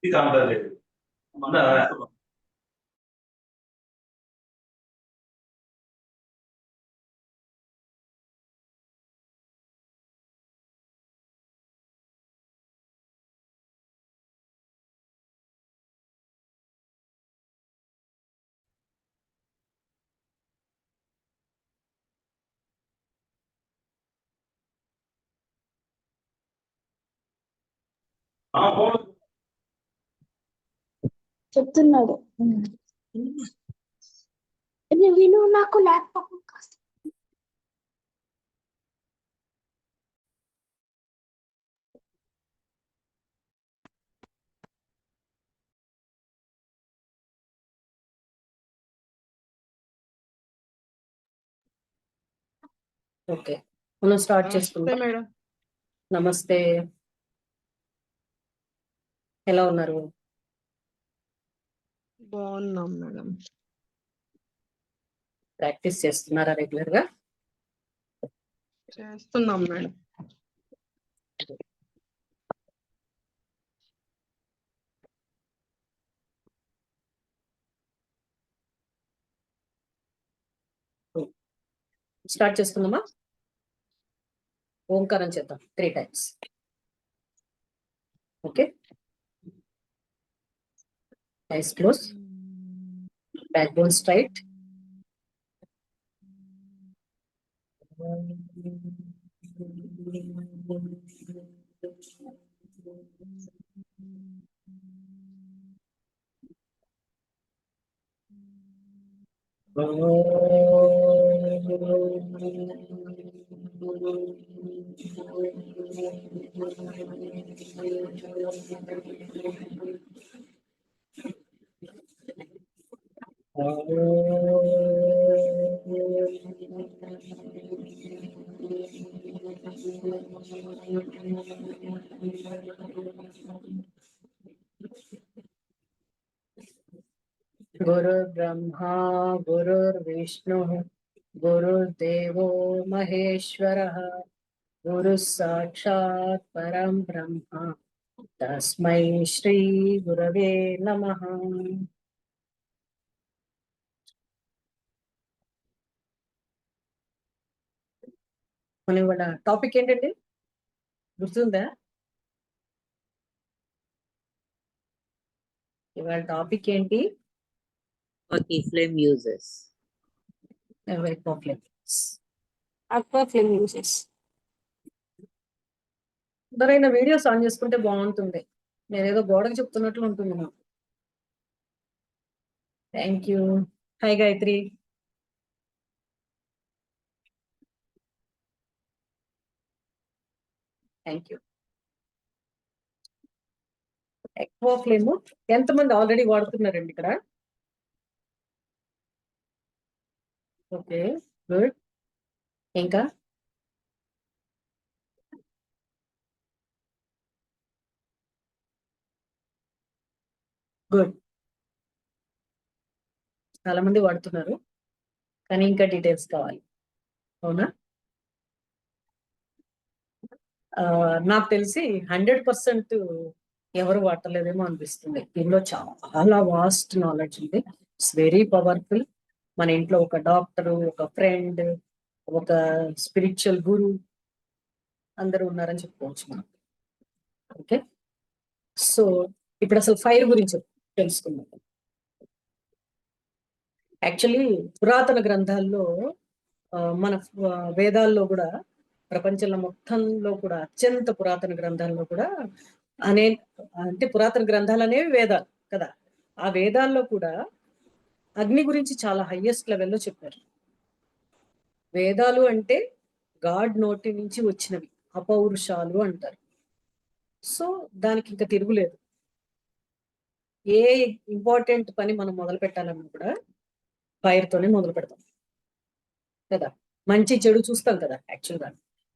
ఇది కంపల్సరీ చెప్తున్నాడు. విను, నాకు ల్యాప్టాప్ కాస్త ఓకే, మనం స్టార్ట్ చేసుకుందాం. మేడం, నమస్తే, ఎలా ఉన్నారు? బాగున్నాం మేడం. ప్రాక్టీస్ చేస్తున్నారా రెగ్యులర్ గా? చేస్తున్నాం మేడం. స్టార్ట్ చేసుకుందామా? ఓంకారం చేద్దాం 3 times. Okay, eyes close, back bone straight. गुरुर्ब्रह्मा गुरुर्विष्णुः गुरुर्देवो महेश्वरः गुरुः साक्षात् परं ब्रह्म तस्मै श्री गुरवे नमः. మన ఇవాళ టాపిక్ ఏంటండి, గుర్తుందా? ఇవాళ టాపిక్ ఏంటి? What the flame uses. aqua flame uses. ఎవరైనా వీడియోస్ ఆన్ చేసుకుంటే బాగుంటుంది. నేనేదో గోడకు చెప్తున్నట్లు ఉంటుంది నాకు. Thank you. Hi Gayatri. Thank you. ఎక్కువ ఫ్లేమ్ ఎంతమంది ఆల్రెడీ వాడుతున్నారండి ఇక్కడ? Okay, good. ఇంకా గుడ్, చాలా మంది వాడుతున్నారు, కానీ ఇంకా డీటెయిల్స్ కావాలి. అవునా? నాకు తెలిసి 100% ఎవరు వాడలేదేమో అనిపిస్తుంది. దీనిలో చాలా వాస్ట్ నాలెడ్జ్ ఉంది. It's very powerful. మన ఇంట్లో ఒక డాక్టరు, ఒక ఫ్రెండ్, ఒక స్పిరిచువల్ గురు అందరూ ఉన్నారని చెప్పుకోవచ్చు మనం. ఓకే, సో ఇప్పుడు అసలు ఫైర్ గురించి తెలుసుకుందాం. యాక్చువల్లీ పురాతన గ్రంథాల్లో, మన వేదాల్లో కూడా, ప్రపంచంలో మొత్తంలో కూడా అత్యంత పురాతన గ్రంథాల్లో కూడా అంటే పురాతన గ్రంథాలు అనేవి వేదాలు కదా. ఆ వేదాల్లో కూడా అగ్ని గురించి చాలా హైయెస్ట్ లెవెల్లో చెప్పారు. వేదాలు అంటే గాడ్ నోటి నుంచి వచ్చినవి, అపౌరుషాలు అంటారు. సో దానికి ఇంకా తిరుగులేదు. ఏ ఇంపార్టెంట్ పని మనం మొదలు పెట్టాలన్నా కూడా ఫైర్ తోనే మొదలు పెడతాం కదా. మంచి చెడు చూస్తాం కదా యాక్చువల్గా,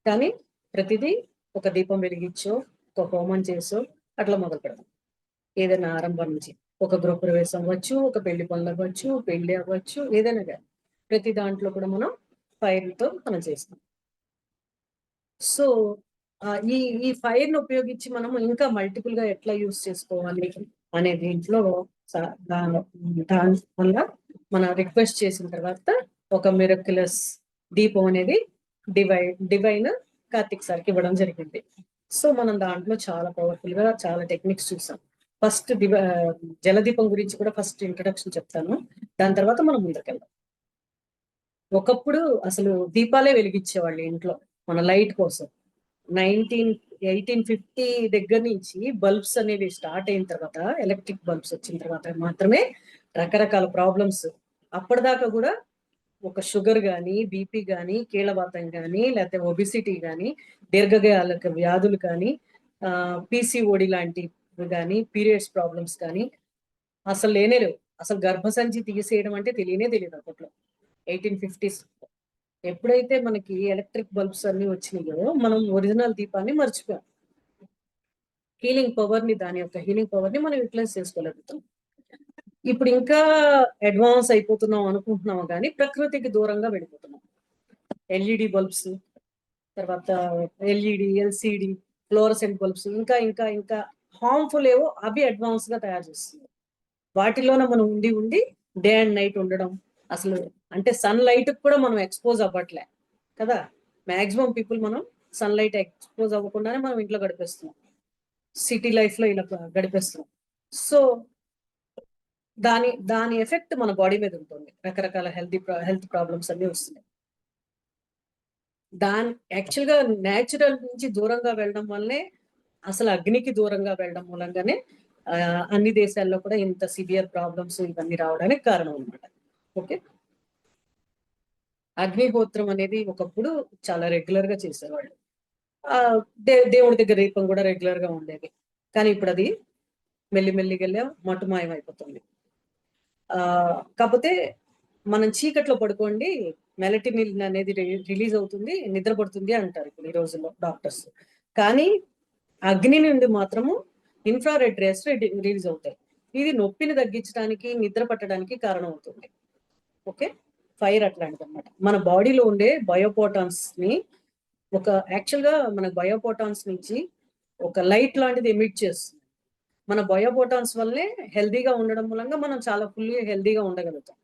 కానీ ప్రతిదీ ఒక దీపం వెలిగించో, ఒక హోమం చేసో అట్లా మొదలు పెడతాం. ఏదైనా ఆరంభం నుంచి, ఒక గృహప్రవేశం అవ్వచ్చు, ఒక పెళ్లి పనులు అవ్వచ్చు, పెళ్లి అవ్వచ్చు, ఏదైనా కానీ ప్రతి దాంట్లో కూడా మనం ఫైర్ తో మనం చేస్తాం. సో ఈ ఈ ఫైర్ ను ఉపయోగించి మనం ఇంకా మల్టిపుల్ గా ఎట్లా యూస్ చేసుకోవాలి అనే దీంట్లో దాని వల్ల మనం రిక్వెస్ట్ చేసిన తర్వాత ఒక మిరక్యులస్ దీపం అనేది డివైన్ కార్తిక్ సార్కి ఇవ్వడం జరిగింది. సో మనం దాంట్లో చాలా పవర్ఫుల్ గా చాలా టెక్నిక్స్ చూసాం. ఫస్ట్ జలదీపం గురించి కూడా ఫస్ట్ ఇంట్రడక్షన్ చెప్తాను, దాని తర్వాత మనం ముందుకెళ్దాం. ఒకప్పుడు అసలు దీపాలే వెలిగించేవాళ్ళు ఇంట్లో మన లైట్ కోసం. 1850 దగ్గర నుంచి బల్బ్స్ అనేవి స్టార్ట్ అయిన తర్వాత, ఎలక్ట్రిక్ బల్బ్స్ వచ్చిన తర్వాత మాత్రమే రకరకాల ప్రాబ్లమ్స్. అప్పటిదాకా కూడా ఒక షుగర్ కానీ, బీపీ కానీ, కీళ్ళవాతం కానీ, లేకపోతే ఒబిసిటీ కానీ, దీర్ఘకాలిక వ్యాధులు కానీ, పీసీఓడి లాంటివి కానీ, పీరియడ్స్ ప్రాబ్లమ్స్ కానీ అసలు లేనే లేవు. అసలు గర్భసంచి తీసేయడం అంటే తెలియనే తెలియదు అప్పట్లో 1850s. ఎప్పుడైతే మనకి ఎలక్ట్రిక్ బల్బ్స్ అన్ని వచ్చినాయో మనం ఒరిజినల్ దీపాన్ని మర్చిపోయాం. దాని యొక్క హీలింగ్ పవర్ ని మనం యూటిలైజ్ చేసుకోలేకపోతాం. ఇప్పుడు ఇంకా అడ్వాన్స్ అయిపోతున్నాం అనుకుంటున్నాం కానీ ప్రకృతికి దూరంగా వెళ్ళిపోతున్నాం. ఎల్ఈడి బల్బ్స్, తర్వాత ఎల్ఈడి, ఎల్సిడి, ఫ్లోరసెంట్ బల్బ్స్, ఇంకా ఇంకా ఇంకా హార్మ్ఫుల్ ఏవో అవి అడ్వాన్స్ గా తయారు చేస్తుంది. వాటిలోనే మనం ఉండి డే అండ్ నైట్ ఉండడం. అసలు అంటే సన్ లైట్ కూడా మనం ఎక్స్పోజ్ అవ్వట్లే కదా. మాక్సిమం పీపుల్ మనం సన్ లైట్ ఎక్స్పోజ్ అవ్వకుండానే మనం ఇంట్లో గడిపేస్తున్నాం, సిటీ లైఫ్ లో ఇలా గడిపేస్తున్నాం. సో దాని ఎఫెక్ట్ మన బాడీ మీద ఉంటుంది. రకరకాల హెల్త్ ప్రాబ్లమ్స్ అన్ని వస్తున్నాయి. యాక్చువల్ గా న్యాచురల్ నుంచి దూరంగా వెళ్ళడం వల్లే, అసలు అగ్నికి దూరంగా వెళ్ళడం మూలంగానే అన్ని దేశాల్లో కూడా ఇంత సివియర్ ప్రాబ్లమ్స్ ఇవన్నీ రావడానికి కారణం అన్నమాట. ఓకే, అగ్నిహోత్రం అనేది ఒకప్పుడు చాలా రెగ్యులర్ గా చేసేవాళ్ళు. దేవుడి దగ్గర దీపం కూడా రెగ్యులర్ గా ఉండేది. కానీ ఇప్పుడు అది మెల్లిమెల్లిగా మటుమాయం అయిపోతుంది. కాకపోతే మనం చీకట్లో పడుకోండి, మెలటినిన్ అనేది రిలీజ్ అవుతుంది, నిద్రపడుతుంది అంటారు ఇప్పుడు ఈ రోజుల్లో డాక్టర్స్. కానీ అగ్ని నుండి మాత్రము ఇన్ఫ్రారెడ్ రేస్ రిలీజ్ అవుతాయి. ఇది నొప్పిని తగ్గించడానికి, నిద్ర పట్టడానికి కారణం అవుతుంది. ఓకే, ఫైర్ అట్లాంటిది అనమాట. మన బాడీలో ఉండే బయోపోటాన్స్ ని యాక్చువల్ గా మన బయోపోటాన్స్ నుంచి ఒక లైట్ లాంటిది ఎమిట్ చేస్తుంది. మన బయోపోటాన్స్ వల్లే హెల్దీగా ఉండడం మూలంగా మనం చాలా ఫుల్లీ హెల్దీగా ఉండగలుగుతాం.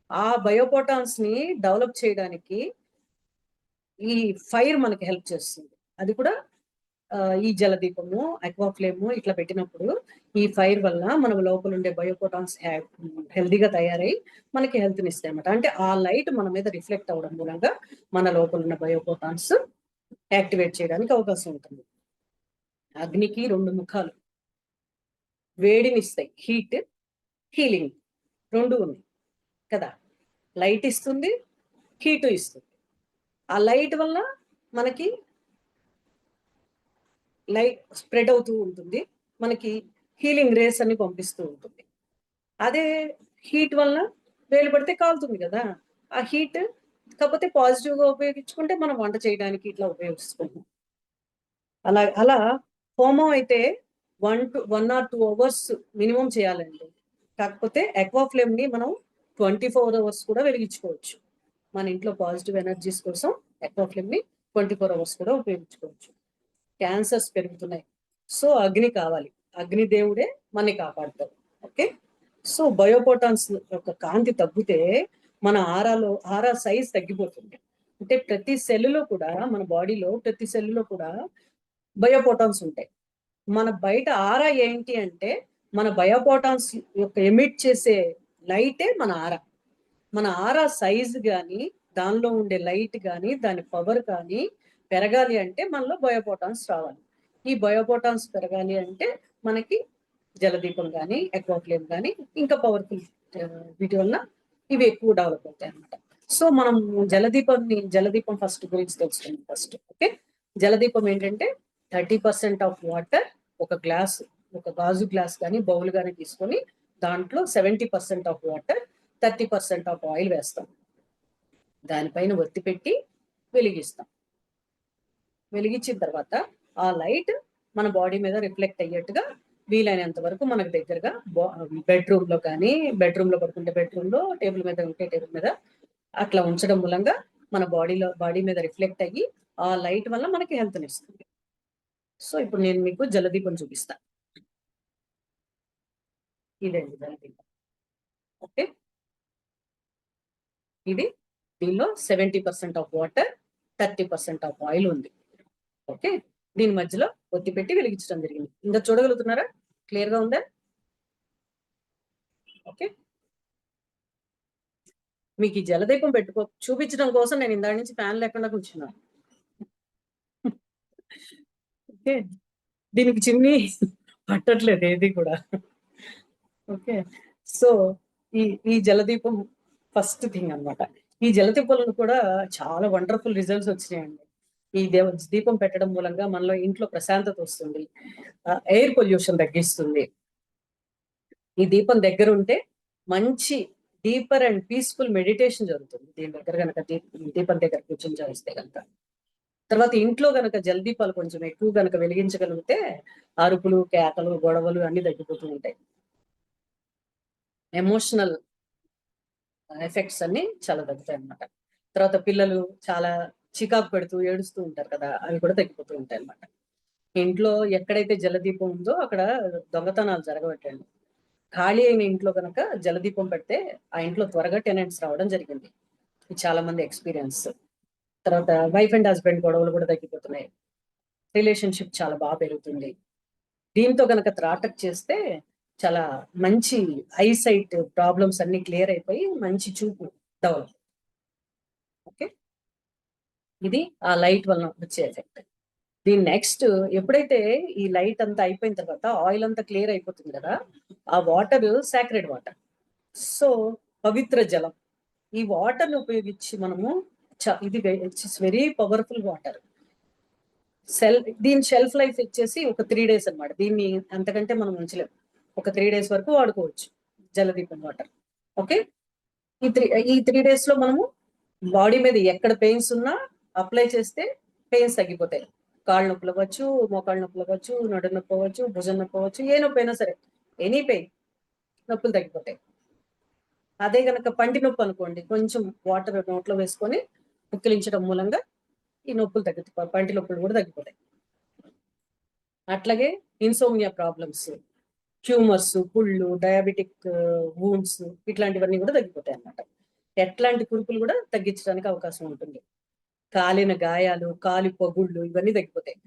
ఆ బయోపోటాన్స్ ని డెవలప్ చేయడానికి ఈ ఫైర్ మనకి హెల్ప్ చేస్తుంది. అది కూడా ఈ జలదీపము, అక్వాఫ్లేము ఇట్లా పెట్టినప్పుడు ఈ ఫైర్ వల్ల మన లోపల ఉండే బయోపోటాన్స్ హెల్దీగా తయారై మనకి హెల్త్ని ఇస్తాయి అన్నమాట. అంటే ఆ లైట్ మన మీద రిఫ్లెక్ట్ అవడం మూలంగా మన లోపల ఉన్న బయోపోటాన్స్ యాక్టివేట్ చేయడానికి అవకాశం ఉంటుంది. అగ్నికి 2 ముఖాలు, వేడిని ఇస్తాయి, హీట్, హీలింగ్ 2 ఉన్నాయి కదా. లైట్ ఇస్తుంది, హీట్ ఇస్తుంది. ఆ లైట్ వల్ల మనకి లైట్ స్ప్రెడ్ అవుతూ ఉంటుంది, మనకి హీలింగ్ రేస్ అని పంపిస్తూ ఉంటుంది. అదే హీట్ వల్ల వేలు పడితే కాలుతుంది కదా. ఆ హీట్ కాకపోతే పాజిటివ్ గా ఉపయోగించుకుంటే మనం వంట చేయడానికి ఇట్లా ఉపయోగిస్తున్నాం. అలా హోమం అయితే 1 or 2 hours మినిమం చేయాలండి. కాకపోతే అక్వాఫ్లేమ్ ని మనం 24 hours కూడా వెలిగించుకోవచ్చు. మన ఇంట్లో పాజిటివ్ ఎనర్జీస్ కోసం అక్వాఫ్లేమ్ ని 24 hours కూడా ఉపయోగించుకోవచ్చు. క్యాన్సర్స్ పెరుగుతున్నాయి, సో అగ్ని కావాలి. అగ్ని దేవుడే మనని కాపాడుతాడు. ఓకే, సో బయోపోటాన్స్ యొక్క కాంతి తగ్గితే మన ఆరా సైజ్ తగ్గిపోతుంది. అంటే ప్రతి సెల్లులో కూడా, మన బాడీలో ప్రతి సెల్లులో కూడా బయోపోటాన్స్ ఉంటాయి. మన బయట ఆరా ఏంటి అంటే మన బయోపోటాన్స్ యొక్క ఎమిట్ చేసే లైటే మన ఆరా. మన ఆరా సైజ్ కానీ, దానిలో ఉండే లైట్ కానీ, దాని పవర్ కానీ పెరగాలి అంటే మనలో బయోపోటాన్స్ రావాలి. ఈ బయోపోటాన్స్ పెరగాలి అంటే మనకి జలదీపం కానీ, అక్వాఫ్లేమ్ కానీ, ఇంకా పవర్ఫుల్ వీటి వల్ల ఇవి ఎక్కువ డెవలప్ అవుతాయి అన్నమాట. సో మనం జలదీపం ఫస్ట్ గురించి తెలుసుకుందాం ఫస్ట్. ఓకే, జలదీపం ఏంటంటే 30% ఆఫ్ వాటర్, ఒక గాజు గ్లాస్ కానీ బౌల్ కానీ తీసుకొని దాంట్లో 70% ఆఫ్ వాటర్, 30% ఆఫ్ ఆయిల్ వేస్తాం. దానిపైన ఒత్తి పెట్టి వెలిగిస్తాం. వెలిగించిన తర్వాత ఆ లైట్ మన బాడీ మీద రిఫ్లెక్ట్ అయ్యేట్టుగా వీలైనంత వరకు మనకు దగ్గరగా బెడ్రూమ్ లో పడుకుంటే బెడ్రూమ్ లో, టేబుల్ మీద ఉంటే టేబుల్ మీద అట్లా ఉంచడం మూలంగా మన బాడీ మీద రిఫ్లెక్ట్ అయ్యి ఆ లైట్ వల్ల మనకి హెల్త్ ఇస్తుంది. సో ఇప్పుడు నేను మీకు జలదీపం చూపిస్తా. ఇదండి జలదీపం. ఓకే, ఇది దీనిలో 70% ఆఫ్ వాటర్, 30% ఆఫ్ ఆయిల్ ఉంది. ఓకే, దీని మధ్యలో ఒత్తి పెట్టి వెలిగించడం జరిగింది. ఇంకా చూడగలుగుతున్నారా? క్లియర్ గా ఉందా? ఓకే, మీకు ఈ జలదీపం చూపించడం కోసం నేను ఇందాక నుంచి ఫ్యాన్ లేకుండా కూర్చున్నాను. ఓకే, దీనికి చిమ్నీ పట్టట్లేదు ఏది కూడా. ఓకే, సో ఈ జలదీపం ఫస్ట్ థింగ్ అన్నమాట. ఈ జలదీపాలను కూడా చాలా వండర్ఫుల్ రిజల్ట్స్ వచ్చినాయండి. ఈ దీపం పెట్టడం మూలంగా మనలో ఇంట్లో ప్రశాంతత వస్తుంది, ఎయిర్ పొల్యూషన్ తగ్గిస్తుంది. ఈ దీపం దగ్గర ఉంటే మంచి డీపర్ అండ్ పీస్ఫుల్ మెడిటేషన్ జరుగుతుంది దీని దగ్గర కనుక దీపం దగ్గర కూర్చొని చేస్తే కనుక. తర్వాత ఇంట్లో గనక జలదీపాలు కొంచెం ఎక్కువ గనక వెలిగించగలిగితే అరుపులు, కేకలు, గొడవలు అన్ని తగ్గిపోతూ ఉంటాయి. ఎమోషనల్ ఎఫెక్ట్స్ అన్ని చాలా తగ్గుతాయి అన్నమాట. తర్వాత పిల్లలు చాలా చికాకు పెడుతూ ఏడుస్తూ ఉంటారు కదా, అవి కూడా తగ్గిపోతూ ఉంటాయి అన్నమాట. ఇంట్లో ఎక్కడైతే జలదీపం ఉందో అక్కడ దొంగతనాలు జరగబట్టండి. ఖాళీ అయిన ఇంట్లో కనుక జలదీపం పెడితే ఆ ఇంట్లో త్వరగా టెనెంట్స్ రావడం జరిగింది. ఇది చాలా మంది ఎక్స్పీరియన్స్. తర్వాత వైఫ్ అండ్ హస్బెండ్ గొడవలు కూడా తగ్గిపోతున్నాయి, రిలేషన్షిప్ చాలా బాగా పెరుగుతుంది. దీంతో కనుక త్రాటక్ చేస్తే చాలా మంచి ఐసైట్ ప్రాబ్లమ్స్ అన్ని క్లియర్ అయిపోయి మంచి చూపు డెవలప్. ఓకే, ఇది ఆ లైట్ వల్ల వచ్చే ఎఫెక్ట్. దీని నెక్స్ట్ ఎప్పుడైతే ఈ లైట్ అంతా అయిపోయిన తర్వాత ఆయిల్ అంతా క్లియర్ అయిపోతుంది కదా, ఆ వాటర్ సాక్రెడ్ వాటర్, సో పవిత్ర జలం. ఈ వాటర్ ని ఉపయోగించి మనము ఇది ఇట్స్ వెరీ పవర్ఫుల్ వాటర్. దీని షెల్ఫ్ లైఫ్ వచ్చేసి ఒక 3 days అన్నమాట. దీన్ని అంతకంటే మనం ఉంచలేము, ఒక 3 days వరకు వాడుకోవచ్చు జలదీపం వాటర్. ఓకే, ఈ 3 days లో మనము బాడీ మీద ఎక్కడ పెయిన్స్ ఉన్నా అప్లై చేస్తే పెయిన్స్ తగ్గిపోతాయి. కాళ్ళు నొప్పులు అవ్వచ్చు, మోకాళ్ళు నొప్పులు అవ్వచ్చు, నడు నొప్పి అవ్వచ్చు, భుజం నొప్పి అవ్వచ్చు, ఏ నొప్పి అయినా సరే, ఎనీ పెయిన్, నొప్పులు తగ్గిపోతాయి. అదే గనక పంటి నొప్పి అనుకోండి, కొంచెం వాటర్ నోట్లో వేసుకొని పుక్కిలించడం మూలంగా ఈ నొప్పులు తగ్గుతాయి, పంటి నొప్పులు కూడా తగ్గిపోతాయి. అట్లాగే ఇన్సోమియా ప్రాబ్లమ్స్, ట్యూమర్స్, పుళ్ళు, డయాబెటిక్ వూండ్స్, ఇట్లాంటివన్నీ కూడా తగ్గిపోతాయి అన్నమాట. ఎట్లాంటి కురుపులు కూడా తగ్గించడానికి అవకాశం ఉంటుంది. కాలిన గాయాలు, కాలి పగుళ్ళు, ఇవన్నీ తగ్గిపోతాయి.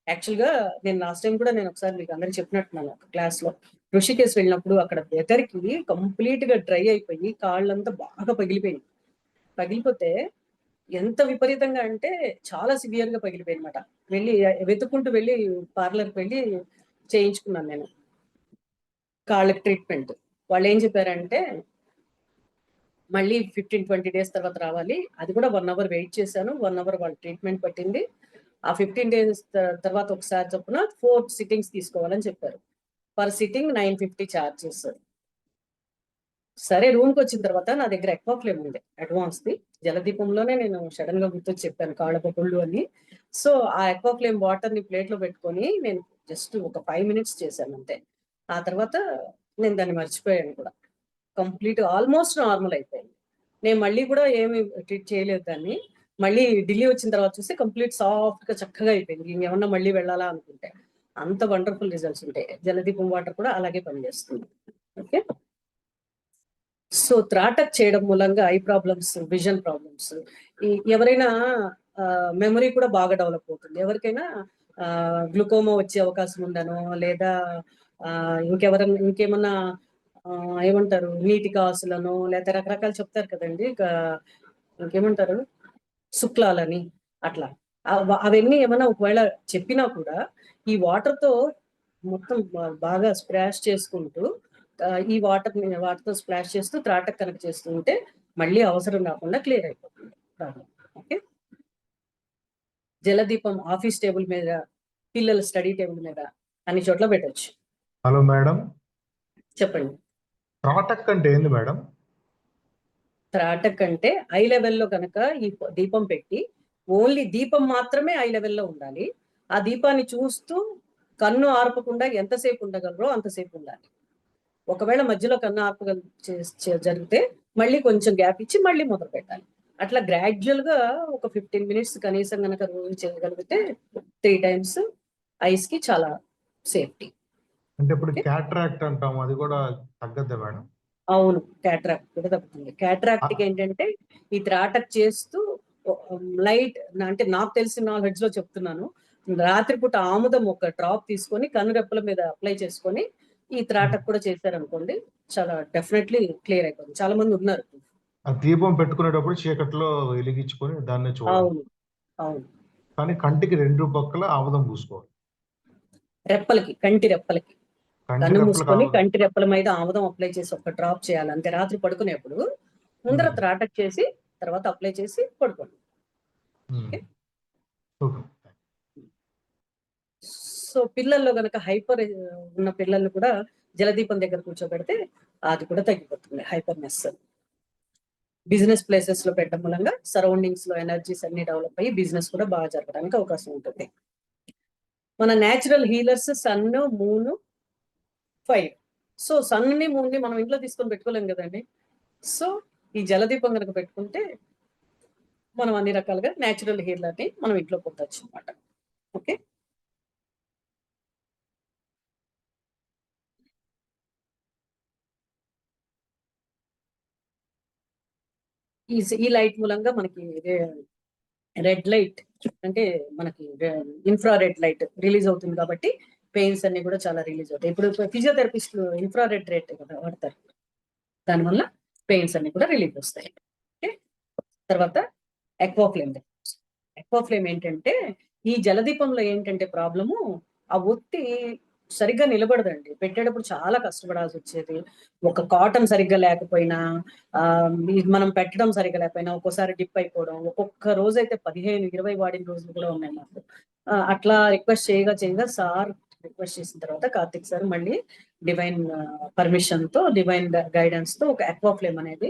యాక్చువల్గా నేను లాస్ట్ టైం కూడా నేను ఒకసారి మీకు అందరికి చెప్పినట్టున్నాను ఒక క్లాస్ లో. ఋషికేశ్ వెళ్ళినప్పుడు అక్కడ వెదర్కి కంప్లీట్ గా డ్రై అయిపోయి కాళ్ళంతా బాగా పగిలిపోతే ఎంత విపరీతంగా అంటే చాలా సివియర్ గా పగిలిపోయి అనమాట. వెతుక్కుంటూ వెళ్ళి పార్లర్కి వెళ్ళి చేయించుకున్నాను నేను కాళ్ళకి ట్రీట్మెంట్. వాళ్ళు ఏం చెప్పారంటే మళ్ళీ 15-20 days తర్వాత రావాలి. అది కూడా 1 hour వెయిట్ చేశాను. 1 hour వాళ్ళు ట్రీట్మెంట్ పట్టింది. ఆ 15 days తర్వాత ఒకసారి చొప్పున 4 sittings తీసుకోవాలని చెప్పారు. పర్ సిట్టింగ్ 950 ఛార్జ్ చేస్తారు. సరే, రూమ్కి వచ్చిన తర్వాత నా దగ్గర ఎక్వాఫ్లేమ్ ఉంది అడ్వాన్స్ది. జలదీపంలోనే నేను సడన్ గా గుర్తొచ్చి చెప్పాను కాళ్ళపొళ్ళు అని. సో ఆ ఎక్వాఫ్లేమ్ వాటర్ ని ప్లేట్ లో పెట్టుకొని నేను జస్ట్ ఒక 5 minutes చేశాను అంతే. ఆ తర్వాత నేను దాన్ని మర్చిపోయాను కూడా. కంప్లీట్ ఆల్మోస్ట్ నార్మల్ అయిపోయింది. నేను మళ్ళీ కూడా ఏమి ట్రీట్ చేయలేదు దాన్ని. మళ్ళీ ఢిల్లీ వచ్చిన తర్వాత చూస్తే కంప్లీట్ సాఫ్ట్ గా చక్కగా అయిపోయింది. ఇంకేమన్నా మళ్ళీ వెళ్ళాలా అనుకుంటే అంత వండర్ఫుల్ రిజల్ట్స్ ఉంటాయి. జలదీపం వాటర్ కూడా అలాగే పనిచేస్తుంది. ఓకే, సో త్రాటక్ చేయడం మూలంగా ఐ ప్రాబ్లమ్స్, విజన్ ప్రాబ్లమ్స్, ఎవరైనా మెమరీ కూడా బాగా డెవలప్ అవుతుంది. ఎవరికైనా గ్లూకోమా వచ్చే అవకాశం ఉందనో, లేదా ఇంకేమన్నా ఏమంటారు నీటి కాసులను, లేదా రకరకాలు చెప్తారు కదండి, ఇంకేమంటారు శుక్లాలని, అట్లా అవన్నీ ఏమన్నా ఒకవేళ చెప్పినా కూడా ఈ వాటర్ తో మొత్తం బాగా స్ప్లాష్ చేసుకుంటూ ఈ వాటర్తో స్ప్లాష్ చేస్తూ త్రాటక్ కనెక్ట్ చేస్తూ ఉంటే మళ్ళీ అవసరం రాకుండా క్లియర్ అయిపోతుంది ప్రాబ్లం. ఓకే, జలదీపం ఆఫీస్ టేబుల్ మీద, పిల్లల స్టడీ టేబుల్ మీద, అన్ని చోట్ల పెట్టచ్చు. హలో మేడం, చెప్పండి. త్రాటక్ అంటే ఏంది మేడం? త్రాటక్ అంటే ఐ లెవెల్లో కనుక ఈ దీపం పెట్టి ఓన్లీ దీపం మాత్రమే ఐ లెవెల్లో ఉండాలి. ఆ దీపాన్ని చూస్తూ కన్ను ఆర్పకుండా ఎంతసేపు ఉండగలరో అంతసేపు ఉండాలి. ఒకవేళ మధ్యలో కన్ను ఆర్పగల జరిగితే మళ్ళీ కొంచెం గ్యాప్ ఇచ్చి మళ్ళీ మొదలు పెట్టాలి. అట్లా గ్రాడ్యువల్ గా ఒక 15 మినిట్స్ కనీసం కనుక రోజు చేయగలిగితే 3 టైమ్స్ ఐస్ కి చాలా సేఫ్టీ. అంటే ఇప్పుడు Okay. క్యాట్రాక్ట్ అంటాం, అది కూడా తగ్గద్దా మేడం? అవును, క్యాట్రాక్ట్ కూడా తగ్గుతుంది. క్యాట్రాక్ట్ కి ఏంటంటే ఈ త్రాటక్ చేస్తూ లైట్, అంటే నాకు తెలిసిన నాలెడ్జ్ లో చెప్తున్నాను, రాత్రిపూట ఆముదం ఒక డ్రాప్ తీసుకొని కనురెప్పల మీద అప్లై చేసుకొని ఈ త్రాటక్ కూడా చేశారనుకోండి, చాలా డెఫినెట్లీ క్లియర్ అయిపోతుంది. చాలా మంది ఉన్నారు. ఆ దీపం పెట్టుకునేటప్పుడు చీకట్లో వెలిగించుకొని దాన్నే చూడాలి. అవును అవును, కానీ కంటికి 2 పక్కల ఆముదం పూసుకోవాలి. రెప్పలకి, కంటి రెప్పలకి కంటి కన్ను రెప్పలకు మూసుకొని ఆముదం. కంటి రెప్పల మీద ఆముదం అప్లై చేసి ఒక డ్రాప్ చేయాలి అంతే. రాత్రి పడుకునేప్పుడు ముందర ఉమ్. త్రాటక్ చేసి తర్వాత అప్లై చేసి పడుకోండి. ఓకే. సో పిల్లల్లో గనక హైపర్ ఉన్న పిల్లల్ని కూడా జలదీపం దగ్గర కూర్చోబెడితే అది కూడా తగ్గిపోతుంది, హైపర్నెస్. బిజినెస్ ప్లేసెస్ లో పెట్టడం మూలంగా సరౌండింగ్స్ లో ఎనర్జీస్ అన్ని డెవలప్ అయ్యి బిజినెస్ కూడా బాగా జరగడానికి అవకాశం ఉంటుంది. మన natural healers sun, moon, fire. So sun ని మూన్ ని మనం ఇంట్లో తీసుకొని పెట్టుకోలేం కదండి. సో ఈ జలదీపం కనుక పెట్టుకుంటే మనం అన్ని రకాలుగా న్యాచురల్ హీలర్ ని మనం ఇంట్లో పొందొచ్చు అనమాట. ఓకే. ఈ లైట్ మూలంగా మనకి రెడ్ లైట్ అంటే మనకి ఇన్ఫ్రా రెడ్ లైట్ రిలీజ్ అవుతుంది కాబట్టి పెయిన్స్ అన్ని కూడా చాలా రిలీజ్ అవుతాయి. ఇప్పుడు ఫిజియోథెరపిస్టులు ఇన్ఫ్రా రెడ్ రేట్ కదా వాడతారు, దానివల్ల పెయిన్స్ అన్ని కూడా రిలీజ్ వస్తాయి. ఓకే. తర్వాత ఎక్వాఫ్లేమ్. ఎక్వాఫ్లేమ్ ఏంటంటే ఈ జలదీపంలో ఏంటంటే ప్రాబ్లము, ఆ ఒత్తి సరిగ్గా నిలబడదండి. పెట్టేటప్పుడు చాలా కష్టపడాల్సి వచ్చేది. ఒక కాటన్ సరిగ్గా లేకపోయినా, మనం పెట్టడం సరిగ్గా లేకపోయినా ఒక్కోసారి డిప్ అయిపోవడం, ఒక్కొక్క రోజు అయితే 15-20 వాడిన రోజులు కూడా ఉన్నాయి మాకు. అట్లా రిక్వెస్ట్ చేయగా సార్ రిక్వెస్ట్ చేసిన తర్వాత కార్తిక్ సార్ మళ్ళీ డివైన్ పర్మిషన్ తో, డివైన్ గైడెన్స్ తో ఒక ఎక్వాఫ్లేమ్ అనేది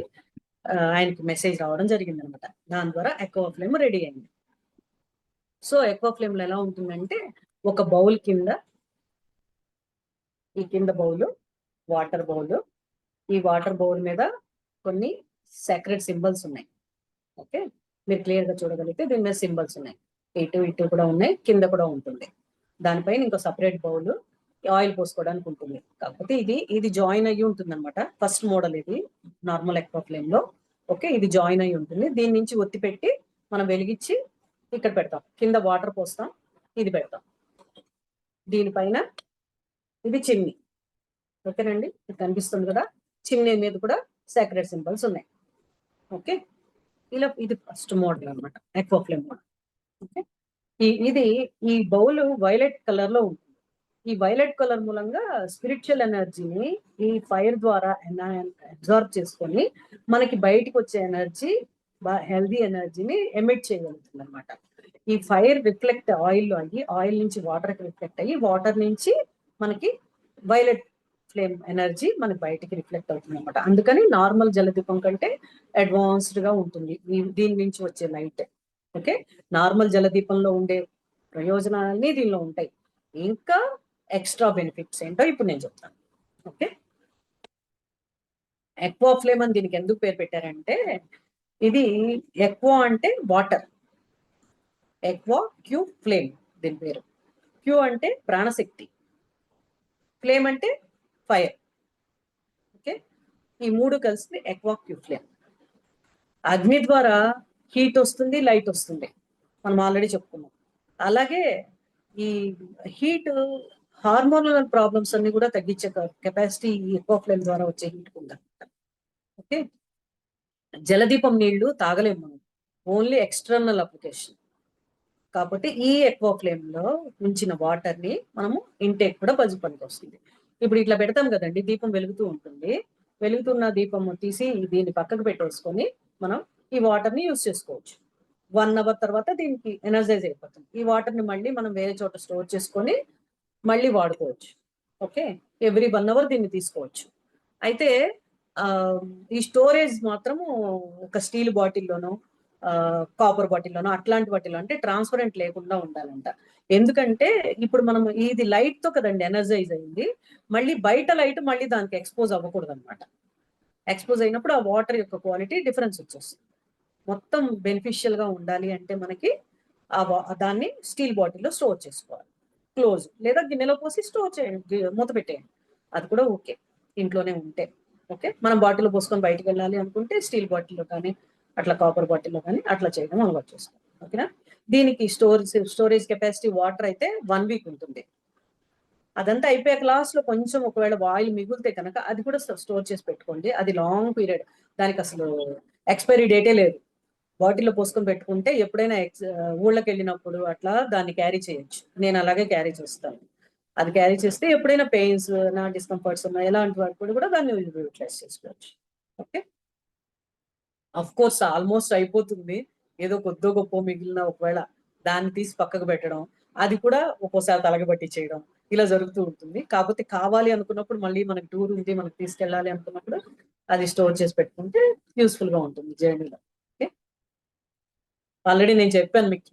ఆయనకి మెసేజ్ రావడం జరిగింది అనమాట. దాని ద్వారా ఎక్వాఫ్లేమ్ రెడీ అయింది. సో ఎక్వాఫ్లేమ్ లో ఎలా ఉంటుందంటే ఒక బౌల్ కింద, ఈ కింద బౌల్ వాటర్ బౌల్, ఈ వాటర్ బౌల్ మీద కొన్ని సెక్రెట్ సింబల్స్ ఉన్నాయి. ఓకే, మీరు క్లియర్ గా చూడగలిగితే దీని మీద సింబల్స్ ఉన్నాయి, ఇటు కూడా ఉన్నాయి, కింద కూడా ఉంటుంది. దానిపైన ఇంకో సపరేట్ బౌల్ ఆయిల్ పోసుకోవడానికి ఉంటుంది. కాకపోతే ఇది జాయిన్ అయ్యి ఉంటుంది అనమాట. ఫస్ట్ మోడల్ ఇది నార్మల్ ఎక్వాఫ్లేమ్ లో. ఓకే, ఇది జాయిన్ అయ్యి ఉంటుంది. దీని నుంచి ఒత్తి పెట్టి మనం వెలిగించి ఇక్కడ పెడతాం, కింద వాటర్ పోస్తాం, ఇది పెడతాం. దీనిపైన ఇది చిమ్నీ. ఓకేనండి, ఇది కనిపిస్తుంది కదా, చిమ్నీ మీద కూడా సాక్రెడ్ సింబల్స్ ఉన్నాయి. ఓకే, ఇలా ఇది ఫస్ట్ మోడల్ అనమాట, ఎక్వాఫ్లేమ్ మోడల్. ఓకే, ఈ బౌల్ వైలెట్ కలర్ లో ఉంటుంది. ఈ వైలెట్ కలర్ మూలంగా స్పిరిచువల్ ఎనర్జీని ఈ ఫైర్ ద్వారా అబ్జార్బ్ చేసుకొని మనకి బయటకు వచ్చే ఎనర్జీ, హెల్దీ ఎనర్జీని ఎమిట్ చేయగలుగుతుంది అనమాట. ఈ ఫైర్ రిఫ్లెక్ట్ ఆయిల్ అయ్యి, ఆయిల్ నుంచి వాటర్ కి రిఫ్లెక్ట్ అయ్యి, వాటర్ నుంచి మనకి వైలెట్ ఫ్లేమ్ ఎనర్జీ మనకి బయటికి రిఫ్లెక్ట్ అవుతుంది అనమాట. అందుకని నార్మల్ జలదీపం కంటే అడ్వాన్స్డ్ గా ఉంటుంది దీని నుంచి వచ్చే లైట్. ఓకే, నార్మల్ జలదీపంలో ఉండే ప్రయోజనాలన్నీ దీనిలో ఉంటాయి. ఇంకా ఎక్స్ట్రా బెనిఫిట్స్ ఏంటో ఇప్పుడు నేను చెప్తాను. ఓకే, ఎక్వాఫ్లేమ్ అని దీనికి ఎందుకు పేరు పెట్టారంటే, ఇది ఎక్వా అంటే వాటర్, ఎక్వా క్యూ ఫ్లేమ్ దీని పేరు. క్యూ అంటే ప్రాణశక్తి, ఫ్లేమ్ అంటే ఫైర్. ఓకే, ఈ మూడు కలిసి ఎక్వా క్యూ ఫ్లేమ్. అగ్ని ద్వారా హీట్ వస్తుంది, లైట్ వస్తుంది, మనం ఆల్రెడీ చెప్పుకున్నాం. అలాగే ఈ హీట్ హార్మోనల్ ప్రాబ్లమ్స్ అన్ని కూడా తగ్గించే కెపాసిటీ ఈ ఎక్వాఫ్లేమ్ ద్వారా వచ్చే హీట్ ఉందన్నమాట. ఓకే, జలదీపం నీళ్లు తాగలేము మనం, ఓన్లీ ఎక్స్టర్నల్ అప్లికేషన్. కాకపోతే ఈ ఎక్వాఫ్లేమ్ లో ఉంచిన వాటర్ ని మనము ఇంటేక్ కూడా పనికి వస్తుంది. ఇప్పుడు ఇట్లా పెడతాం కదండి, దీపం వెలుగుతూ ఉంటుంది, వెలుగుతున్న దీపం తీసి దీన్ని పక్కకు పెట్టేసుకొని మనం ఈ వాటర్ ని యూజ్ చేసుకోవచ్చు. 1 అవర్ తర్వాత దీనికి ఎనర్జైజ్ అయిపోతుంది. ఈ వాటర్ ని మళ్ళీ మనం వేరే చోట స్టోర్ చేసుకొని మళ్ళీ వాడుకోవచ్చు. ఓకే, ఎవ్రీ 1 అవర్ దీన్ని తీసుకోవచ్చు. అయితే ఈ స్టోరేజ్ మాత్రము ఒక స్టీల్ బాటిల్లోనో, కాపర్ బాటిల్లోనో, అట్లాంటి వాటిలో అంటే ట్రాన్స్పరెంట్ లేకుండా ఉండాలంట. ఎందుకంటే ఇప్పుడు మనం ఇది లైట్ తో కదండి ఎనర్జైజ్ అయింది, మళ్ళీ బయట లైట్ మళ్ళీ దానికి ఎక్స్పోజ్ అవ్వకూడదు అనమాట. ఎక్స్పోజ్ అయినప్పుడు ఆ వాటర్ యొక్క క్వాలిటీ డిఫరెన్స్ వచ్చేస్తుంది. మొత్తం బెనిఫిషియల్ గా ఉండాలి అంటే మనకి దాన్ని స్టీల్ బాటిల్లో స్టోర్ చేసుకోవాలి, క్లోజ్ లేదా గిన్నెలో పోసి స్టోర్ చేయండి, మూత పెట్టేయండి, అది కూడా ఓకే ఇంట్లోనే ఉంటే. ఓకే, మనం బాటిల్లో పోసుకొని బయటకు వెళ్ళాలి అనుకుంటే స్టీల్ బాటిల్లో కానీ అట్లా కాపర్ బాటిల్లో కానీ అట్లా చేయడం అలవాటు చేసుకోవాలి. ఓకేనా, దీనికి స్టోరేజ్ కెపాసిటీ వాటర్ అయితే 1 వీక్ ఉంటుంది. అదంతా అయిపోయాక లాస్ట్ లో కొంచెం ఒకవేళ ఆయిల్ మిగిలితే కనుక అది కూడా స్టోర్ చేసి పెట్టుకోండి, అది లాంగ్ పీరియడ్, దానికి అసలు ఎక్స్పైరీ డేటే లేదు. బాటిల్లో పోసుకొని పెట్టుకుంటే ఎప్పుడైనా ఊళ్ళకి వెళ్ళినప్పుడు అట్లా దాన్ని క్యారీ చేయొచ్చు. నేను అలాగే క్యారీ చేస్తాను. అది క్యారీ చేస్తే ఎప్పుడైనా పెయిన్స్ నా డిస్కంఫర్ట్స్ ఉన్నా ఎలాంటి వాటి కూడా దాన్ని యూటిలైజ్ చేసుకోవచ్చు. ఓకే, అఫ్ కోర్స్ ఆల్మోస్ట్ అయిపోతుంది, ఏదో కొద్దో గొప్ప మిగిలిన ఒకవేళ దాన్ని తీసి పక్కకు పెట్టడం, అది కూడా ఒక్కోసారి తలగబట్టి చేయడం ఇలా జరుగుతూ ఉంటుంది. కాకపోతే కావాలి అనుకున్నప్పుడు మళ్ళీ మనకి టూర్ ఉంది, మనకి తీసుకెళ్ళాలి అనుకున్నప్పుడు అది స్టోర్ చేసి పెట్టుకుంటే యూస్ఫుల్ గా ఉంటుంది జర్నీలో. ఓకే, ఆల్రెడీ నేను చెప్పాను మీకు,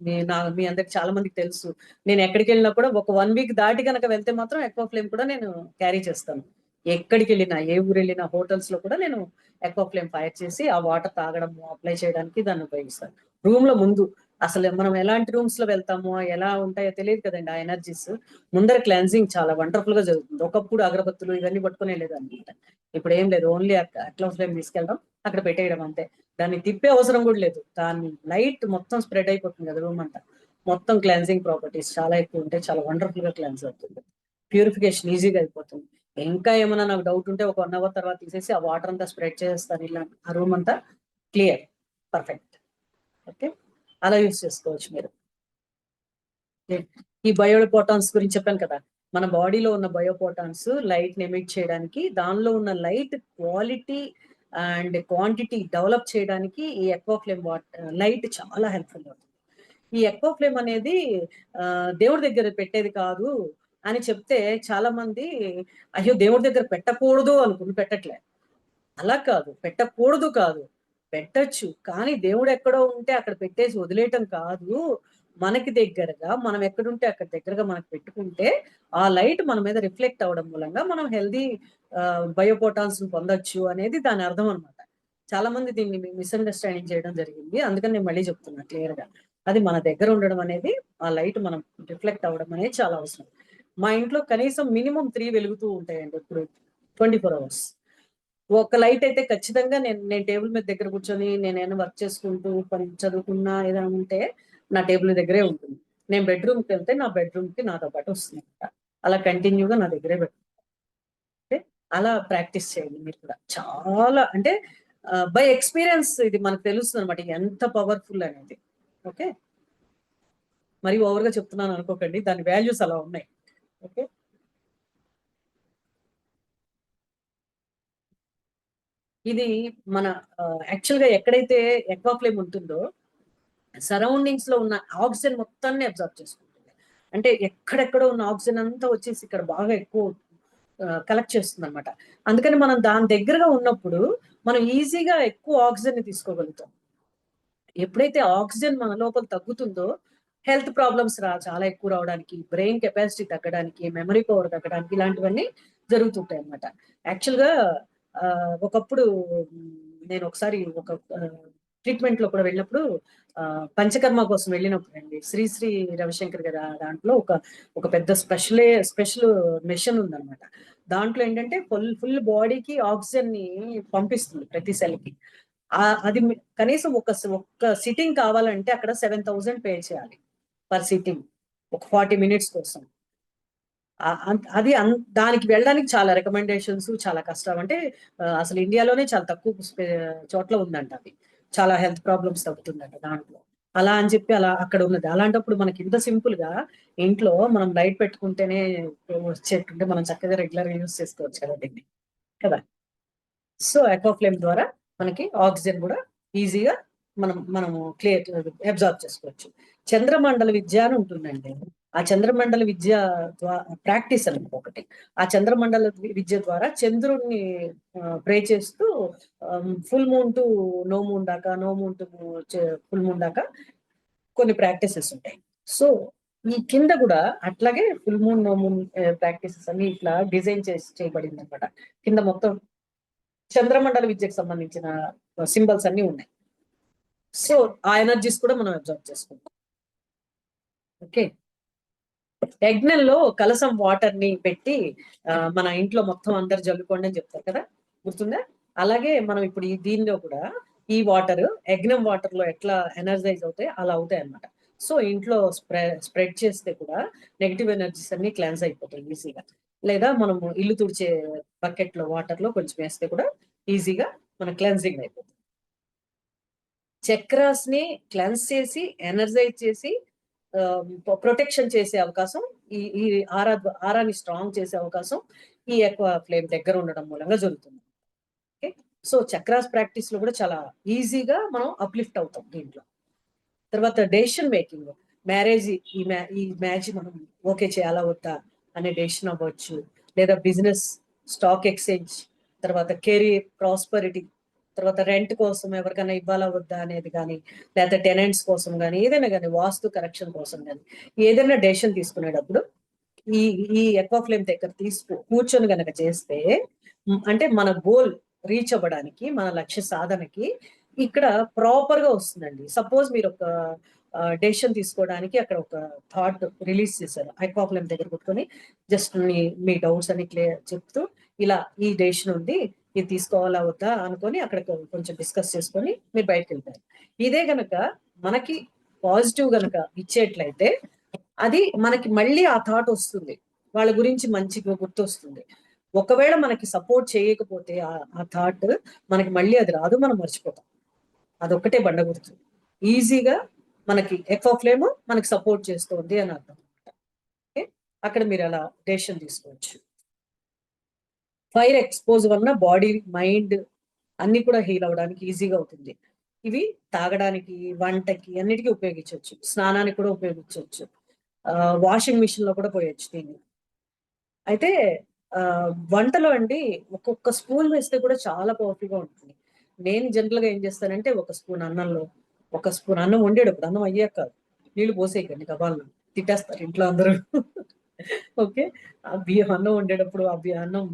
మీ అందరికి చాలా మందికి తెలుసు, నేను ఎక్కడికి వెళ్ళినా కూడా ఒక 1 వీక్ దాటి కనుక వెళ్తే మాత్రం ఎక్వా ఫ్లేమ్ కూడా నేను క్యారీ చేస్తాను. ఎక్కడికి వెళ్ళినా, ఏ ఊరు వెళ్ళినా, హోటల్స్ లో కూడా నేను ఎక్వా ఫ్లేమ్ ఫైర్ చేసి ఆ వాటర్ తాగడం, అప్లై చేయడానికి దాన్ని ఉపయోగిస్తాను. రూమ్ లో ముందు అసలు మనం ఎలాంటి రూమ్స్ లో వెళ్తామో ఎలా ఉంటాయో తెలియదు కదండి, ఆ ఎనర్జీస్ ముందర క్లెన్జింగ్ చాలా వండర్ఫుల్ గా జరుగుతుంది. ఒకప్పుడు అగరబత్తులు ఇవన్నీ పట్టుకునే లేదన్నమాట, ఇప్పుడు ఏం లేదు, ఓన్లీ ఎక్వా ఫ్లేమ్ తీసుకెళ్ళడం, అక్కడ పెట్టేయడం అంతే, దాన్ని తిప్పే అవసరం కూడా లేదు. దాన్ని లైట్ మొత్తం స్ప్రెడ్ అయిపోతుంది కదా రూమ్ అంతా, మొత్తం క్లెన్జింగ్ ప్రాపర్టీస్ చాలా ఎక్కువ ఉంటాయి, చాలా వండర్ఫుల్ గా క్లెన్స్ అవుతుంది, ప్యూరిఫికేషన్ ఈజీగా అయిపోతుంది. ఇంకా ఏమైనా నాకు డౌట్ ఉంటే ఒక 1 అవర్ తర్వాత తీసేసి ఆ వాటర్ అంతా స్ప్రెడ్ చేస్తాను, ఇలా ఆ రూమ్ అంతా క్లియర్, పర్ఫెక్ట్. ఓకే, అలా యూస్ చేసుకోవచ్చు మీరు. ఈ బయోపోటాన్స్ గురించి చెప్పాను కదా, మన బాడీలో ఉన్న బయోపోటాన్స్ లైట్ ఎమిట్ చేయడానికి, దానిలో ఉన్న light quality and quantity develop చేయడానికి ఈ ఎక్వా ఫ్లేమ్ లైట్ చాలా హెల్ప్ఫుల్ అవుతుంది. ఈ ఎక్వా ఫ్లేమ్ అనేది దేవుడి దగ్గర పెట్టేది కాదు అని చెప్తే చాలా మంది అయ్యో దేవుడి దగ్గర పెట్టకూడదు అనుకుని పెట్టట్లే. అలా కాదు, పెట్టకూడదు కాదు, పెట్టచ్చు, కానీ దేవుడు ఎక్కడో ఉంటే అక్కడ పెట్టేసి వదిలేయటం కాదు, మనకి దగ్గరగా మనం ఎక్కడుంటే అక్కడ దగ్గరగా మనకు పెట్టుకుంటే ఆ లైట్ మన మీద రిఫ్లెక్ట్ అవ్వడం మూలంగా మనం హెల్దీ బయోపోటాన్స్ పొందొచ్చు అనేది దాని అర్థం అనమాట. చాలా మంది దీన్ని మిస్అండర్స్టాండింగ్ చేయడం జరిగింది, అందుకని నేను మళ్ళీ చెప్తున్నా క్లియర్ గా. అది మన దగ్గర ఉండడం అనేది, ఆ లైట్ మనం రిఫ్లెక్ట్ అవ్వడం అనేది చాలా అవసరం. మా ఇంట్లో కనీసం మినిమం 3 వెలుగుతూ ఉంటాయండి ఇప్పుడు 24 hours. ఒక లైట్ అయితే ఖచ్చితంగా నేను టేబుల్ మీద దగ్గర కూర్చొని నేనైనా వర్క్ చేసుకుంటూ పని చదువుకున్నా ఏదైనా ఉంటే నా టేబుల్ దగ్గరే ఉంటుంది. నేను బెడ్రూమ్కి వెళ్తే నా బెడ్రూమ్ కి నాతో పాటు వస్తుంది, అలా కంటిన్యూగా నా దగ్గరే పెట్టుకుంటే అలా ప్రాక్టీస్ చేయండి మీరు కూడా. చాలా అంటే బై ఎక్స్పీరియన్స్ ఇది మనకు తెలుస్తుంది అనమాట ఎంత పవర్ఫుల్ అనేది. ఓకే, మరి ఓవర్గా చెప్తున్నాను అనుకోకండి, దాని వాల్యూస్ అలా ఉన్నాయి. ఓకే, ఇది మన యాక్చువల్ గా ఎక్కడైతే ఎక్వా ఫ్లేమ్ ఉంటుందో సరౌండింగ్స్ లో ఉన్న ఆక్సిజన్ మొత్తాన్ని అబ్జర్వ్ చేసుకుంటుంది. అంటే ఎక్కడెక్కడో ఉన్న ఆక్సిజన్ అంతా వచ్చేసి ఇక్కడ బాగా ఎక్కువ కలెక్ట్ చేస్తుంది అనమాట. అందుకని మనం దాని దగ్గరగా ఉన్నప్పుడు మనం ఈజీగా ఎక్కువ ఆక్సిజన్ ని తీసుకోగలుగుతాం. ఎప్పుడైతే ఆక్సిజన్ మన లోపల తగ్గుతుందో హెల్త్ ప్రాబ్లమ్స్ చాలా ఎక్కువ రావడానికి, బ్రెయిన్ కెపాసిటీ తగ్గడానికి, మెమరీ పవర్ తగ్గడానికి ఇలాంటివన్నీ జరుగుతుంటాయి అనమాట. యాక్చువల్ గా ఒకప్పుడు నేను ఒకసారి ఒక ట్రీట్మెంట్ లో కూడా వెళ్ళినప్పుడు పంచకర్మ కోసం వెళ్ళినప్పుడు అండి, శ్రీ రవిశంకర్ గారి దాంట్లో ఒక పెద్ద స్పెషల్ మెషిన్ ఉందన్నమాట. దాంట్లో ఏంటంటే ఫుల్ బాడీకి ఆక్సిజన్ ని పంపిస్తుంది ప్రతి సెల్ కి. అది కనీసం ఒక్క సిట్టింగ్ కావాలంటే అక్కడ 7,000 పే చేయాలి పర్ సిట్టింగ్, ఒక 40 minutes కోసం. అది దానికి వెళ్ళడానికి చాలా రికమెండేషన్స్, చాలా కష్టం. అంటే అసలు ఇండియాలోనే చాలా తక్కువ చోట్ల ఉందంట, అది చాలా హెల్త్ ప్రాబ్లమ్స్ తగ్గుతుందంట దాంట్లో. అలా అని చెప్పి అలా అక్కడ ఉన్నది. అలాంటప్పుడు మనకి ఇంత సింపుల్ గా ఇంట్లో మనం లైట్ పెట్టుకుంటేనే వచ్చేటుంటే మనం చక్కగా రెగ్యులర్ గా యూస్ చేసుకోవచ్చు కదా దీన్ని, కదా. సో ఎక్వా ఫ్లేమ్ ద్వారా మనకి ఆక్సిజన్ కూడా ఈజీగా మనము అబ్జార్బ్ చేసుకోవచ్చు. చంద్రమండల విద్య అని ఉంటుందండి, ఆ చంద్రమండల విద్య ప్రాక్టీస్ అనేది ఒకటి. ఆ చంద్రమండల విద్య ద్వారా చంద్రుడిని ప్రే చేస్తూ full moon to no moon దాకా, no moon to full moon దాకా కొన్ని ప్రాక్టీసెస్ ఉంటాయి. సో ఈ కింద కూడా అట్లాగే full moon, no moon practices అన్ని ఇట్లా డిజైన్ చేయబడింది అనమాట. కింద మొత్తం చంద్రమండల విద్యకు సంబంధించిన సింబల్స్ అన్ని ఉన్నాయి. సో ఆ ఎనర్జీస్ కూడా మనం అబ్జర్వ్ చేసుకుంటాం. ఓకే, యజ్ఞంలో కలసం వాటర్ ని పెట్టి మన ఇంట్లో మొత్తం అందరు జల్లుకోండి అని చెప్తారు కదా, గుర్తుందా? అలాగే మనం ఇప్పుడు దీనిలో కూడా ఈ వాటర్ యజ్ఞం వాటర్ లో ఎట్లా ఎనర్జైజ్ అవుతాయి అలా అవుతాయి అన్నమాట. సో ఇంట్లో స్ప్రెడ్ చేస్తే కూడా నెగిటివ్ ఎనర్జీస్ అన్ని క్లాన్స్ అయిపోతాయి ఈజీగా. లేదా మనము ఇల్లు తుడిచే బకెట్ లో వాటర్ లో కొంచెం వేస్తే కూడా ఈజీగా మన క్లెన్సింగ్ అయిపోతుంది. చక్రాస్ ని క్లెన్స్ చేసి ఎనర్జైజ్ చేసి ప్రొటెక్షన్ చేసే అవకాశం, ఈ ఆరాని స్ట్రాంగ్ చేసే అవకాశం ఈ ఎక్కువ ఫ్లేమ్ దగ్గర ఉండడం మూలంగా జరుగుతుంది. ఓకే, సో చక్రాస్ ప్రాక్టీస్ లో కూడా చాలా ఈజీగా మనం అప్లిఫ్ట్ అవుతాం దీంట్లో. తర్వాత డెసిషన్ మేకింగ్, మ్యారేజ్ ఈ మ్యాచ్ మనం ఓకే చేయాలా వద్దా అనే డెసిషన్ అవ్వచ్చు, లేదా బిజినెస్, స్టాక్ ఎక్స్చేంజ్, తర్వాత కెరీర్, ప్రాస్పరిటీ, తర్వాత రెంట్ కోసం ఎవరికైనా ఇవ్వాలా వద్దా అనేది కానీ, లేకపోతే టెనెంట్స్ కోసం కానీ, ఏదైనా కానీ వాస్తు కరెక్షన్ కోసం కానీ ఏదైనా డెసిషన్ తీసుకునేటప్పుడు ఈ ఈ ఎక్వా ఫ్లేమ్ దగ్గర కూర్చొని గనక చేస్తే అంటే మన గోల్ రీచ్ అవ్వడానికి, మన లక్ష్య సాధనకి ఇక్కడ ప్రాపర్ గా వస్తుందండి. సపోజ్ మీరు ఒక డెసిషన్ తీసుకోవడానికి అక్కడ ఒక థాట్ రిలీజ్ చేశారు, ఎక్వా ఫ్లేమ్ దగ్గర కూర్చొని జస్ట్ మీ డౌట్స్ అని క్లియర్ చెప్తూ ఇలా ఈ డెసిషన్ ఉంది, ఇది తీసుకోవాలా వద్దా అనుకొని అక్కడ కొంచెం డిస్కస్ చేసుకొని మీరు బయటకు వెళ్తారు. ఇదే గనక మనకి పాజిటివ్ గనక ఇచ్చేట్లయితే అది మనకి మళ్ళీ ఆ థాట్ వస్తుంది, వాళ్ళ గురించి మంచిగా గుర్తొస్తుంది. ఒకవేళ మనకి సపోర్ట్ చేయకపోతే ఆ థాట్ మనకి మళ్ళీ అది రాదు, మనం మర్చిపోతాం. అదొక్కటే బండ గుర్తు. ఈజీగా మనకి ఎక్వా ఫ్లేమ్ మనకి సపోర్ట్ చేస్తుంది అని అర్థం. ఓకే, అక్కడ మీరు అలా డెసిషన్ తీసుకోవచ్చు. ఫైర్ ఎక్స్పోజ్ వలన బాడీ, మైండ్ అన్ని కూడా హీల్ అవ్వడానికి ఈజీగా అవుతుంది. ఇవి తాగడానికి, వంటకి అన్నిటికీ ఉపయోగించవచ్చు, స్నానానికి కూడా ఉపయోగించవచ్చు, వాషింగ్ మిషన్ లో కూడా పోయొచ్చు దీన్ని. అయితే వంటలో అండి ఒక్కొక్క స్పూన్ వేస్తే కూడా చాలా పవర్ఫుల్ గా ఉంటుంది. నేను జనరల్ గా ఏం చేస్తానంటే ఒక స్పూన్ అన్నంలో, ఒక స్పూన్ అన్నం వండేటప్పుడు, అన్నం అయ్యాక నీళ్లు పోసేయకండి, గబాలను తిట్టేస్తారు ఇంట్లో అందరూ. ఓకే, ఆ బియ్యం అన్నం వండేటప్పుడు ఆ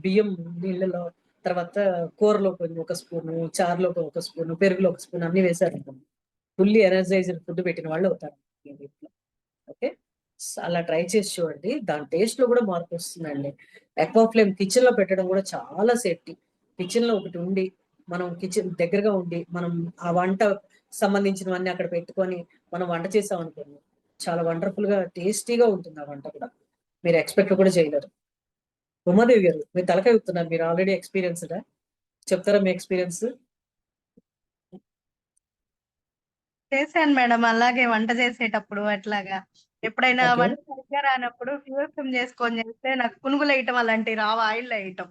బియ్యం నీళ్ళలో, తర్వాత కూరలో కొంచెం ఒక స్పూను, చారులో ఒక స్పూను, పెరుగులో ఒక స్పూన్ అన్ని వేసారు ఫుల్లీ ఎనర్జైజ్డ్ ఫుడ్ పెట్టిన వాళ్ళు అవుతారు ఇంట్లో. ఓకే, అలా ట్రై చేసి చూడండి, దాని టేస్ట్ లో కూడా మార్పు వస్తుందండి. ఎక్వా ఫ్లేమ్ కిచెన్ లో పెట్టడం కూడా చాలా సేఫ్టీ. కిచెన్ లో ఒకటి ఉండి, మనం కిచెన్ దగ్గరగా ఉండి మనం ఆ వంట సంబంధించినవన్నీ అక్కడ పెట్టుకొని మనం వంట చేసాం అనుకోండి, చాలా వండర్ఫుల్ గా టేస్టీగా ఉంటుంది ఆ వంట కూడా, మీరు ఎక్స్పెక్ట్ కూడా చేయలేరు. ఉమాదేవి గారు మీరు తలకాయ ఊపుతున్నారు, మీరు ఆల్రెడీ ఎక్స్పీరియన్స్డా, చెప్తారా మీ ఎక్స్పీరియన్స్? చేశాను మేడం, అలాగే వంట చేసేటప్పుడు అట్లాగా ఎప్పుడైనా Okay. వంట సరిగ్గా రానప్పుడు ఫ్యూసం చేసుకొని చేస్తే నాకు పునుగులు వేయటం అలాంటివి రావు, ఆయిల్ వేయటం.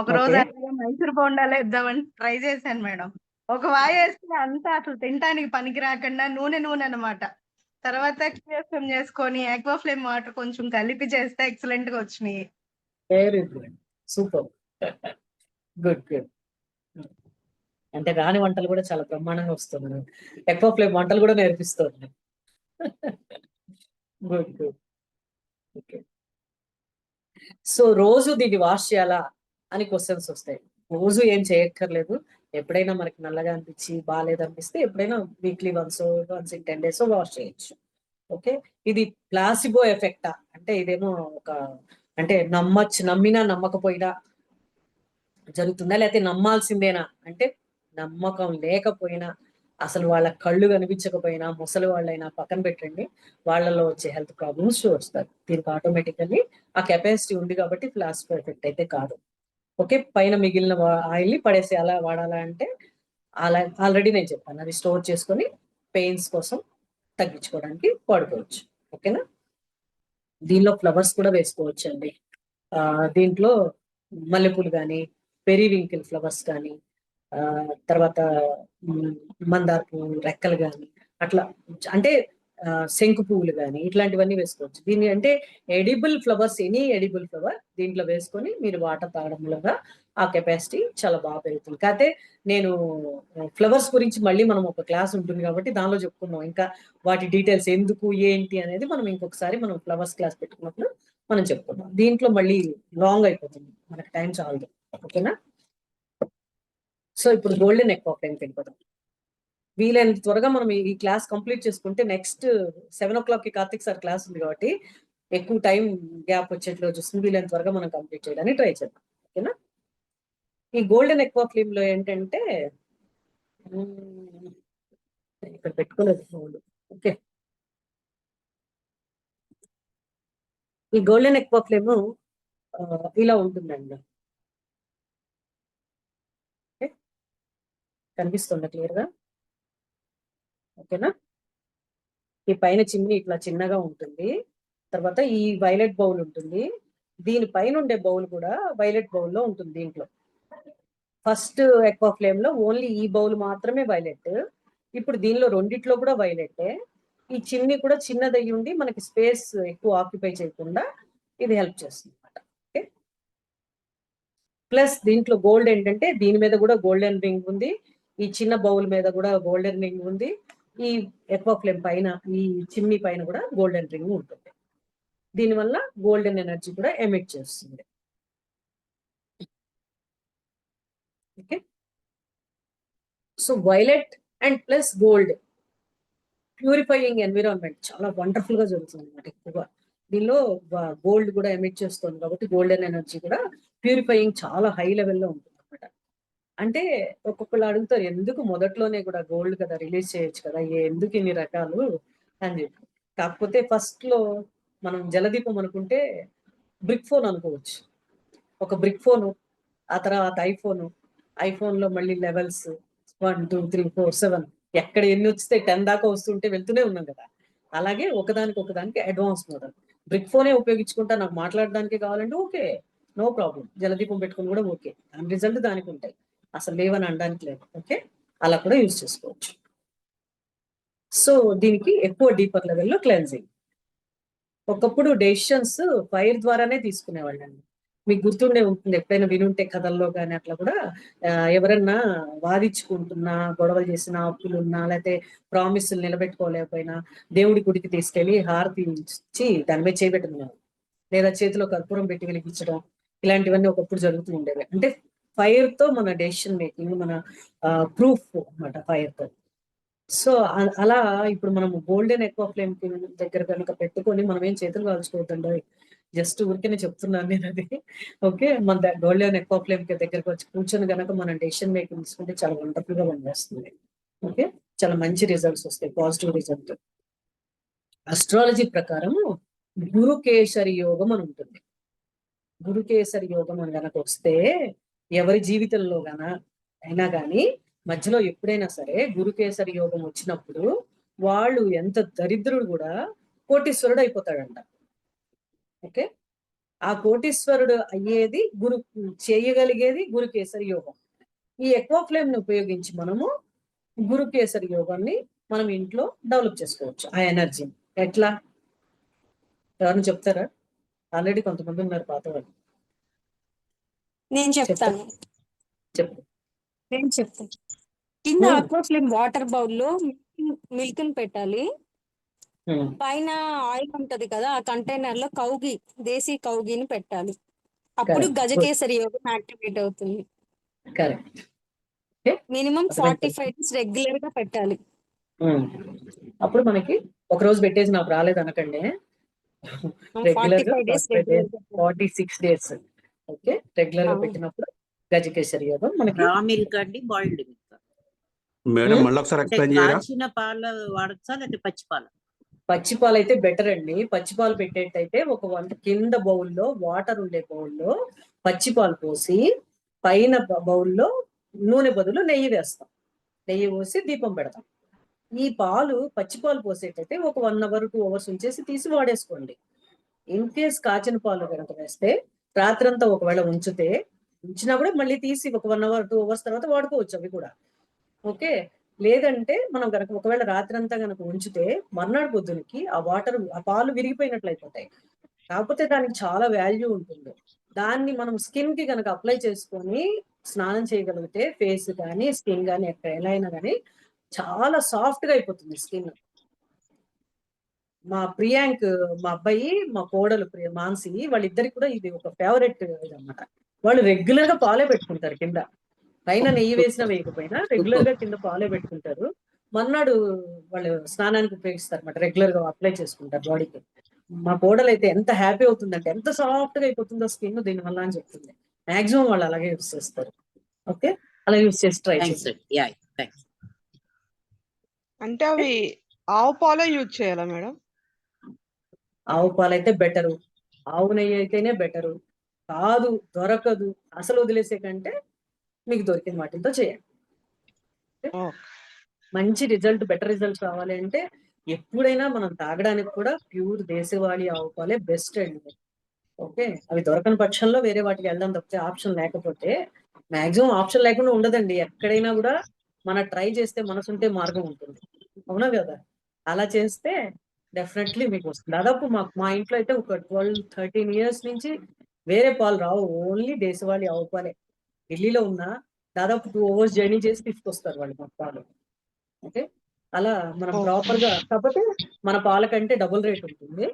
ఒక రోజు Okay. అలాగే మైసూర్ బోండాలు వేద్దామని ట్రై చేశాను మేడం. ఒక వాయి వేస్తే అంతా అసలు తినడానికి పనికి రాకుండా నూనె అనమాట. తర్వాత ఫ్యూసం చేసుకొని ఆక్వా ఫ్లేమ్ వాటర్ కొంచెం కలిపి చేస్తే ఎక్సలెంట్ గా వచ్చినాయి. Very good, super, good good. అంటే రాని వంటలు కూడా చాలా బ్రహ్మాండంగా వస్తుంది, ఎక్వా ఫ్లేమ్ వంటలు కూడా నేర్పిస్తుంది. Good good. ఓకే, సో రోజు దీన్ని వాష్ చేయాలా అని క్వశ్చన్స్ వస్తాయి. రోజు ఏం చేయక్కర్లేదు, ఎప్పుడైనా మనకి నల్లగా అనిపించి బాగాలేదు అనిపిస్తే ఎప్పుడైనా weekly once in 10 days wash చేయొచ్చు. ఓకే, ఇది ప్లాసిబో ఎఫెక్టా అంటే ఇదేమో ఒక అంటే నమ్మినా నమ్మకపోయినా జరుగుతుందా, లేకపోతే నమ్మాల్సిందేనా అంటే నమ్మకం లేకపోయినా, అసలు వాళ్ళ కళ్ళు కనిపించకపోయినా, ముసలి వాళ్ళైనా పక్కన పెట్టండి, వాళ్ళలో వచ్చే హెల్త్ ప్రాబ్లమ్స్ వస్తారు. దీనికి ఆటోమేటికల్లీ ఆ కెపాసిటీ ఉంది కాబట్టి ప్లాస్టిక్ ఎఫెక్ట్ అయితే కాదు. ఓకే, పైన మిగిలిన ఆయిల్ ని పడేసి అలా వాడాలా అంటే అలా ఆల్రెడీ నేను చెప్పాను, అది స్టోర్ చేసుకొని పెయిన్స్ కోసం తగ్గించుకోవడానికి వాడుకోవచ్చు. ఓకేనా, దీనిలో ఫ్లవర్స్ కూడా వేసుకోవచ్చు అండి. దీంట్లో మల్లెపూలు కానీ, పెరివింకిల్ ఫ్లవర్స్ కానీ, తర్వాత మందార పువ్వు రెక్కలు కానీ, అట్లా అంటే శంకు పువ్వులు కానీ ఇట్లాంటివన్నీ వేసుకోవచ్చు. దీన్ని అంటే edible flowers, any edible flower దీంట్లో వేసుకొని మీరు వాటర్ తాగడం వల్ల ఆ కెపాసిటీ చాలా బాగా పెరుగుతుంది. కాకపోతే నేను ఫ్లవర్స్ గురించి మళ్ళీ మనం ఒక క్లాస్ ఉంటుంది కాబట్టి దానిలో చెప్పుకున్నాం, ఇంకా వాటి డీటెయిల్స్ ఎందుకు ఏంటి అనేది మనం ఇంకొకసారి మనం ఫ్లవర్స్ క్లాస్ పెట్టుకున్నప్పుడు మనం చెప్పుకున్నాం. దీంట్లో మళ్ళీ లాంగ్ అయిపోతుంది, మనకి టైం చాలదు. ఓకేనా, సో ఇప్పుడు గోల్డెన్ ఎక్వా ఫ్లేమ్కి వెళ్ళిపోతాం. వీలైనంత త్వరగా మనం ఈ క్లాస్ కంప్లీట్ చేసుకుంటే నెక్స్ట్ 7 o'clock కి కార్తిక్ సార్ క్లాస్ ఉంది కాబట్టి ఎక్కువ టైం గ్యాప్ వచ్చేట్లో చూస్తుంది. వీలైనంత త్వరగా మనం కంప్లీట్ చేయడానికి ట్రై చేద్దాం. ఓకేనా? ఈ గోల్డెన్ ఎక్వా ఫ్లేమ్ లో ఏంటంటే ఇక్కడ పెట్టుకోలేదు. ఓకే, ఈ గోల్డెన్ ఎక్వా ఫ్లేమ్ ఇలా ఉంటుందండి. ఓకే, కనిపిస్తుందా క్లియర్ గా? ఓకేనా? ఈ పైన చిమ్ని ఇట్లా చిన్నగా ఉంటుంది. తర్వాత ఈ వైలెట్ బౌల్ ఉంటుంది. దీని పైన ఉండే బౌల్ కూడా వైలెట్ బౌల్ లో ఉంటుంది. దీంట్లో ఫస్ట్ ఎక్వా ఫ్లేమ్ లో ఓన్లీ ఈ బౌల్ మాత్రమే వైలెట్. ఇప్పుడు దీనిలో రెండిట్లో కూడా వైలెట్. ఈ చిమ్ని కూడా చిన్నదయ్యి ఉండి మనకి స్పేస్ ఎక్కువ ఆక్యుపై చేయకుండా ఇది హెల్ప్ చేస్తుంది అనమాట. ఓకే, ప్లస్ దీంట్లో గోల్డ్ ఏంటంటే దీని మీద కూడా గోల్డెన్ రింగ్ ఉంది. ఈ చిన్న బౌల్ మీద కూడా గోల్డెన్ రింగ్ ఉంది. ఈ ఎక్వా ఫ్లేమ్ పైన ఈ చిమ్ని పైన కూడా గోల్డెన్ రింగ్ ఉంటుంది. దీనివల్ల గోల్డెన్ ఎనర్జీ కూడా ఎమిట్ చేస్తుంది. Okay, so violet and plus gold purifying environment చాలా వండర్ఫుల్ గా జరుగుతుంది అనమాట. ఎక్కువగా దీనిలో గోల్డ్ కూడా ఎమిట్ చేస్తుంది కాబట్టి గోల్డెన్ ఎనర్జీ కూడా ప్యూరిఫైయింగ్ చాలా హై లెవెల్లో ఉంటుంది అనమాట. అంటే ఒక్కొక్కళ్ళు అడుగుతారు, ఎందుకు మొదట్లోనే కూడా గోల్డ్ కదా రిలీజ్ చేయొచ్చు కదా, ఎందుకు ఇన్ని రకాలు అని చెప్పి. కాకపోతే ఫస్ట్ లో మనం జలదీపం అనుకుంటే బ్రిక్ ఫోన్ అనుకోవచ్చు. ఒక బ్రిక్ ఫోను, ఆ తర్వాత ఐఫోన్ లో మళ్ళీ లెవెల్స్ 1 2 3 4 7 ఎక్కడ ఎన్ని వస్తే 10 దాకా వస్తుంటే వెళ్తూనే ఉన్నాం కదా. అలాగే ఒకదానికి అడ్వాన్స్ మోడల్. బ్రిక్ ఫోనే ఉపయోగించుకుంటా నాకు మాట్లాడడానికి కావాలంటే ఓకే, నో ప్రాబ్లం. జలదీపం పెట్టుకుని కూడా ఓకే, దాని రిజల్ట్ దానికి ఉంటాయి, అసలు లేవని అనడానికి లేదు. ఓకే, అలా కూడా యూజ్ చేసుకోవచ్చు. సో దీనికి ఎక్కువ డీపర్ లెవెల్లో క్లెన్జింగ్. ఒకప్పుడు డెసిషన్స్ ఫైర్ ద్వారానే తీసుకునేవాళ్ళండి. మీకు గుర్తుండే ఉంటుంది, ఎప్పుడైనా వినుంటే కథల్లో కానీ అట్లా కూడా ఎవరన్నా వాదించుకుంటున్నా, గొడవలు చేసినా, అప్పులున్నా, లేకపోతే ప్రామిసులు నిలబెట్టుకోలేకపోయినా దేవుడి గుడికి తీసుకెళ్లి హారతి ఇచ్చి దాని మీద చేయబెట్టడం, లేదా చేతిలో కర్పూరం పెట్టి వెలిగించడం, ఇలాంటివన్నీ ఒకప్పుడు జరుగుతూ ఉండేవి. అంటే ఫైర్ తో మన డెసిషన్ మేకింగ్, మన ప్రూఫ్ అన్నమాట ఫైర్ తో. సో అలా ఇప్పుడు మనం గోల్డెన్ ఎక్వా ఫ్లేమ్ దగ్గర కనుక పెట్టుకొని మనం ఏం చేతులు కాల్చుకోవద్దండి, జస్ట్ ఊరికేనే చెప్తున్నాను నేను అది. ఓకే, మన గోల్డెన్ ఎక్వా ఫ్లేమ్ దగ్గరకు వచ్చి కూర్చొని కనుక మనం డెసిషన్ మేకింగ్ తీసుకుంటే చాలా వండర్ఫుల్ గా పనిచేస్తుంది. ఓకే, చాలా మంచి రిజల్ట్స్ వస్తాయి, పాజిటివ్ రిజల్ట్. అస్ట్రాలజీ ప్రకారం గురుకేసరి యోగం అని ఉంటుంది. గురుకేసరి యోగం అని కనుక వస్తే ఎవరి జీవితంలో అయినా కానీ మధ్యలో ఎప్పుడైనా సరే గురుకేసరి యోగం వచ్చినప్పుడు వాళ్ళు ఎంత దరిద్రుడు కూడా కోటీశ్వరుడు అయిపోతాడంట. ఓకే, ఆ కోటీశ్వరుడు అయ్యేది చేయగలిగేది గురుకేసరి యోగం. ఈ ఎక్వా ఫ్లేమ్ ని ఉపయోగించి మనము గురుకేసరి యోగాన్ని మనం ఇంట్లో డెవలప్ చేసుకోవచ్చు. ఆ ఎనర్జీని ఎట్లా, ఎవరైనా చెప్తారా? ఆల్రెడీ కొంతమంది ఉన్నారు పాత వాళ్ళు. నేను చెప్తాను. చెప్పు. నేను చెప్తాను. కింద ఆక్వా ఫ్లేమ్ వాటర్ బౌల్ లో మిల్క్ ని పెట్టాలి. పైన ఆయిల్ ఉంటది కదా, ఆ కంటైనర్ లో దేశీ కౌగిని పెట్టాలి. అప్పుడు గజకేసరి యోగం యాక్టివేట్ అవుతుంది. కరెక్ట్. మినిమం 45 డేస్ రెగ్యులర్ గా పెట్టాలి. అప్పుడు మనకి ఒక రోజు పెట్టేసి నాకు రాలేదు అనకండి, రెగ్యులర్ గా 46 డేస్. ఓకే, రెగ్యులర్ గా పెట్టినప్పుడు గజకేసరి యోగం మనకి. రా మిల్క్ అండి, బాయిల్డ్ మిల్క్ మేడం మళ్ళీ ఒకసారి ఎక్స్ప్లెయిన్ చేయరా? కాచిన పాలు వాడచ్చా లేకపోతే పచ్చి పాలు? పచ్చి పాలు అయితే బెటర్ అండి. పచ్చి పాలు పెట్టేటైతే ఒక కింద బౌల్లో వాటర్ ఉండే బౌల్లో పచ్చి పాలు పోసి పైన బౌల్లో నూనె బదులు నెయ్యి వేస్తాం. నెయ్యి పోసి దీపం పెడతాం. ఈ పాలు పచ్చి పాలు పోసేటైతే ఒక 1 hour 2 hours ఉంచేసి తీసి వాడేసుకోండి. ఇన్ కేస్ కాచిన పాలు కనుక వేస్తే రాత్రంతా ఒకవేళ ఉంచినా కూడా మళ్ళీ తీసి ఒక 1 hour 2 hours తర్వాత వాడుకోవచ్చు అవి కూడా. ఓకే, లేదంటే మనం కనుక ఒకవేళ రాత్రంతా కనుక ఉంచితే మర్నాడు పొద్దునకి ఆ పాలు విరిగిపోయినట్లు అయిపోతాయి. కాకపోతే దానికి చాలా వాల్యూ ఉంటుంది. దాన్ని మనం స్కిన్ కి కనుక అప్లై చేసుకొని స్నానం చేయగలిగితే ఫేస్ కానీ స్కిన్ కానీ ఎలా అయినా కానీ చాలా సాఫ్ట్ గా అయిపోతుంది స్కిన్. మా ప్రియాంక్, మా అబ్బాయి, మా కోడలు మాన్సి, వాళ్ళిద్దరికి కూడా ఇది ఒక ఫేవరెట్ ఇది అన్నమాట. వాళ్ళు రెగ్యులర్ గా పాలే పెట్టుకుంటారు. కింద పైన నెయ్యి వేసినా వేయకపోయినా రెగ్యులర్ గా కింద పాలే పెట్టుకుంటారు. మర్నాడు వాళ్ళు స్నానానికి ఉపయోగిస్తారు అన్నమాట, రెగ్యులర్ గా అప్లై చేసుకుంటారు బాడీకి. మా కోడలు అయితే ఎంత హ్యాపీ అవుతుందంటే, ఎంత సాఫ్ట్ గా అయిపోతుందో స్కిన్ దీని వల్ల అని చెప్తుంది. మాక్సిమం వాళ్ళు అలాగే యూస్ చేస్తారు. ఓకే, అలా యూస్ చేసి ట్రై థ్యాంక్స్ చేయండి. అండి. Yeah, thanks. అంటే అవి ఆవు పాలే యూజ్ చేయాలా మేడం? ఆవు పాలు అయితే బెటరు, ఆవు నెయ్యి అయితేనే బెటరు. కాదు దొరకదు అసలు వదిలేసే కంటే మీకు దొరికిన వాటితో చేయండి. ఓ, మంచి రిజల్ట్, బెటర్ రిజల్ట్స్ రావాలి అంటే ఎప్పుడైనా మనం తాగడానికి కూడా ప్యూర్ దేశవాళీ ఆవు పాలే బెస్ట్ అండి. ఓకే, అవి దొరకని పక్షంలో వేరే వాటికి వెళ్దాం తప్పితే, ఆప్షన్ లేకపోతే, మాక్సిమం ఆప్షన్ లేకుండా ఉండదండి ఎక్కడైనా కూడా. మన ట్రై చేస్తే మనసుంటే మార్గం ఉంటుంది, అవునా కదా? అలా చేస్తే డెఫినెట్లీ మీకు వస్తుంది. దాదాపు మా ఇంట్లో అయితే ఒక 12-13 years నుంచి వేరే పాలు రావు, ఓన్లీ దేశవాళీ ఆవు పాలే. ఢిల్లీలో ఉన్న దాదాపు 2 hours జర్నీ చేసి తీసుకొస్తారు వాళ్ళు మా పాలు. ఓకే, అలా మనం ఓకే. ప్రాపర్ గా, కాకపోతే మన పాల కంటే డబుల్ రేట్ ఉంటుంది.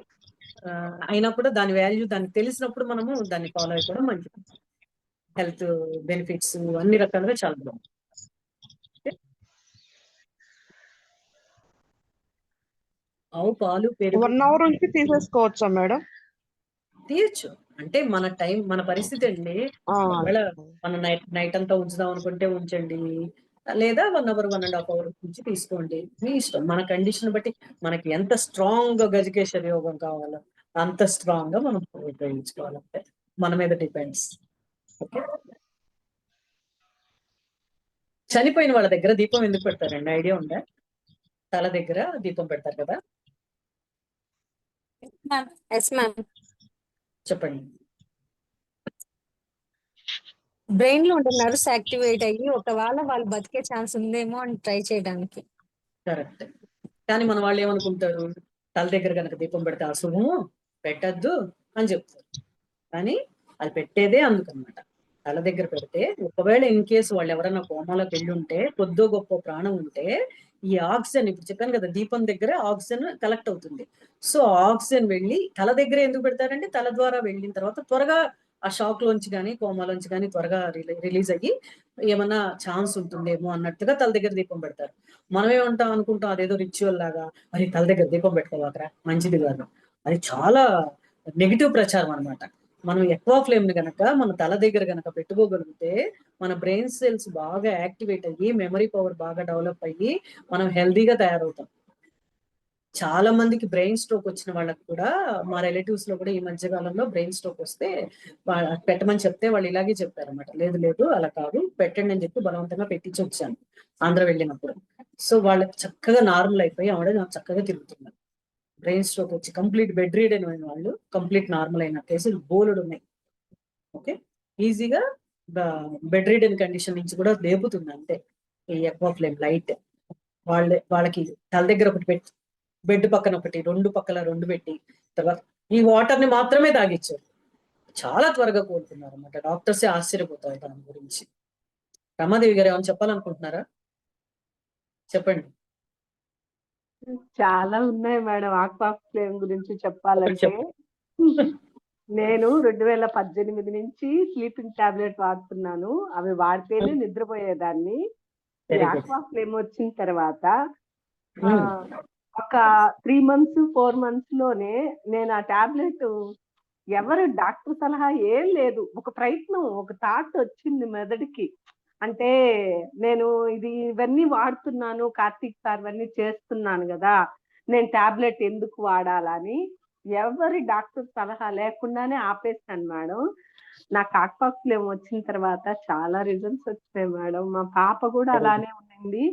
అయినా కూడా దాని వాల్యూ దానికి తెలిసినప్పుడు మనము దాన్ని ఫాలో అయిపోవడం మంచిది. హెల్త్ బెనిఫిట్స్ అన్ని రకాలుగా చాలా బాగుంది. ఓకే? ఆవు పాలు, పెరుగు 1 hour నుంచి తీసేసుకోవచ్చా మేడం? తీయచ్చు. అంటే మన టైం, మన పరిస్థితి అండి. ఒకవేళ మన నైట్ అంతా ఉంచుదాం అనుకుంటే ఉంచండి, లేదా 1 hour 1.5 hour నుంచి తీసుకోండి, మీ ఇష్టం. మన కండిషన్ బట్టి మనకి ఎంత స్ట్రాంగ్ గజకేశ్వర యోగం కావాలో అంత స్ట్రాంగ్ గా మనం ఉపయోగించుకోవాలంటే మన మీద డిపెండ్స్. ఓకే, చనిపోయిన వాళ్ళ దగ్గర దీపం ఎందుకు పెడతారండి? ఐడియా ఉందా? తల దగ్గర దీపం పెడతారు కదా, ఎస్ మ్యామ్. చెప్పండి. బ్రెయిన్ లో ఉండే నర్వ్స్ యాక్టివేట్ అయ్యి ఒకవేళ వాళ్ళు బతికే ఛాన్స్ ఉందేమో అని ట్రై చేయడానికి. కరెక్ట్. కానీ మన వాళ్ళు ఏమనుకుంటారు, తల దగ్గర కనుక దీపం పెడితే అశుభము, పెట్టద్దు అని చెప్తారు. కానీ అది పెట్టేదే అందుకనమాట. తల దగ్గర పెడితే ఒకవేళ ఇన్ కేసు వాళ్ళు ఎవరైనా కోమాలోకి వెళ్ళి ఉంటే, కొద్దో గొప్ప ప్రాణం ఉంటే, ఈ ఆక్సిజన్, ఇప్పుడు చెప్పాను కదా దీపం దగ్గర ఆక్సిజన్ కలెక్ట్ అవుతుంది. సో ఆక్సిజన్ వెళ్ళి తల దగ్గర ఎందుకు పెడతారంటే, తల ద్వారా వెళ్ళిన తర్వాత త్వరగా ఆ షాక్ లోంచి కానీ కోమాలోంచి కానీ త్వరగా రిలీజ్ అయ్యి ఏమన్నా ఛాన్స్ ఉంటుందేమో అన్నట్టుగా తల దగ్గర దీపం పెడతారు. మనం ఏమంటాం అనుకుంటాం, అదేదో రిచువల్ లాగా, మరి తల దగ్గర దీపం పెట్టుకోవాకరా, మంచిది కాదు. అది చాలా నెగిటివ్ ప్రచారం అనమాట. మనం ఎక్కువ ఫ్లేమ్ ని గనక మన తల దగ్గర గనక పెట్టుకోగలిగితే, మన బ్రెయిన్ సెల్స్ బాగా యాక్టివేట్ అయ్యి, మెమరీ పవర్ బాగా డెవలప్ అయ్యి మనం హెల్దీగా తయారవుతాం. చాలా మందికి బ్రెయిన్ స్ట్రోక్ వచ్చిన వాళ్ళకి కూడా, మా రిలేటివ్స్ లో కూడా ఈ మధ్య కాలంలో బ్రెయిన్ స్ట్రోక్ వస్తే పెట్టమని చెప్తే వాళ్ళు ఇలాగే చెప్పారన్నమాట. లేదు లేదు అలా కాదు, పెట్టండి అని చెప్పి బలవంతంగా పెట్టించి వచ్చాను ఆంధ్ర వెళ్ళినప్పుడు. సో వాళ్ళకి చక్కగా నార్మల్ అయిపోయి ఆవిడ చక్కగా తిరుగుతున్నారు. బ్రెయిన్ స్ట్రోక్ వచ్చి కంప్లీట్ బెడ్ రీడెన్ అయిన వాళ్ళు కంప్లీట్ నార్మల్ అయిన కేసులు బోలెడు ఉన్నాయి. ఓకే, ఈజీగా బెడ్ రీడెన్ కండిషన్ నుంచి కూడా లేపుతుంది అంతే ఈ ఎక్కువ ఫ్లేమ్ లైట్. వాళ్ళకి తల దగ్గర ఒకటి పెట్టి, బెడ్ పక్కన ఒకటి, 2 పక్కల 2 పెట్టి, తర్వాత ఈ వాటర్ ని మాత్రమే తాగిచ్చారు. చాలా త్వరగా కోలుకున్నారు అన్నమాట. డాక్టర్సే ఆశ్చర్యపోతారు దాని గురించి. రమాదేవి గారు ఏమైనా చెప్పాలనుకుంటున్నారా? చెప్పండి. చాలా ఉన్నాయి మేడం ఆక్వా ఫ్లేమ్ గురించి చెప్పాలంటే. నేను 2018 నుంచి స్లీపింగ్ టాబ్లెట్ వాడుతున్నాను. అవి వాడితేనే నిద్రపోయేదాన్ని. ఈ ఆక్వా ఫ్లేమ్ వచ్చిన తర్వాత ఒక 3 months 4 months లోనే నేను ఆ టాబ్లెట్, ఎవరు డాక్టర్ సలహా ఏం లేదు, ఒక ప్రయత్నం, ఒక థాట్ వచ్చింది మెదడుకి. అంటే నేను ఇవన్నీ వాడుతున్నాను, కార్తీక్ సార్ ఇవన్నీ చేస్తున్నాను కదా, నేను టాబ్లెట్ ఎందుకు వాడాలని ఎవరి డాక్టర్ సలహా లేకుండానే ఆపేసాను మేడం. నాకు ఆక్వా ఫ్లేమ్ వచ్చిన తర్వాత చాలా రిజల్ట్స్ వచ్చాయి మేడం. మా పాప కూడా అలానే ఉండింది,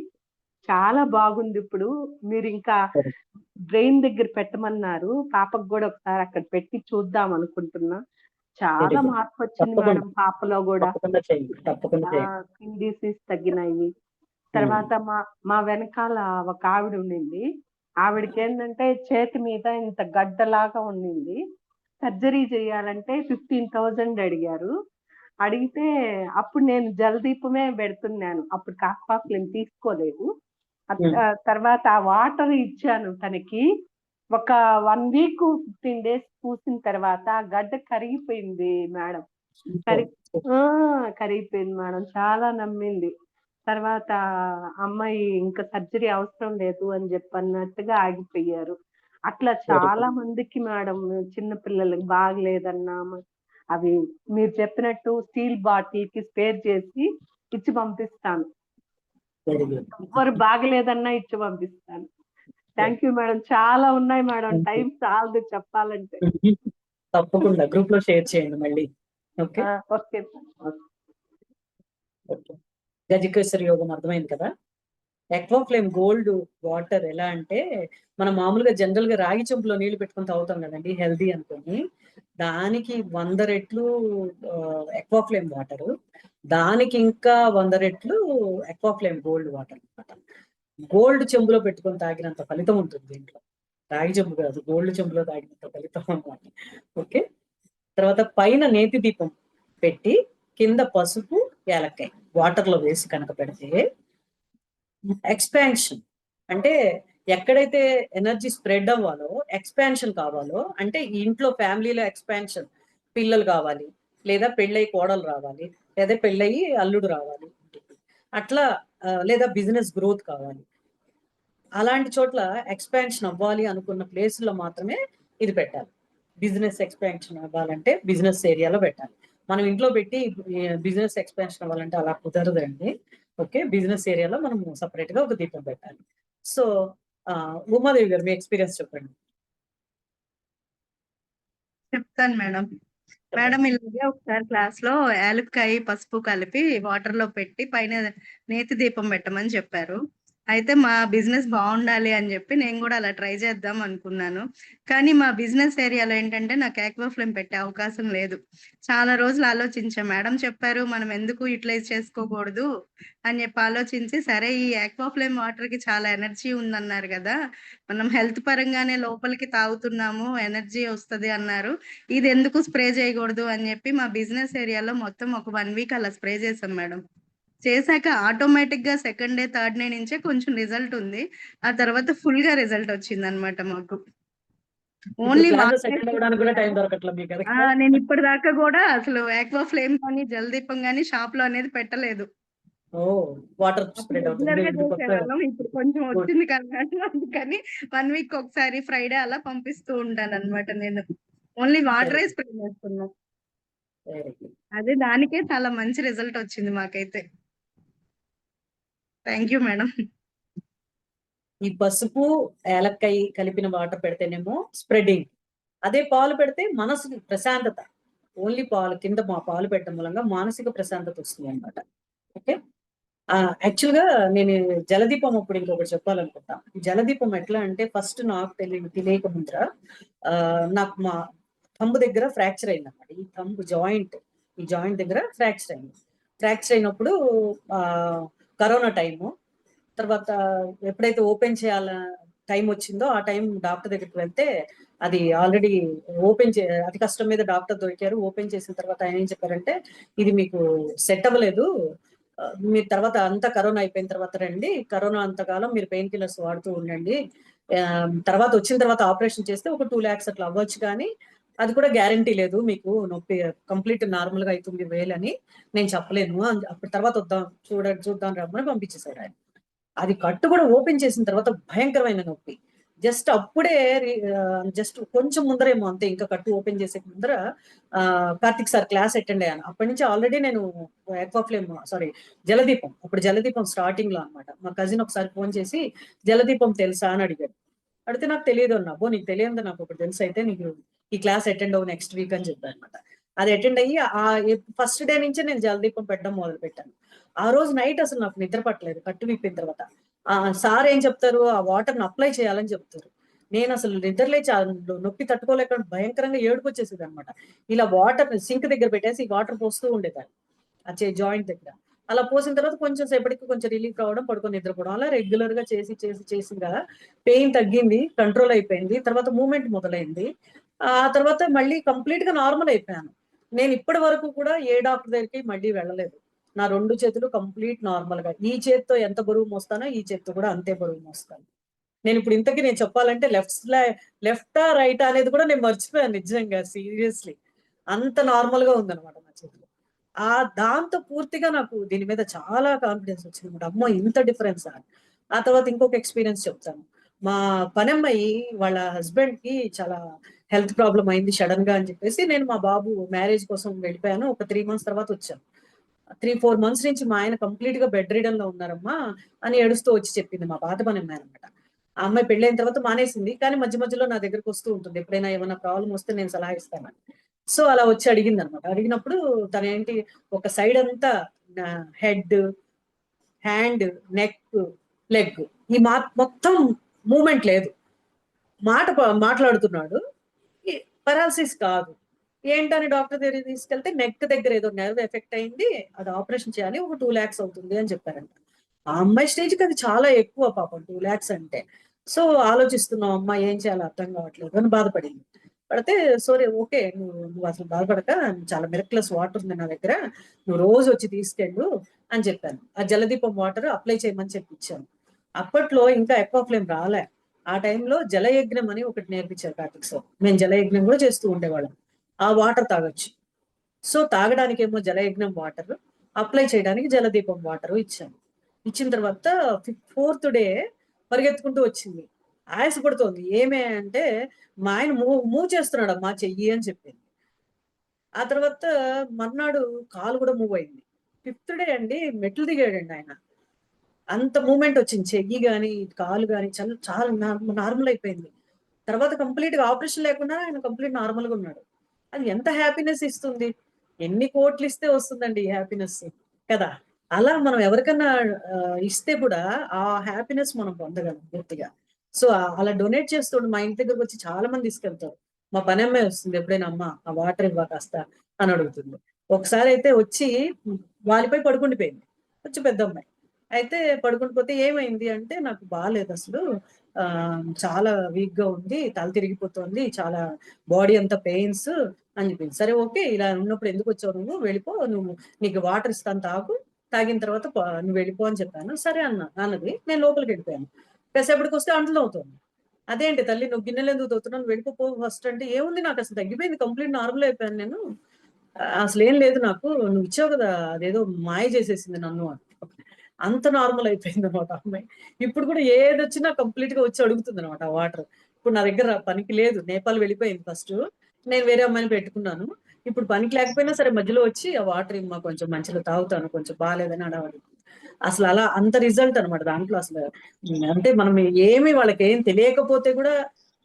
చాలా బాగుంది. ఇప్పుడు మీరు ఇంకా బ్రెయిన్ దగ్గర పెట్టమన్నారు, పాపకు కూడా ఒకసారి అక్కడ పెట్టి చూద్దాం అనుకుంటున్నా. చాలా మార్పు వచ్చింది మేడం పాపలో కూడా. స్కిన్ డిసీజ్ తగ్గినాయి. తర్వాత మా వెనకాల ఒక ఆవిడ ఉండింది, ఆవిడకి ఏంటంటే చేతి మీద ఇంత గడ్డలాగా ఉండింది. సర్జరీ చేయాలంటే 15,000 అడిగారు. అడిగితే అప్పుడు నేను జలదీపమే పెడుతున్నాను, అప్పుడు ఆక్వా ఫ్లేమ్ తీసుకోలేదు. తర్వాత ఆ వాటర్ ఇచ్చాను తనకి. ఒక 1 week 15 days పూసిన తర్వాత గడ్డ కరిగిపోయింది మేడం. కరిగిపోయింది మేడం, చాలా నమ్మింది. తర్వాత అమ్మాయి ఇంకా సర్జరీ అవసరం లేదు అని చెప్పన్నట్టుగా ఆగిపోయారు. అట్లా చాలా మందికి మేడం చిన్న పిల్లలకి బాగలేదన్నా అవి మీరు చెప్పినట్టు స్టీల్ బాటిల్ కి స్పేర్ చేసి ఇచ్చి పంపిస్తాను. ఎవరు బాగలేదన్నా ఇచ్చి పంపిస్తాను. Thank you madam. చాలా ఉన్నాయి మేడం, టైం చాలదు చెప్పాలంటే. తప్పకుండా గ్రూప్ లో షేర్ చేయండి మళ్ళీ. Okay, okay. గజకేసరి యోగం అర్థమైంది కదా. ఎక్వాఫ్లేమ్ గోల్డ్ వాటర్ ఎలా అంటే మనం మామూలుగా జనరల్ గా రాగి చెంపులో నీళ్లు పెట్టుకుని తాగుతాం కదండి హెల్దీ అనుకుని, దానికి 100 రెట్లు ఎక్వాఫ్లేమ్ వాటర్, దానికి ఇంకా 100 రెట్లు ఎక్వాఫ్లేమ్ గోల్డ్ వాటర్ అనమాట. గోల్డ్ చెంబులో పెట్టుకొని తాగినంత ఫలితం ఉంటుంది దీంట్లో. రాగి చెంబు కాదు, గోల్డ్ చెంబులో తాగినంత ఫలితం అనమాట. ఓకే, తర్వాత పైన నేతి దీపం పెట్టి కింద పసుపు యాలక్కాయ వాటర్ లో వేసి కనుక పెడితే ఎక్స్పాన్షన్ అంటే ఎక్కడైతే ఎనర్జీ స్ప్రెడ్ అవ్వాలో, ఎక్స్పాన్షన్ కావాలో, అంటే ఈ ఇంట్లో ఫ్యామిలీలో ఎక్స్పాన్షన్, పిల్లలు కావాలి, లేదా పెళ్ళయి కోడలు రావాలి, లేదా పెళ్ళయి అల్లుడు రావాలి, అట్లా లేదా బిజినెస్ గ్రోత్ కావాలి, అలాంటి చోట్ల ఎక్స్పాన్షన్ అవ్వాలి అనుకున్న ప్లేసుల్లో మాత్రమే ఇది పెట్టాలి. బిజినెస్ ఎక్స్పాన్షన్ అవ్వాలంటే బిజినెస్ ఏరియాలో పెట్టాలి. మనం ఇంట్లో పెట్టి బిజినెస్ ఎక్స్పాన్షన్ అవ్వాలంటే అలా కుదరదండి. ఓకే, బిజినెస్ ఏరియాలో మనం సపరేట్ గా ఒక దీపం పెట్టాలి. సో ఉమాదేవి గారు మీ ఎక్స్పీరియన్స్ చెప్పండి. చెప్తాను మేడం. మేడం ఇలాగే ఒకసారి క్లాస్ లో యాలక్కాయ పసుపు కలిపి వాటర్ లో పెట్టి పైన నేతి దీపం పెట్టమని చెప్పారు. అయితే మా బిజినెస్ బాగుండాలి అని చెప్పి నేను కూడా అలా ట్రై చేద్దాం అనుకున్నాను. కానీ మా బిజినెస్ ఏరియాలో ఏంటంటే నాకు ఆక్వాఫ్లేమ్ పెట్టే అవకాశం లేదు. చాలా రోజులు ఆలోచించా. మేడం చెప్పారు మనం ఎందుకు యూటిలైజ్ చేసుకోకూడదు అని చెప్పి ఆలోచించి, సరే ఈ ఆక్వాఫ్లేమ్ వాటర్ కి చాలా ఎనర్జీ ఉందన్నారు కదా, మనం హెల్త్ పరంగానే లోపలికి తాగుతున్నాము, ఎనర్జీ వస్తుంది అన్నారు, ఇది ఎందుకు స్ప్రే చేయకూడదు అని చెప్పి మా బిజినెస్ ఏరియాలో మొత్తం ఒక 1 వీక్ అలా స్ప్రే చేసాం మేడం. చేశాక ఆటోమేటిక్ గా సెకండ్ డే థర్డ్ డే నుంచే కొంచెం రిజల్ట్ ఉంది. ఆ తర్వాత ఫుల్ గా రిజల్ట్ వచ్చింది అనమాట మాకు. ఓన్లీ టైం దొరకట్లేదు మీకు కదా? నేను ఇప్పటిదాకా కూడా అసలు ఆక్వాఫ్లేమ్ కానీ జలదీపం కానీ షాప్ లో అనేది పెట్టలేదు. వాటర్ స్ప్రెడ్ రెగ్యులర్ గా అవుతుంది. చేసేవాళ్ళం. ఇప్పుడు కొంచెం వచ్చింది కదా అందుకని 1 వీక్ ఒకసారి ఫ్రైడే అలా పంపిస్తూ ఉంటాను అనమాట. నేను ఓన్లీ వాటరే స్ప్రే చేస్తున్నాను. అదే దానికే చాలా మంచి రిజల్ట్ వచ్చింది మాకైతే. Thank you madam. ఈ పసుపు ఏలక్కాయ కలిపిన వాటర్ పెడితేనేమో స్ప్రెడింగ్, అదే పాలు పెడితే మనసుకి ప్రశాంతత. ఓన్లీ పాలు కింద పాలు పెట్టడం మూలంగా మానసిక ప్రశాంతత వస్తుంది అనమాట. ఓకే, యాక్చువల్ గా నేను జలదీపం అప్పుడు ఇంకొకటి చెప్పాలనుకుంటా. జలదీపం ఎట్లా అంటే ఫస్ట్ నాకు తెలియక ముందర నాకు మా థంబ్ దగ్గర ఫ్రాక్చర్ అయింది అనమాట. ఈ థంబ్ ఈ జాయింట్ దగ్గర ఫ్రాక్చర్ అయింది. ఫ్రాక్చర్ అయినప్పుడు కరోనా టైము, తర్వాత ఎప్పుడైతే ఓపెన్ చేయాల టైం వచ్చిందో ఆ టైం డాక్టర్ దగ్గరికి వెళ్తే అది ఆల్రెడీ అతి కష్టం మీద డాక్టర్ దొరికారు. ఓపెన్ చేసిన తర్వాత ఆయన ఏం చెప్పారంటే, ఇది మీకు సెట్ అవ్వలేదు, మీరు తర్వాత అంతా కరోనా అయిపోయిన తర్వాత రండి, కరోనా అంతకాలం మీరు పెయిన్ కిల్లర్స్ వాడుతూ ఉండండి, తర్వాత వచ్చిన తర్వాత ఆపరేషన్ చేస్తే ఒక 2 lakhs అట్లా అవ్వచ్చు, కానీ అది కూడా గ్యారంటీ లేదు, మీకు నొప్పి కంప్లీట్ నార్మల్ గా అవుతుంది వేలని నేను చెప్పలేను, అప్పుడు తర్వాత చూద్దాం రమ్మని పంపించేశారు ఆయన. అది కట్టు కూడా ఓపెన్ చేసిన తర్వాత భయంకరమైన నొప్పి. జస్ట్ అప్పుడే జస్ట్ కొంచెం ముందరేమో అంతే, ఇంకా కట్టు ఓపెన్ చేసే ముందర కార్తిక్ సార్ క్లాస్ అటెండ్ అయ్యాను. అప్పటి నుంచి ఆల్రెడీ నేను జలదీపం, అప్పుడు జలదీపం స్టార్టింగ్ లో అనమాట. మా కజిన్ ఒకసారి ఫోన్ చేసి జలదీపం తెలుసా అని అడిగాడు. అడిగితే నాకు తెలియదు అన్నా. నీకు తెలియదు, నాకు ఒకటి తెలుసు, అయితే నీకు ఈ క్లాస్ అటెండ్ అవ్వు నెక్స్ట్ వీక్ అని చెప్పాను అనమాట. అది అటెండ్ అయ్యి ఫస్ట్ డే నుంచే నేను జలదీపం పెట్టడం మొదలు పెట్టాను. ఆ రోజు నైట్ అసలు నాకు నిద్ర పట్టలేదు. కట్టు విప్పిన తర్వాత సార్ ఏం చెప్తారు, ఆ వాటర్ని అప్లై చేయాలని చెప్తారు. నేను అసలు నిద్రలేచి నొప్పి తట్టుకోలేక భయంకరంగా ఏడుపు వచ్చేసేది అనమాట. ఇలా వాటర్ సింక్ దగ్గర పెట్టేసి వాటర్ పోస్తూ ఉండేదాన్ని ఆ జాయింట్ దగ్గర. అలా పోసిన తర్వాత కొంచెం సేపటికి కొంచెం రిలీఫ్ రావడం, పడుకొని నిద్రపోవడం, అలా రెగ్యులర్ గా చేసిందా పెయిన్ తగ్గింది, కంట్రోల్ అయిపోయింది. తర్వాత మూమెంట్ మొదలైంది. ఆ తర్వాత మళ్ళీ కంప్లీట్ గా నార్మల్ అయిపోయాను. నేను ఇప్పటి వరకు కూడా ఏ డాక్టర్ దగ్గరికి మళ్ళీ వెళ్ళలేదు. నా 2 చేతులు కంప్లీట్ నార్మల్ గా, ఈ చేతితో ఎంత బరువు మోస్తానో ఈ చేతితో కూడా అంతే బరువు మోస్తాను. నేను ఇప్పుడు ఇంతకీ నేను చెప్పాలంటే లెఫ్టా రైటా అనేది కూడా నేను మర్చిపోయాను నిజంగా, సీరియస్లీ. అంత నార్మల్ గా ఉందన్నమాట నా చేతిలో. దాంతో పూర్తిగా నాకు దీని మీద చాలా కాన్ఫిడెన్స్ వచ్చింది అనమాట. అమ్మో ఇంత డిఫరెన్స్. ఆ తర్వాత ఇంకొక ఎక్స్పీరియన్స్ చెప్తాను. మా పనమ్మాయి వాళ్ళ హస్బెండ్ కి చాలా హెల్త్ ప్రాబ్లం అయింది సడన్ గా అని చెప్పేసి నేను మా బాబు మ్యారేజ్ కోసం వెళ్ళిపోయాను. ఒక 3 months తర్వాత వచ్చాను. 3-4 months నుంచి మా ఆయన కంప్లీట్ గా బెడ్ రిడన్ లో ఉన్నారమ్మా అని ఏడుస్తూ వచ్చి చెప్పింది మా పాత పనమ్మాయి అనమాట. ఆ అమ్మాయి పెళ్ళైన తర్వాత మానేసింది, కానీ మధ్య మధ్యలో నా దగ్గరకు వస్తూ ఉంటుంది. ఎప్పుడైనా ఏమైనా ప్రాబ్లం వస్తే నేను సలహా ఇస్తాను. సో అలా వచ్చి అడిగింది అనమాట. అడిగినప్పుడు తన ఏంటి ఒక సైడ్ అంతా హెడ్, హ్యాండ్, నెక్, లెగ్ ఈ మొత్తం మూమెంట్ లేదు. మాట్లాడుతున్నాడు, పెరాలసిస్ కాదు. ఏంటని డాక్టర్ దగ్గర తీసుకెళ్తే నెక్ దగ్గర ఏదో నెర్వ్ ఎఫెక్ట్ అయింది, అది ఆపరేషన్ చేయాలి, ఒక 2 lakhs అవుతుంది అని చెప్పారంట. ఆ అమ్మాయి స్టేజ్కి అది చాలా ఎక్కువ పాపం, 2 lakhs అంటే. సో ఆలోచిస్తున్నాం, అమ్మ ఏం చేయాలో అర్థం కావట్లేదు అని బాధపడింది. పడితే సరే ఓకే, నువ్వు అసలు బాధపడక, చాలా మిరక్లెస్ వాటర్ ఉంది నా దగ్గర, నువ్వు రోజు వచ్చి తీసుకెళ్ళు అని చెప్పాను. ఆ జలదీపం వాటర్ అప్లై చేయమని చెప్పించాను. అప్పట్లో ఇంకా ఎక్వాఫ్లేమ్ రాలే. ఆ టైంలో జలయజ్ఞం అని ఒకటి నేర్పించారు కార్తిక్ సార్. మేము జలయజ్ఞం కూడా చేస్తూ ఉండేవాళ్ళం. ఆ వాటర్ తాగొచ్చు. సో తాగడానికి ఏమో జలయజ్ఞం వాటర్, అప్లై చేయడానికి జలదీపం వాటర్ ఇచ్చాను. ఇచ్చిన తర్వాత 4th day పరిగెత్తుకుంటూ వచ్చింది, ఆయాసపడుతోంది. ఏమే అంటే మా ఆయన మూవ్ చేస్తున్నాడు అమ్మా చెయ్యి అని చెప్పింది. ఆ తర్వాత మర్నాడు కాలు కూడా మూవ్ అయింది. 5th day అండి మెట్లు దిగాడండి ఆయన. అంత మూమెంట్ వచ్చింది, చెయ్యి కానీ కాలు కానీ చాలా నార్మల్ అయిపోయింది. తర్వాత కంప్లీట్ గా ఆపరేషన్ లేకుండా ఆయన కంప్లీట్ నార్మల్ గా ఉన్నాడు. అది ఎంత హ్యాపీనెస్ ఇస్తుంది. ఎన్ని కోట్లు ఇస్తే వస్తుందండి ఈ హ్యాపీనెస్ కదా. అలా మనం ఎవరికన్నా ఇస్తే కూడా ఆ హ్యాపీనెస్ మనం పొందగలం పూర్తిగా. సో అలా డొనేట్ చేస్తుండే మా ఇంటి దగ్గరకు వచ్చి చాలా మంది తీసుకెళ్తారు. మా పని అమ్మాయి వస్తుంది, ఎప్పుడైనా అమ్మ ఆ వాటర్ ఇవ్వ కాస్త అని అడుగుతుంది. ఒకసారి అయితే వచ్చి వాలిపై పడుకుండిపోయింది, వచ్చి పెద్ద అమ్మాయి అయితే పడుకుండిపోతే ఏమైంది అంటే నాకు బాగాలేదు అసలు, చాలా వీక్ గా ఉంది, తల తిరిగిపోతుంది, చాలా బాడీ అంతా పెయిన్స్ అని చెప్పింది. సరే ఓకే, ఇలా ఉన్నప్పుడు ఎందుకు వచ్చావు, నువ్వు వెళ్ళిపో, నువ్వు నీకు వాటర్ ఇస్తాను తాగు, తాగిన తర్వాత నువ్వు వెళ్ళిపో అని చెప్పాను. సరే అన్నది. నేను లోపలికి వెళ్ళిపోయాను. కాసేపటికి వస్తే అంట్లు అవుతుంది. అదేంటి తల్లి నువ్వు గిన్నెలు ఎందుకు తోతున్నావు, నువ్వు వెళ్ళిపో ఫస్ట్ అంటే, ఏముంది నాకు అసలు తగ్గిపోయింది, కంప్లీట్ నార్మల్ అయిపోయాను నేను, అసలు ఏం లేదు నాకు, నువ్వు ఇచ్చావు కదా అదేదో మాయ చేసేసింది నన్ను. అంత నార్మల్ అయిపోయింది అనమాట అమ్మాయి. ఇప్పుడు కూడా ఏది వచ్చినా కంప్లీట్ గా వచ్చి అడుగుతుంది అనమాట ఆ వాటర్. ఇప్పుడు నా దగ్గర పనికి లేదు, నేపాల్ వెళ్ళిపోయింది ఫస్ట్, నేను వేరే అమ్మాయిని పెట్టుకున్నాను. ఇప్పుడు పనికి లేకపోయినా సరే మధ్యలో వచ్చి ఆ వాటర్ ఇమ్మా కొంచెం మంచిగా తాగుతాను, కొంచెం బాగాలేదని అడగాలి. అసలు అలా అంత రిజల్ట్ అనమాట దాంట్లో. అసలు అంటే మనం ఏమి వాళ్ళకి ఏం తెలియకపోతే కూడా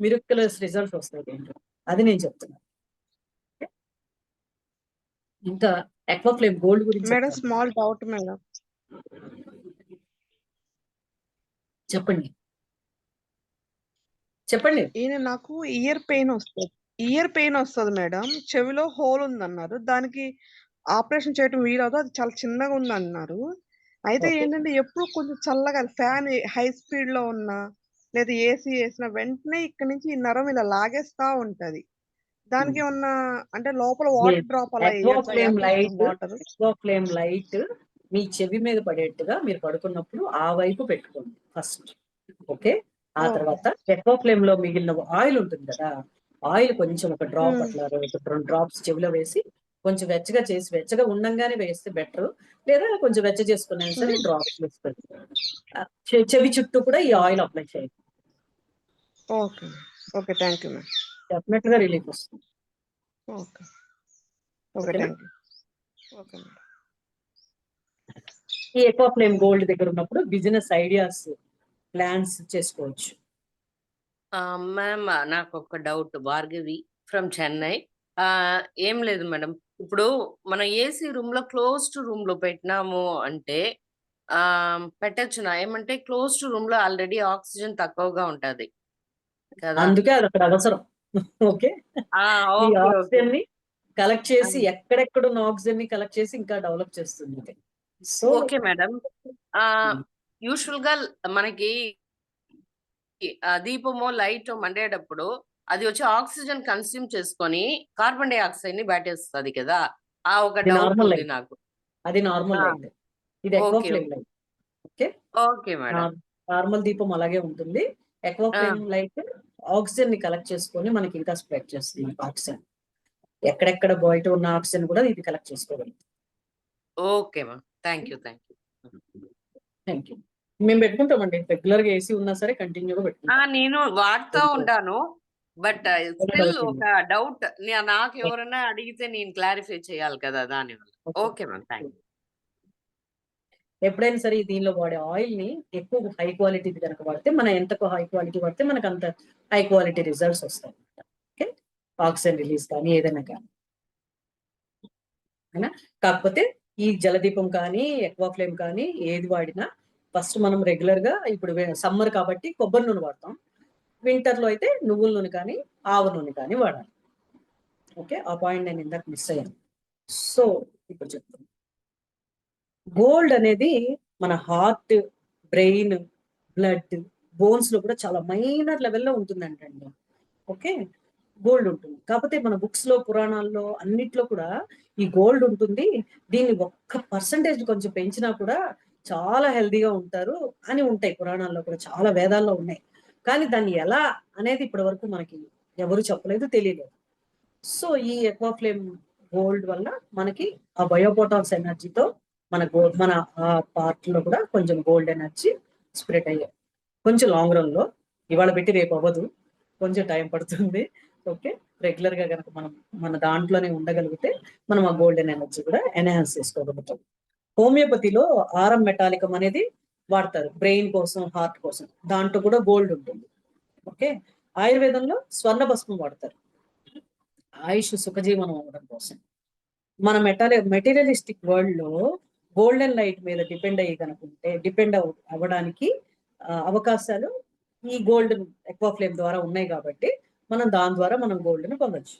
మిరక్యులస్ రిజల్ట్స్ వస్తాయి దీంట్లో, అది నేను చెప్తున్నాను. ఇంకా ఎక్వాఫ్లేమ్ గోల్డ్ గురించి మేడం స్మాల్ డౌట్ మేడం. చెప్పండి. ఈయన నాకు ఇయర్ పెయిన్ వస్తుంది మేడం. చెవిలో హోల్ ఉందన్నారు, దానికి ఆపరేషన్ చేయడం వీలదు, అది చాలా చిన్నగా ఉంది అన్నారు. అయితే ఏంటంటే ఎప్పుడు కొంచెం చల్లగా ఫ్యాన్ హై స్పీడ్ లో ఉన్నా లేదా ఏసీ వేసిన వెంటనే ఇక్కడ నుంచి ఈ నరం ఇలా లాగేస్తా ఉంటది. దానికి ఏమన్నా అంటే లోపల వాటర్ డ్రాప్ అలా ఎక్వాఫ్లేమ్ లైట్ మీ చెవి మీద పడేట్టుగా మీరు పడుకున్నప్పుడు ఆ వైపు పెట్టుకోండి ఫస్ట్. ఓకే, ఆ తర్వాత ఎక్వాఫ్లేమ్ లో మిగిలిన ఆయిల్ ఉంటుంది కదా, ఆయిల్ కొంచెం ఒక డ్రాప్ అట్లా 2 drops చెవిలో వేసి కొంచెం వెచ్చగా చేసి, వెచ్చగా ఉండంగానే వేస్తే బెటర్, లేదా కొంచెం వెచ్చ చేసుకున్నా సరే డ్రాప్స్ వేసుకోండి. చెవి చుట్టూ కూడా ఈ ఆయిల్ అప్లై చేయండి. Okay okay, thank you ma'am. Definite గా రిలీఫ్ వస్తుంది. Okay okay, thank you. Okay madam. ఈ ఎక్వాఫ్లేమ్ గోల్డ్ దగ్గర ఉన్నప్పుడు బిజినెస్ ఐడియాస్ ప్లాన్స్ చేసుకోవచ్చు. మ్యామ్ నాకు ఒక డౌట్, భార్గవి ఫ్రమ్ చెన్నై. ఏం లేదు మేడం, ఇప్పుడు మన ఏసీ రూమ్ లో క్లోజ్డ్ రూమ్ లో పెట్టినాము అంటే పెట్టచ్చునా? ఏమంటే క్లోజ్డ్ రూమ్ లో ఆల్రెడీ ఆక్సిజన్ తక్కువగా ఉంటది కదా, అందుకే అది అక్కడ అవసరం. ఓకే, ఈ ఆక్సిజన్ ని కలెక్ట్ చేసి ఎక్కడెక్కడ ఉన్న ఆక్సిజన్ ని కలెక్ట్ చేసి ఇంకా డెవలప్ చేస్తుంది. So okay madam. యూజువల్ గా మనకి దీపమో లైట్ మండేటప్పుడు అది వచ్చి ఆక్సిజన్ కన్స్యూమ్ చేసుకొని కార్బన్ డైఆక్సైడ్ ని బయటేస్తుంది కదా, ఆ ఒక డౌట్ ఉంది నాకు. అది నార్మల్ లైట్, ఇది aqua flame light. Okay okay madam. Normal దీపం అలాగే ఉంటుంది. ఎక్వాఫ్లేమ్ లైట్ ఆక్సిజన్ ని కలెక్ట్ చేసుకొని మనకి ఇంకా స్ప్రెడ్ చేస్తుంది ఆక్సిజన్. ఎక్కడెక్కడ బయట ఉన్న ఆక్సిజన్ కూడా ఇది కలెక్ట్ చేసుకోగలుగుతుంది. Okay ma'am. Thank you. Thank you. మేము పెట్టుకుంటామండి, రెగ్యులర్ గా ఏసీ ఉన్నా సరే కంటిన్యూగా పెట్టుకుంటాం. నేను వాడుతూ ఉంటాను. బట్ స్టిల్ డౌట్ ఒక డౌట్ నాకు ఎవరైనా అడిగితే నేను క్లారిఫై చేయాలి కదా దానివల్ల. Okay ma'am. Thank you. ఎప్పుడైనా సరే దీనిలో వాడే ఆయిల్ ని ఎక్కువ హై క్వాలిటీ కనుక వాడితే, మనం ఎంత హై క్వాలిటీ వాడితే మనకు అంత హై క్వాలిటీ రిజల్ట్స్ వస్తాయి. ఓకే, ఆక్సిజన్ రిలీజ్ కానీ ఏదైనా కానీ. అయినా కాకపోతే ఈ జలదీపం కానీ ఎక్వా ఫ్లేమ్ కానీ ఏది వాడినా ఫస్ట్ మనం రెగ్యులర్ గా, ఇప్పుడు సమ్మర్ కాబట్టి కొబ్బరి నూనె వాడతాం, వింటర్ లో అయితే నువ్వుల నూనె కానీ ఆవ నూనె కానీ వాడాలి. ఓకే, ఆ పాయింట్ నేను ఇందాక మిస్ అయ్యాను. సో ఇప్పుడు చెప్తాను. గోల్డ్ అనేది మన హార్ట్, బ్రెయిన్, బ్లడ్, బోన్స్ లో కూడా చాలా మైనర్ లెవెల్లో ఉంటుందంటండి. ఓకే, గోల్డ్ ఉంటుంది. కాకపోతే మన బుక్స్ లో, పురాణాల్లో అన్నిట్లో కూడా ఈ గోల్డ్ ఉంటుంది. దీన్ని 1% కొంచెం పెంచినా కూడా చాలా హెల్దీగా ఉంటారు అని ఉంటాయి పురాణాల్లో కూడా, చాలా వేదాల్లో ఉన్నాయి. కానీ దాన్ని ఎలా అనేది ఇప్పటి వరకు మనకి ఎవరు చెప్పలేదు, తెలియలేదు. సో ఈ ఎక్వా ఫ్లేమ్ గోల్డ్ వల్ల మనకి ఆ బయోపోటాన్స్ ఎనర్జీతో మన ఆ పార్ట్ లో కూడా కొంచెం గోల్డ్ ఎనర్జీ స్ప్రెడ్ అయ్యాయి. కొంచెం లాంగ్ రన్ లో, ఇవాళ పెట్టి రేపు అవ్వదు, కొంచెం టైం పడుతుంది. ఓకే, రెగ్యులర్ గా కనుక మనం మన దాంట్లోనే ఉండగలిగితే మనం ఆ గోల్డెన్ ఎనర్జీ కూడా ఎన్హాన్స్ చేసుకోగలుగుతాం. హోమియోపతిలో ఆరం మెటాలికం అనేది వాడతారు బ్రెయిన్ కోసం, హార్ట్ కోసం, దాంట్లో కూడా గోల్డ్ ఉంటుంది. ఓకే, ఆయుర్వేదంలో స్వర్ణ భస్మం వాడతారు ఆయుష్ సుఖజీవనం అవ్వడం కోసం. మన మెటీరియలిస్టిక్ వరల్డ్ లో గోల్డెన్ లైట్ మీద డిపెండ్ అవ్వడానికి అవకాశాలు ఈ గోల్డ్ ఎక్వా ఫ్లేమ్ ద్వారా ఉన్నాయి కాబట్టి మనం దాని ద్వారా మనం గోల్డ్ ని పొందొచ్చు.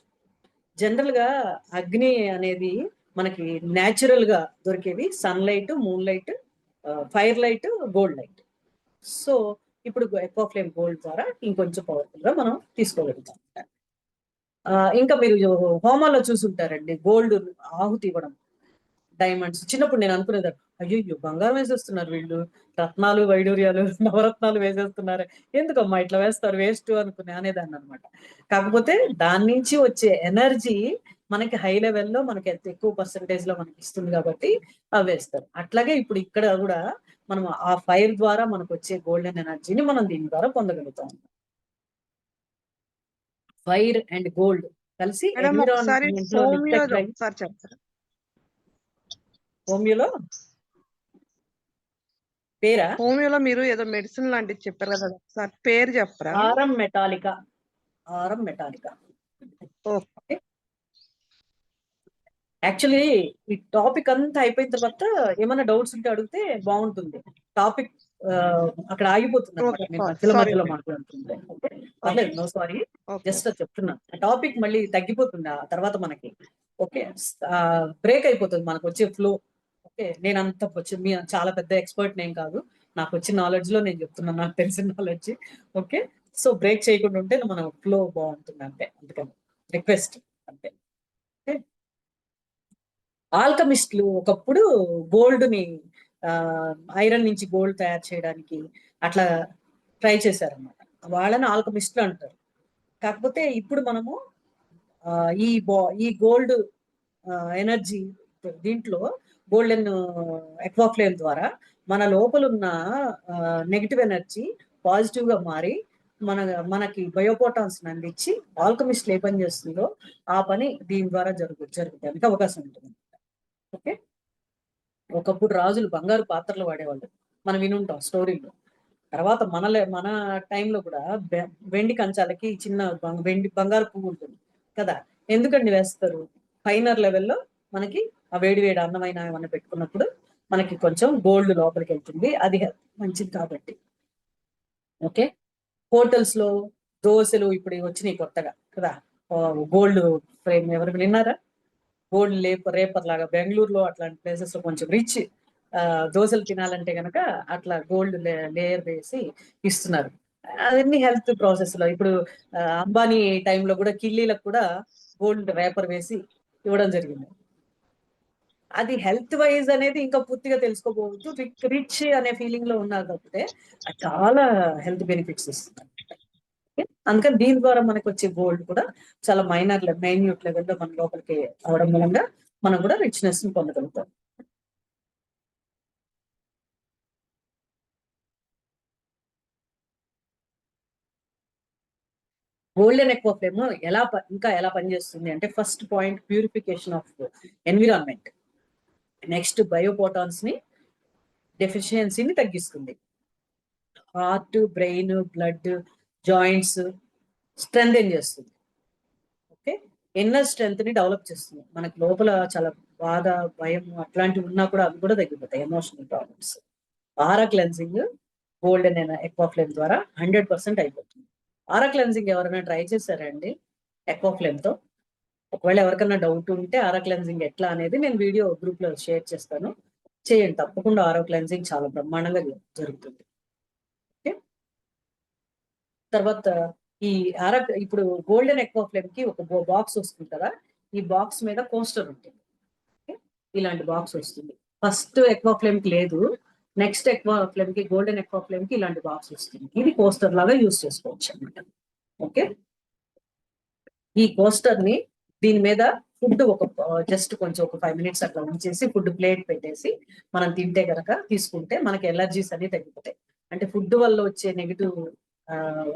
జనరల్ గా అగ్ని అనేది మనకి న్యాచురల్ గా దొరికేవి sunlight, moon light, fire light, gold light. So ఇప్పుడు ఎక్వా ఫ్లేమ్ గోల్డ్ ద్వారా ఇంకొంచెం పవర్ఫుల్ గా మనం తీసుకోగలుగుతాం. ఇంకా మీరు హోమాల్లో చూసుంటారండి, గోల్డ్ ఆహుతి ఇవ్వడం, డైమండ్స్. చిన్నప్పుడు నేను అనుకునేదాన్ని, అయ్యో బంగారం వేసేస్తున్నారు వీళ్ళు, రత్నాలు, వైడూర్యాలు, నవరత్నాలు వేసేస్తున్నారు, ఎందుకమ్మా ఇట్లా వేస్తారు, వేస్ట్ అనేదాన్ని అనమాట. కాకపోతే దాని నుంచి వచ్చే ఎనర్జీ మనకి హై లెవెల్లో, మనకి ఎక్కువ పర్సంటేజ్ లో మనకి ఇస్తుంది కాబట్టి అవి వేస్తారు. అట్లాగే ఇప్పుడు ఇక్కడ కూడా మనం ఆ ఫైర్ ద్వారా మనకు వచ్చే గోల్డెన్ ఎనర్జీని మనం దీని ద్వారా పొందగలుగుతాం. ఫైర్ అండ్ గోల్డ్ కలిసి ఎన్విరాన్మెంట్ లో చెప్తారా? హోమియోలో పేరా? హోమియోలో మీరు ఏదో మెడిసిన్ లాంటిది చెప్పారు కదా, సార్ పేరు చెప్పరా? ఆరం మెటాలికా. ఓకే, యాక్చువల్లీ ఈ టాపిక్ అంతా అయిపోయిన తర్వాత ఏమైనా డౌట్స్ ఉంటే అడిగితే బాగుంటుంది. టాపిక్ అక్కడ ఆగిపోతుంది అనమాట, నేను మధ్యలో మాట్లాడుతుంటే. ఓకే, నో సారీ, జస్ట్ చెప్తున్నా. టాపిక్ మళ్ళీ తగ్గిపోతుంది ఆ తర్వాత మనకి. ఓకే, బ్రేక్ అయిపోతుంది మనకు వచ్చే ఫ్లో. ఓకే, నేను అంత మీ చాలా పెద్ద ఎక్స్పర్ట్ నేను కాదు, నాకు వచ్చిన నాలెడ్జ్ లో నేను చెప్తున్నాను, నాకు తెలిసిన నాలెడ్జ్. ఓకే, సో బ్రేక్ చేయకుండా ఉంటే మన ఫ్లో బాగుంటుంది అంతే, అందుకని రిక్వెస్ట్ అంతే. ఓకే, ఆల్కమిస్టులు ఒకప్పుడు గోల్డ్ ని ఐరన్ నుంచి గోల్డ్ తయారు చేయడానికి అట్లా ట్రై చేశారన్నమాట. వాళ్ళని ఆల్కమిస్టులు అంటారు. కాకపోతే ఇప్పుడు మనము ఈ గోల్డ్ ఎనర్జీ దీంట్లో గోల్డెన్ ఎక్వా ఫ్లేమ్ ద్వారా మన లోపల ఉన్న నెగిటివ్ ఎనర్జీ పాజిటివ్ గా మారి మనకి బయోపోటాన్స్ అందించి ఆల్కమిస్ట్ ఏ పని చేస్తుందో ఆ పని దీని ద్వారా జరుగుతానికి అవకాశం ఉంటుంది. ఓకే, ఒకప్పుడు రాజులు బంగారు పాత్రలు వాడేవాళ్ళు, మనం వినుంటాం స్టోరీలో. తర్వాత మన టైంలో కూడా వెండి కంచాలకి చిన్న బంగారు పువ్వు ఉంటుంది కదా, ఎందుకండి వేస్తారు? ఫైనర్ లెవెల్లో మనకి ఆ వేడి అన్నమైన ఏమన్నా పెట్టుకున్నప్పుడు మనకి కొంచెం గోల్డ్ లోపలికి వెళ్తుంది, అది మంచిది కాబట్టి. ఓకే, హోటల్స్ లో దోశలు ఇప్పుడు వచ్చినాయి కొత్తగా కదా, గోల్డ్ ఫ్రేమ్. ఎవరు విన్నారా? గోల్డ్ రేపర్ లాగా బెంగళూరులో అట్లాంటి ప్లేసెస్ లో కొంచెం రిచ్ దోశలు తినాలంటే కనుక అట్లా గోల్డ్ లేయర్ వేసి ఇస్తున్నారు. అవన్నీ హెల్త్ ప్రాసెస్ లో ఇప్పుడు అంబానీ టైంలో కూడా కిల్లీలకు కూడా గోల్డ్ రేపర్ వేసి ఇవ్వడం జరిగింది. అది హెల్త్ వైజ్ అనేది ఇంకా పూర్తిగా తెలుసుకోబోతూ రిచ్ అనే ఫీలింగ్ లో ఉన్నారు కాబట్టి చాలా హెల్త్ బెనిఫిట్స్ ఇస్తుంది. అందుకని దీని ద్వారా మనకు వచ్చే గోల్డ్ కూడా చాలా మైన్యూట్ లెవెల్లో మన లోపలికి అవడం మూలంగా మనం కూడా రిచ్నెస్ ని పొందగలుగుతాం. గోల్డెన్ ఎక్వా ఫ్లేమ్ ఇంకా ఎలా పనిచేస్తుంది అంటే, first point purification of environment, next biophotons ని డెఫిషియన్సీని తగ్గిస్తుంది, heart, brain, blood, joints strengthen చేస్తుంది. ఓకే, ఇన్నర్ స్ట్రెంత్ ని డెవలప్ చేస్తుంది. మనకి లోపల చాలా బాధ, భయం అట్లాంటివి ఉన్నా కూడా అవి కూడా తగ్గిపోతాయి, ఎమోషనల్ ప్రాబ్లమ్స్. ఆరా క్లెన్సింగ్ గోల్డెన్ ఎక్వా ఫ్లేమ్ ద్వారా 100% అయిపోతుంది. ఆరా క్లెన్సింగ్ ఎవరైనా ట్రై చేశారండి ఎక్వా ఫ్లేమ్ తో? ఒకవేళ ఎవరికైనా డౌట్ ఉంటే ఆరా క్లెన్సింగ్ ఎట్లా అనేది నేను వీడియో గ్రూప్ లో షేర్ చేస్తాను, చేయండి తప్పకుండా. ఆరా క్లెన్సింగ్ చాలా బ్రహ్మాండంగా జరుగుతుంది. ఓకే, తర్వాత ఈ ఇప్పుడు గోల్డెన్ ఎక్వా ఫ్లేమ్ కి ఒక బాక్స్ వస్తుంది కదా, ఈ బాక్స్ మీద కోస్టర్ ఉంటుంది. ఇలాంటి బాక్స్ వస్తుంది. ఫస్ట్ ఎక్వా ఫ్లేమ్ కి లేదు, నెక్స్ట్ ఎక్వా ఫ్లేమ్ కి, గోల్డెన్ ఎక్వా ఫ్లేమ్ కి ఇలాంటి బాక్స్ వస్తుంది. ఇది కోస్టర్ లాగా యూజ్ చేసుకోవచ్చు అనమాట. ఓకే, ఈ కోస్టర్ ని దీని మీద ఫుడ్ జస్ట్ కొంచెం ఒక 5 minutes అట్లా ఉంచేసి ఫుడ్ ప్లేట్ పెట్టేసి మనం తింటే కనుక తీసుకుంటే మనకి ఎలర్జీస్ అన్ని తగ్గిపోతాయి. అంటే ఫుడ్ వల్ల వచ్చే నెగిటివ్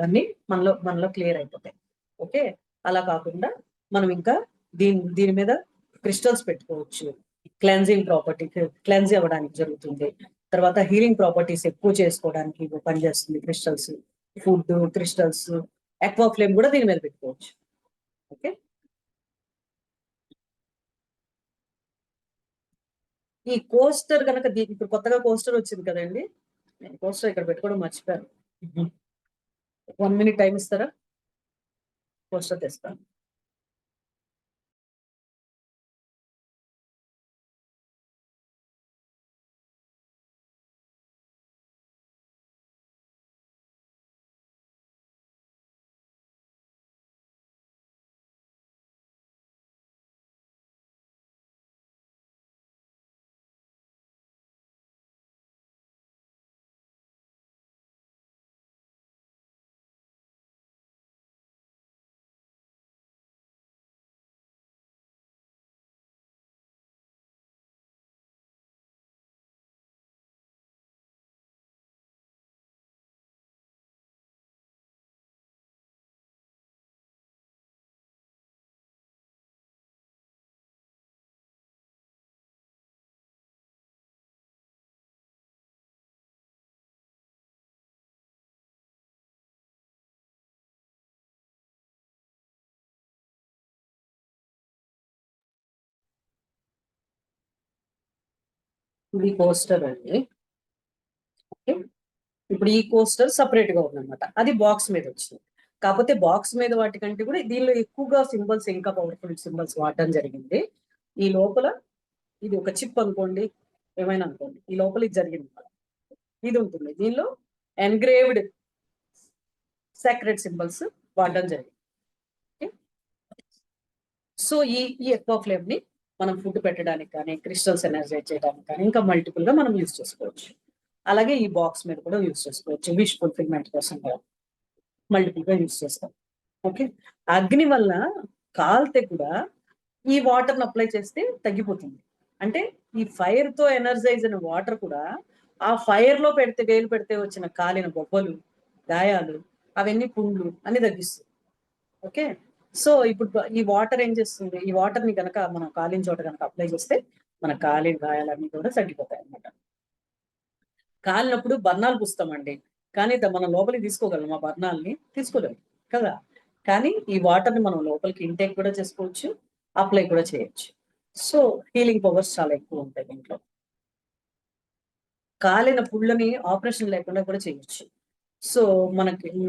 అన్ని మనలో క్లియర్ అయిపోతాయి. ఓకే, అలా కాకుండా మనం ఇంకా దీని మీద క్రిస్టల్స్ పెట్టుకోవచ్చు. క్లెన్జింగ్ ప్రాపర్టీ, క్లెన్స్ అవ్వడానికి జరుగుతుంది. తర్వాత హీలింగ్ ప్రాపర్టీస్ ఎక్కువ చేసుకోవడానికి పనిచేస్తుంది crystals. Food, crystals, aqua flame కూడా దీని మీద పెట్టుకోవచ్చు. ఓకే, ఈ కోస్టర్ కనుక ఇప్పుడు కొత్తగా కోస్టర్ వచ్చింది కదండి, నేను కోస్టర్ ఇక్కడ పెట్టుకోవడం మర్చిపోయాను. 1 minute టైం ఇస్తారా? కోస్టర్ తెస్తాను. ఇది కోస్టర్ అండి. ఓకే, ఇప్పుడు ఈ కోస్టర్ సపరేట్ గా ఉందన్నమాట, అది బాక్స్ మీద వచ్చింది. కాకపోతే బాక్స్ మీద వాటికంటే కూడా దీనిలో ఎక్కువగా సింబల్స్, ఇంకా పవర్ఫుల్ సింబల్స్ వాడడం జరిగింది. ఈ లోపల ఇది ఒక చిప్ అనుకోండి, ఏమైనా అనుకోండి, ఈ లోపల ఇది జరిగింది, ఇది ఉంటుంది. దీనిలో ఎన్గ్రేవ్డ్ సాక్రెడ్ సింబల్స్ వాడడం జరిగింది. సో ఈ ఎక్వా ఫ్లేమ్ ని మనం ఫుడ్ పెట్టడానికి కానీ, క్రిస్టల్స్ ఎనర్జైజ్ చేయడానికి కానీ, ఇంకా మల్టిపుల్ గా మనం యూజ్ చేసుకోవచ్చు. అలాగే ఈ బాక్స్ మీద కూడా యూజ్ చేసుకోవచ్చు, విష్ ఫుల్ఫిల్మెంట్ కోసం కూడా మల్టిపుల్ గా యూజ్ చేస్తాం. ఓకే, అగ్ని వల్ల కాల్తే కూడా ఈ వాటర్ని అప్లై చేస్తే తగ్గిపోతుంది. అంటే ఈ ఫైర్ తో ఎనర్జైజ్ అయిన వాటర్ కూడా ఆ ఫైర్ లో వేలు పెడితే వచ్చిన కాలిన బొబ్బలు, గాయాలు, అవన్నీ పుండ్లు అన్ని తగ్గిస్తుంది. ఓకే, సో ఇప్పుడు ఈ వాటర్ ఏం చేస్తుంది, ఈ వాటర్ ని కనుక మనం కాలిన చోట కనుక అప్లై చేస్తే మన కాలిన గాయాలన్నీ కూడా తగ్గిపోతాయి అన్నమాట. కాలినప్పుడు బర్ణాలు పూస్తామండి, కానీ మనం లోపలికి తీసుకోగలం, ఆ బర్ణాలని తీసుకోలేము కదా. కానీ ఈ వాటర్ ని మనం లోపలికి ఇంటేక్ కూడా చేసుకోవచ్చు, అప్లై కూడా చేయొచ్చు. సో హీలింగ్ పవర్స్ చాలా ఎక్కువ ఉంటాయి దీంట్లో. కాలిన పుళ్ళని ఆపరేషన్ లేకుండా కూడా చేయొచ్చు. సో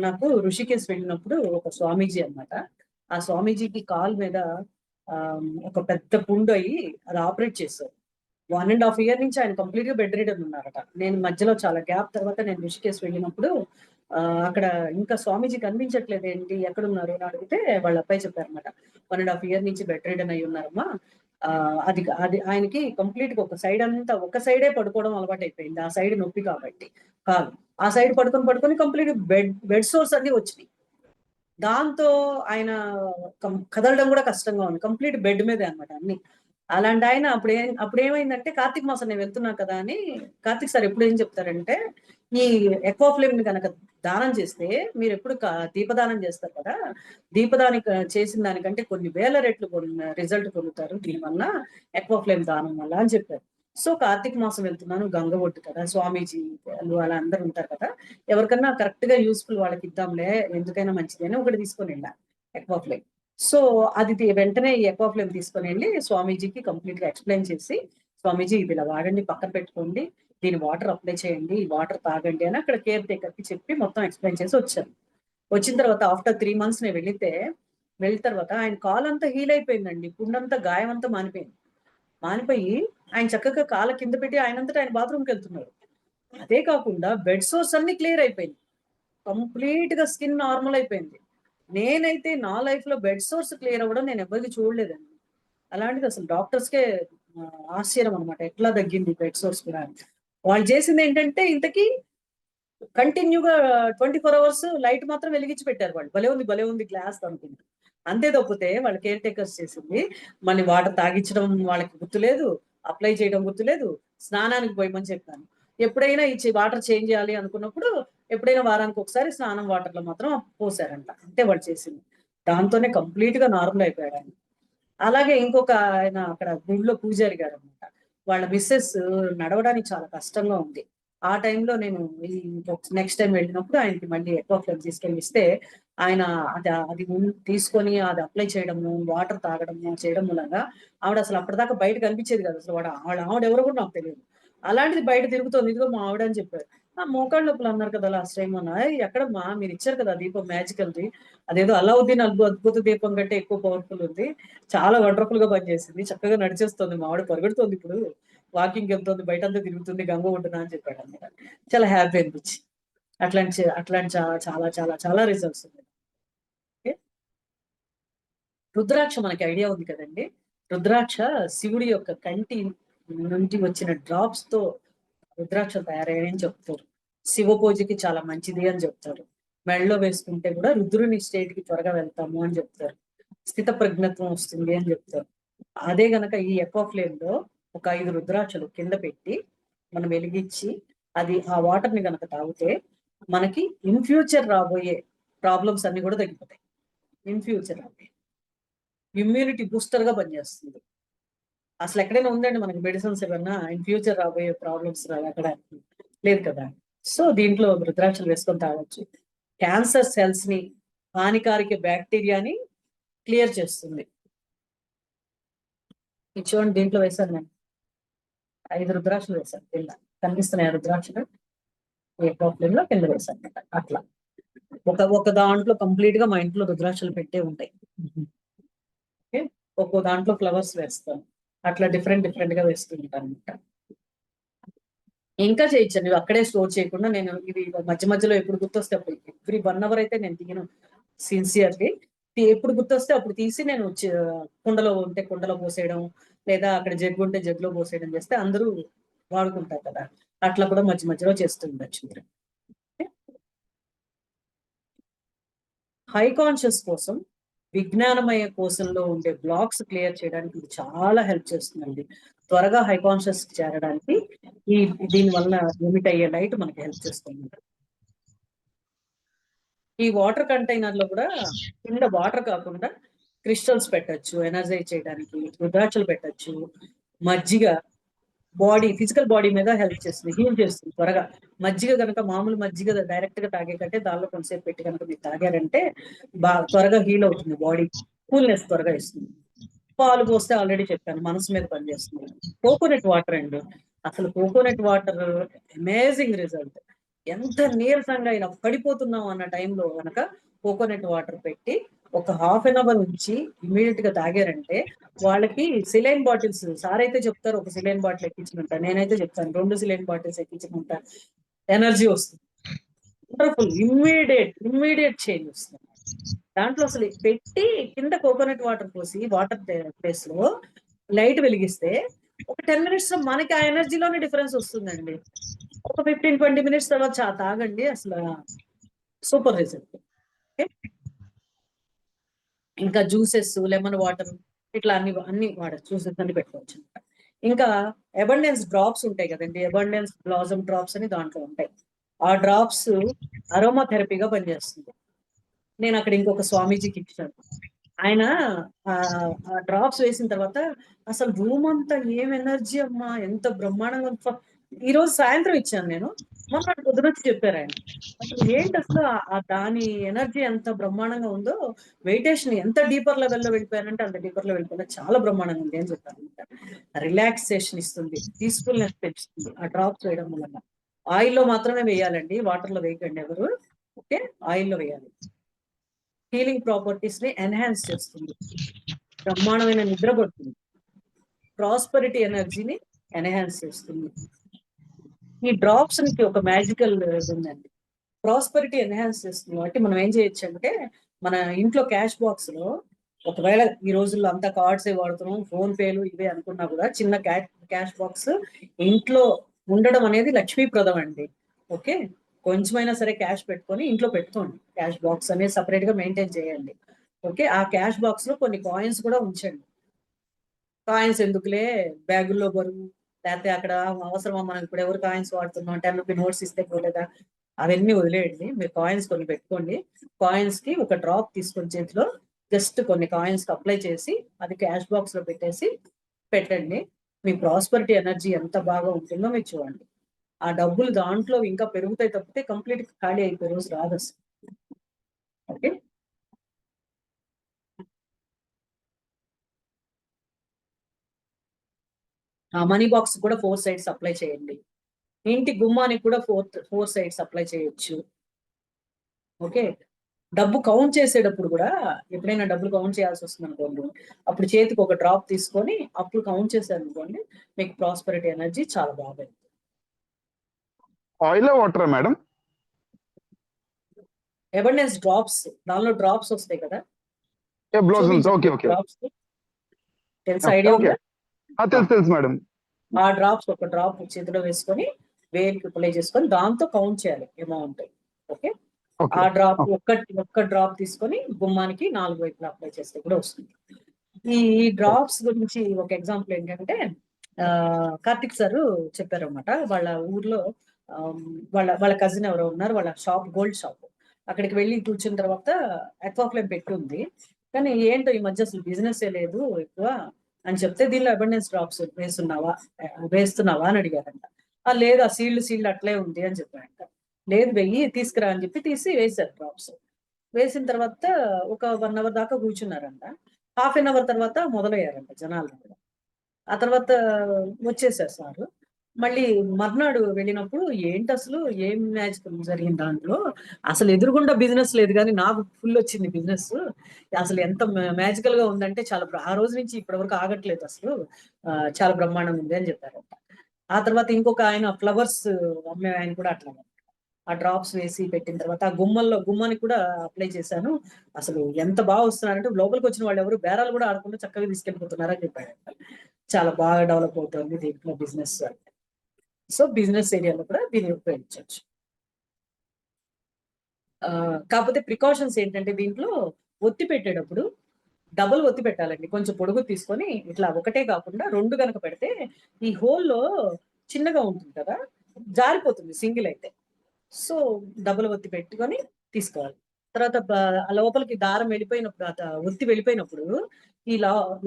నాకు ఋషికేశ్ వెళ్ళినప్పుడు ఒక స్వామీజీ అన్నమాట, ఆ స్వామీజీకి కాలు మీద ఒక పెద్ద పుండు అయ్యి అది ఆపరేట్ చేశారు. 1.5 year నుంచి ఆయన కంప్లీట్ గా బెడ్ రిడన్ ఉన్నారట. నేను మధ్యలో చాలా గ్యాప్ తర్వాత నేను ఋషికేశ్ వెళ్ళినప్పుడు అక్కడ ఇంకా స్వామీజీ కనిపించట్లేదు, ఏంటి ఎక్కడున్నారు అని అడిగితే వాళ్ళ అబ్బాయి చెప్పారనమాట, 1.5 year నుంచి బెడ్ రిడన్ అయి ఉన్నారమ్మా. అది ఆయనకి కంప్లీట్ గా ఒక సైడే పడుకోవడం అలవాటు అయిపోయింది, ఆ సైడ్ నొప్పి కాబట్టి కాదు, ఆ సైడ్ పడుకొని కంప్లీట్ బెడ్ సోర్స్ అన్ని వచ్చినాయి. దాంతో ఆయన కదలడం కూడా కష్టంగా ఉంది, కంప్లీట్ బెడ్ మీదే అనమాట అన్ని. అలాంటి ఆయన అప్పుడు ఏమైందంటే కార్తీక మాసం నేను వెళ్తున్నా కదా అని కార్తీక్ సార్ ఎప్పుడు ఏం చెప్తారంటే, ఈ ఎక్వాఫ్లేమ్ ని కనుక దానం చేస్తే మీరు ఎప్పుడు దీపదానం చేస్తారు కదా, దీపదాని చేసిన దానికంటే కొన్ని వేల రెట్లు రిజల్ట్ పొందుతారు దీనివల్ల, ఎక్వాఫ్లేమ్ దానం వల్ల అని చెప్పారు. సో కార్తీక మాసం వెళ్తున్నాను, గంగ ఒడ్డు కదా, స్వామీజీ అలా అందరు ఉంటారు కదా, ఎవరికన్నా కరెక్ట్ గా యూస్ఫుల్ వాళ్ళకి ఇద్దాంలే, ఎందుకైనా మంచిది అని ఒకటి తీసుకొని వెళ్ళా ఎక్వాఫ్లేమ్. సో అది వెంటనే ఈ ఎక్వాఫ్లేమ్ తీసుకొని వెళ్ళి స్వామీజీకి కంప్లీట్ గా ఎక్స్ప్లెయిన్ చేసి, స్వామీజీ ఇది ఇలా వాడండి, పక్కన పెట్టుకోండి, దీని వాటర్ అప్లై చేయండి, ఈ వాటర్ తాగండి అని అక్కడ కేర్ టేకర్ కి చెప్పి మొత్తం ఎక్స్ప్లెయిన్ చేసి వచ్చాను. వచ్చిన తర్వాత ఆఫ్టర్ 3 months నేను వెళ్ళిన తర్వాత ఆయన కాల్ అంతా హీల్ అయిపోయిందండి, పుండంతా గాయం అంతా మానిపోయి ఆయన చక్కగా కాళ్ళ కింద పెట్టి ఆయనంతటా ఆయన బాత్రూమ్కి వెళ్తున్నారు. అదే కాకుండా బెడ్ సోర్స్ అన్ని క్లియర్ అయిపోయింది, కంప్లీట్ గా స్కిన్ నార్మల్ అయిపోయింది. నేనైతే నా లైఫ్ లో బెడ్ సోర్స్ క్లియర్ అవ్వడం నేను ఎవరికి చూడలేదండి. అలాంటిది అసలు డాక్టర్స్కే ఆశ్చర్యం అనమాట, ఎట్లా తగ్గింది బెడ్ సోర్స్ కూడా. వాళ్ళు చేసింది ఏంటంటే ఇంతకీ కంటిన్యూగా 24 hours లైట్ మాత్రం వెలిగించి పెట్టారు. వాళ్ళు భలే ఉంది గ్లాస్ అనుకుంటా. అంతే తప్పితే వాళ్ళ కేర్ టేకర్స్ చేసింది మళ్ళీ వాటర్ తాగించడం వాళ్ళకి గుర్తులేదు, అప్లై చేయడం గుర్తులేదు, స్నానానికి పోయమని చెప్పాను. ఎప్పుడైనా ఈ వాటర్ చేంజ్ చేయాలి అనుకున్నప్పుడు ఎప్పుడైనా వారానికి ఒకసారి స్నానం వాటర్లో మాత్రం పోసారంట, అంతే వాళ్ళు చేసింది. దాంతోనే కంప్లీట్ గా నార్మల్ అయిపోయాడు ఆయన. అలాగే ఇంకొక ఆయన అక్కడ గుడిలో పూజారి గారు అనమాట, వాళ్ళ మిస్సెస్ నడవడానికి చాలా కష్టంగా ఉంది. ఆ టైంలో నేను నెక్స్ట్ టైం వెళ్ళినప్పుడు ఆయనకి మళ్ళీ ఎక్వాఫ్లేమ్ తీసుకెళ్ళి ఇస్తే ఆయన అది తీసుకొని అది అప్లై చేయడము, వాటర్ తాగడము చేయడం మూలంగా ఆవిడ అసలు అప్పటిదాకా బయట కనిపించేది కాదు అసలు. ఆవిడ ఎవరో కూడా నాకు తెలియదు, అలాంటిది బయట తిరుగుతుంది, ఇదిగో మా ఆవిడ అని చెప్పారు. ఆ మోకాళ్ళ నొప్పులు అన్నారు కదా లాస్ట్ టైం అన్న, ఎక్కడమ్మా మీరు ఇచ్చారు కదా దీపం మ్యాజికల్ది, అదేదో అల్లావుద్దీన్ అద్భుత దీపం కంటే ఎక్కువ పవర్ఫుల్ ఉంది, చాలా వండర్ఫుల్ గా పనిచేసింది, చక్కగా నడిచేస్తుంది, మా ఆవిడ పరిగెడుతుంది, ఇప్పుడు వాకింగ్ వెళ్తుంది, బయట అంతా తిరుగుతుంది, గంగ ఒడ్డున అని చెప్పాడు అనమాట. చాలా హ్యాపీ అనిపించి అట్లాంటి చాలా చాలా చాలా రిజల్ట్స్ ఉన్నాయి. రుద్రాక్ష మనకి ఐడియా ఉంది కదండి, రుద్రాక్ష శివుడి యొక్క కంటి నుండి వచ్చిన డ్రాప్స్ తో రుద్రాక్ష తయారయ్యాయని చెప్తారు. శివ పూజకి చాలా మంచిది అని చెప్తారు. మెడలో వేసుకుంటే కూడా రుద్రుని స్టేట్ కి త్వరగా వెళ్తాము అని చెప్తారు, స్థిత ప్రజ్ఞత్వం వస్తుంది అని చెప్తారు. అదే గనక ఈ ఎక్వాఫ్లేమ్ లో ఒక 5 రుద్రాక్షలు కింద పెట్టి మనం వెలిగించి అది ఆ వాటర్ ని కనుక తాగితే మనకి ఇన్ ఫ్యూచర్ రాబోయే ప్రాబ్లమ్స్ అన్ని కూడా తగ్గిపోతాయి. ఇన్ ఫ్యూచర్ రాబోయే ఇమ్యూనిటీ బూస్టర్ గా పనిచేస్తుంది. అసలు ఎక్కడైనా ఉందండి మనకి మెడిసిన్స్ ఏమన్నా ఇన్ ఫ్యూచర్ రాబోయే ప్రాబ్లమ్స్ అక్కడ లేదు కదా. సో దీంట్లో రుద్రాక్షలు వేసుకొని తాగొచ్చు. క్యాన్సర్ సెల్స్ ని, హానికారక బ్యాక్టీరియాని క్లియర్ చేస్తుంది. చూడండి దీంట్లో వేశాను నేను 5 రుద్రాక్షలు వేశాను, కింద కనిపిస్తున్నాయి రుద్రాక్షలు ఎక్వాఫ్లేమ్ లో కింద వేశాను అనమాట. అట్లా ఒక దాంట్లో కంప్లీట్ గా మా ఇంట్లో రుద్రాక్షలు పెట్టే ఉంటాయి. ఓకే, ఒక్కో దాంట్లో ఫ్లవర్స్ వేస్తాను, అట్లా డిఫరెంట్ గా వేస్తూ ఉంటాను అనమాట. ఇంకా చేయొచ్చండి, అక్కడే స్టోర్ చేయకుండా నేను ఇది మధ్యలో ఎప్పుడు గుర్తొస్తే అప్పుడు ఎవ్రీ 1 hour అయితే నేను తీయను సిన్సియర్లీ. ఎప్పుడు గుర్తొస్తే అప్పుడు తీసి నేను కుండలో ఉంటే కుండలో పోసేయడం, లేదా అక్కడ జగ్గు ఉంటే జగ్గులో పోసేయడం చేస్తే అందరూ వాడుకుంటారు కదా, అట్లా కూడా మధ్యలో చేస్తూ ఉండొచ్చు మీరు. హై కాన్షియస్ కోసం, విజ్ఞానమయ కోశంలో ఉండే బ్లాక్స్ క్లియర్ చేయడానికి ఇది చాలా హెల్ప్ చేస్తుందండి. త్వరగా హై కాన్షియస్ చేరడానికి దీని వల్ల లిమిట్ అయ్యే లైట్ మనకి హెల్ప్ చేస్తుంది. ఈ వాటర్ కంటైనర్ లో కూడా కింద వాటర్ కాకుండా క్రిస్టల్స్ పెట్టచ్చు, ఎనర్జైజ్ చేయడానికి రుద్రాక్షలు పెట్టచ్చు, మజ్జిగ ఫిజికల్ బాడీ మీద హెల్ప్ చేస్తుంది, హీల్ చేస్తుంది త్వరగా. మజ్జిగ కనుక మామూలు మజ్జిగ డైరెక్ట్ గా తాగే కంటే దానిలో కొంతసేపు పెట్టి కనుక మీరు తాగారంటే బాగా త్వరగా హీల్ అవుతుంది, బాడీ కూల్నెస్ త్వరగా ఇస్తుంది. పాలు పోస్తే ఆల్రెడీ చెప్పాను మనసు మీద పనిచేస్తుంది. కోకోనట్ వాటర్ అండి, అసలు కోకోనట్ వాటర్ అమేజింగ్ రిజల్ట్. ఎంత నీరసంగా అయినా పడిపోతున్నాం అన్న టైంలో కనుక కోకోనట్ వాటర్ పెట్టి ఒక 1/2 hour ఉంచి ఇమీడియట్ గా తాగారంటే వాళ్ళకి సిలైన్ బాటిల్స్ సార్ అయితే చెప్తారు, ఒక సిలైన్ బాటిల్ ఎక్కించుకుంటా, నేనైతే చెప్తాను 2 సిలైన్ బాటిల్స్ ఎక్కించుకుంటా, ఎనర్జీ వస్తుంది, వండర్ఫుల్ ఇమ్మీడియట్ చేంజ్ వస్తుంది. దాంట్లో అసలు పెట్టి కింద కోకోనట్ వాటర్ పోసి వాటర్ ప్లేస్ లో లైట్ వెలిగిస్తే ఒక 10 minutes లో మనకి ఆ ఎనర్జీలోనే డిఫరెన్స్ వస్తుందండి. ఒక 15-20 minutes తర్వాత తాగండి, అసలు సూపర్ రిజల్ట్. ఇంకా జ్యూసెస్, లెమన్ వాటర్ ఇట్లా అన్ని చూసేసి అన్ని పెట్టుకోవచ్చు అనమాట. ఇంకా అబండెన్స్ డ్రాప్స్ ఉంటాయి కదండి, అబండెన్స్ బ్లాజమ్ డ్రాప్స్ అని దాంట్లో ఉంటాయి. ఆ డ్రాప్స్ అరోమా థెరపీగా పనిచేస్తుంది. నేను అక్కడ ఇంకొక స్వామీజీకి ఇచ్చాను. ఆయన ఆ డ్రాప్స్ వేసిన తర్వాత అసలు రూమ్ అంతా ఏం ఎనర్జీ అమ్మా, ఎంత బ్రహ్మాండంగా. ఈ రోజు సాయంత్రం ఇచ్చాను నేను, మొన్న పొద్దునొచ్చి చెప్పారు ఆయన. అసలు ఏంటి అసలు దాని ఎనర్జీ ఎంత బ్రహ్మాండంగా ఉందో, మెడిటేషన్ ఎంత డీపర్ లెవెల్లో వెళ్ళిపోయానంటే అంత డీపర్ లో వెళ్ళిపోయినా చాలా బ్రహ్మాండంగా ఉంది అని చెప్పారు. రిలాక్సేషన్ ఇస్తుంది, పీస్ఫుల్నెస్ పెంచుతుంది ఆ డ్రాప్స్ వేయడం వల్ల. ఆయిల్లో మాత్రమే వేయాలండి, వాటర్ లో వేయకండి ఎవరు. ఓకే, ఆయిల్లో వేయాలి. హీలింగ్ ప్రాపర్టీస్ ని ఎన్హాన్స్ చేస్తుంది, బ్రహ్మాండమైన నిద్ర పడుతుంది, ప్రాస్పరిటీ ఎనర్జీని ఎన్హాన్స్ చేస్తుంది. ఈ డ్రాప్స్ కి ఒక మ్యాజికల్ ఉందండి, ప్రాస్పరిటీ ఎన్హాన్స్ చేస్తుంది. కాబట్టి మనం ఏం చేయొచ్చు అంటే, మన ఇంట్లో క్యాష్ బాక్స్ లో ఒకవేళ ఈ రోజుల్లో అంతా కార్డ్స్ వాడుతున్నాం, ఫోన్ పేలు ఇవే అనుకున్నా కూడా చిన్న క్యాష్ బాక్స్ ఇంట్లో ఉండడం అనేది లక్ష్మీప్రదం అండి. ఓకే, కొంచెమైనా సరే క్యాష్ పెట్టుకొని ఇంట్లో పెట్టుకోండి, క్యాష్ బాక్స్ అనేది సపరేట్ గా మెయింటైన్ చేయండి. ఓకే, ఆ క్యాష్ బాక్స్ లో కొన్ని కాయిన్స్ కూడా ఉంచండి. కాయిన్స్ ఎందుకులే బ్యాగుల్లో బరువు, లేకపోతే అక్కడ అవసరమా, మనం ఇప్పుడు ఎవరు కాయిన్స్ వాడుతున్నాం, 10 రూపీ నోట్స్ ఇస్తే పోలేదా, అవన్నీ వదిలేయండి. మీరు కాయిన్స్ కొన్ని పెట్టుకోండి. కాయిన్స్ కి ఒక డ్రాప్ తీసుకొని చేతిలో జస్ట్ కొన్ని కాయిన్స్ కి అప్లై చేసి అది క్యాష్ బాక్స్ లో పెట్టండి. మీ ప్రాస్పరిటీ ఎనర్జీ ఎంత బాగా ఉంటుందో మీరు చూడండి. ఆ డబ్బులు దాంట్లో ఇంకా పెరుగుతాయి తప్పితే కంప్లీట్ ఖాళీ అయిపోయే రోజు రాదు అసలు. ఓకే, ఆ మనీ బాక్స్ కూడా 4 సైడ్స్ అప్లై చేయండి. ఇంటి గుమ్మానికి కూడా 4 సైడ్స్ అప్లై చేయొచ్చు. ఓకే, డబ్బు కౌంట్ చేసేటప్పుడు కూడా ఎప్పుడైనా డబ్బులు కౌంట్ చేయాల్సి వస్తుంది అనుకోండి, అప్పుడు చేతికి ఒక డ్రాప్ తీసుకొని అప్పుడు కౌంట్ చేశారు అనుకోండి, మీకు ప్రాస్పరిటీ ఎనర్జీ చాలా బాగా. Oil water madam? Abundance drops, దానిలో డ్రాప్స్ వస్తాయి కదా, డ్రాప్స్ తెలుసు, ఐడియా ఉందా? తెలుసు మేడం. ఆ డ్రాప్స్ ఒక డ్రాప్ చేతిలో వేసుకొని వేలికి అప్లై చేసుకొని దాంతో కౌంట్ చేయాలి అమౌంట్. ఓకే, ఆ డ్రాప్ ఒక్క డ్రాప్ తీసుకొని గుమ్మానికి 4 వైపులా అప్లై చేస్తే కూడా వస్తుంది. ఈ డ్రాప్స్ గురించి ఒక ఎగ్జాంపుల్ ఏంటంటే, కార్తిక్ సార్ చెప్పారన్నమాట. వాళ్ళ ఊర్లో వాళ్ళ కజిన్ ఎవరో ఉన్నారు, వాళ్ళ షాప్ గోల్డ్ షాప్. అక్కడికి వెళ్ళి కూర్చున్న తర్వాత అక్వాఫ్లేమ్ పెట్టి ఉంది, కానీ ఏంటో ఈ మధ్య అసలు బిజినెస్ ఏ లేదు ఎక్కువ అని చెప్తే, దీనిలో అబండెన్స్ డ్రాప్స్ వేస్తున్నావా అని అడిగారంట. లేదు, ఆ సీల్డ్ అట్లే ఉంది అని చెప్పారంట. లేదు, వెయ్యి తీసుకురా అని చెప్పి తీసి వేశారు డ్రాప్స్. వేసిన తర్వాత ఒక 1 అవర్ దాకా కూర్చున్నారంట. హాఫ్ అన్ అవర్ తర్వాత మొదలయ్యారంట జనాలు. ఆ తర్వాత వచ్చేసారు సారు. మళ్ళీ మర్నాడు వెళ్ళినప్పుడు ఏంటి అసలు ఏం మ్యాజిక్ జరిగింది దాంట్లో, అసలు ఎదురుగుండా బిజినెస్ లేదు కానీ నాకు ఫుల్ వచ్చింది బిజినెస్, అసలు ఎంత మ్యాజికల్ గా ఉందంటే చాలా, ఆ రోజు నుంచి ఇప్పటి వరకు ఆగట్లేదు అసలు, చాలా బ్రహ్మాండంగా ఉంది అని చెప్పారంట. ఆ తర్వాత ఇంకొక ఆయన ఫ్లవర్స్ అమ్మే ఆయన కూడా అట్లా ఆ డ్రాప్స్ వేసి పెట్టిన తర్వాత ఆ గుమ్మానికి కూడా అప్లై చేశాను, అసలు ఎంత బాగా వస్తున్నారంటే లోపలికి వచ్చిన వాళ్ళు ఎవరు బేరాలు కూడా ఆడకుండా చక్కగా తీసుకెళ్ళిపోతున్నారని చెప్పారంట. చాలా బాగా డెవలప్ అవుతుంది దీంట్లో బిజినెస్. సో బిజినెస్ ఏరియాలో కూడా దీన్ని ఉపయోగించవచ్చు. కాకపోతే ప్రికాషన్స్ ఏంటంటే, దీంట్లో ఒత్తి పెట్టేటప్పుడు డబుల్ ఒత్తి పెట్టాలండి. కొంచెం పొడుగు తీసుకొని ఇట్లా ఒకటే కాకుండా 2 కనుక పెడితే ఈ హోల్లో చిన్నగా ఉంటుంది కదా, జారిపోతుంది సింగిల్ అయితే. సో డబుల్ ఒత్తి పెట్టుకొని తీసుకోవాలి. తర్వాత లోపలికి దారం వెళ్ళిపోయినప్పుడు, ఒత్తి వెళ్ళిపోయినప్పుడు ఈ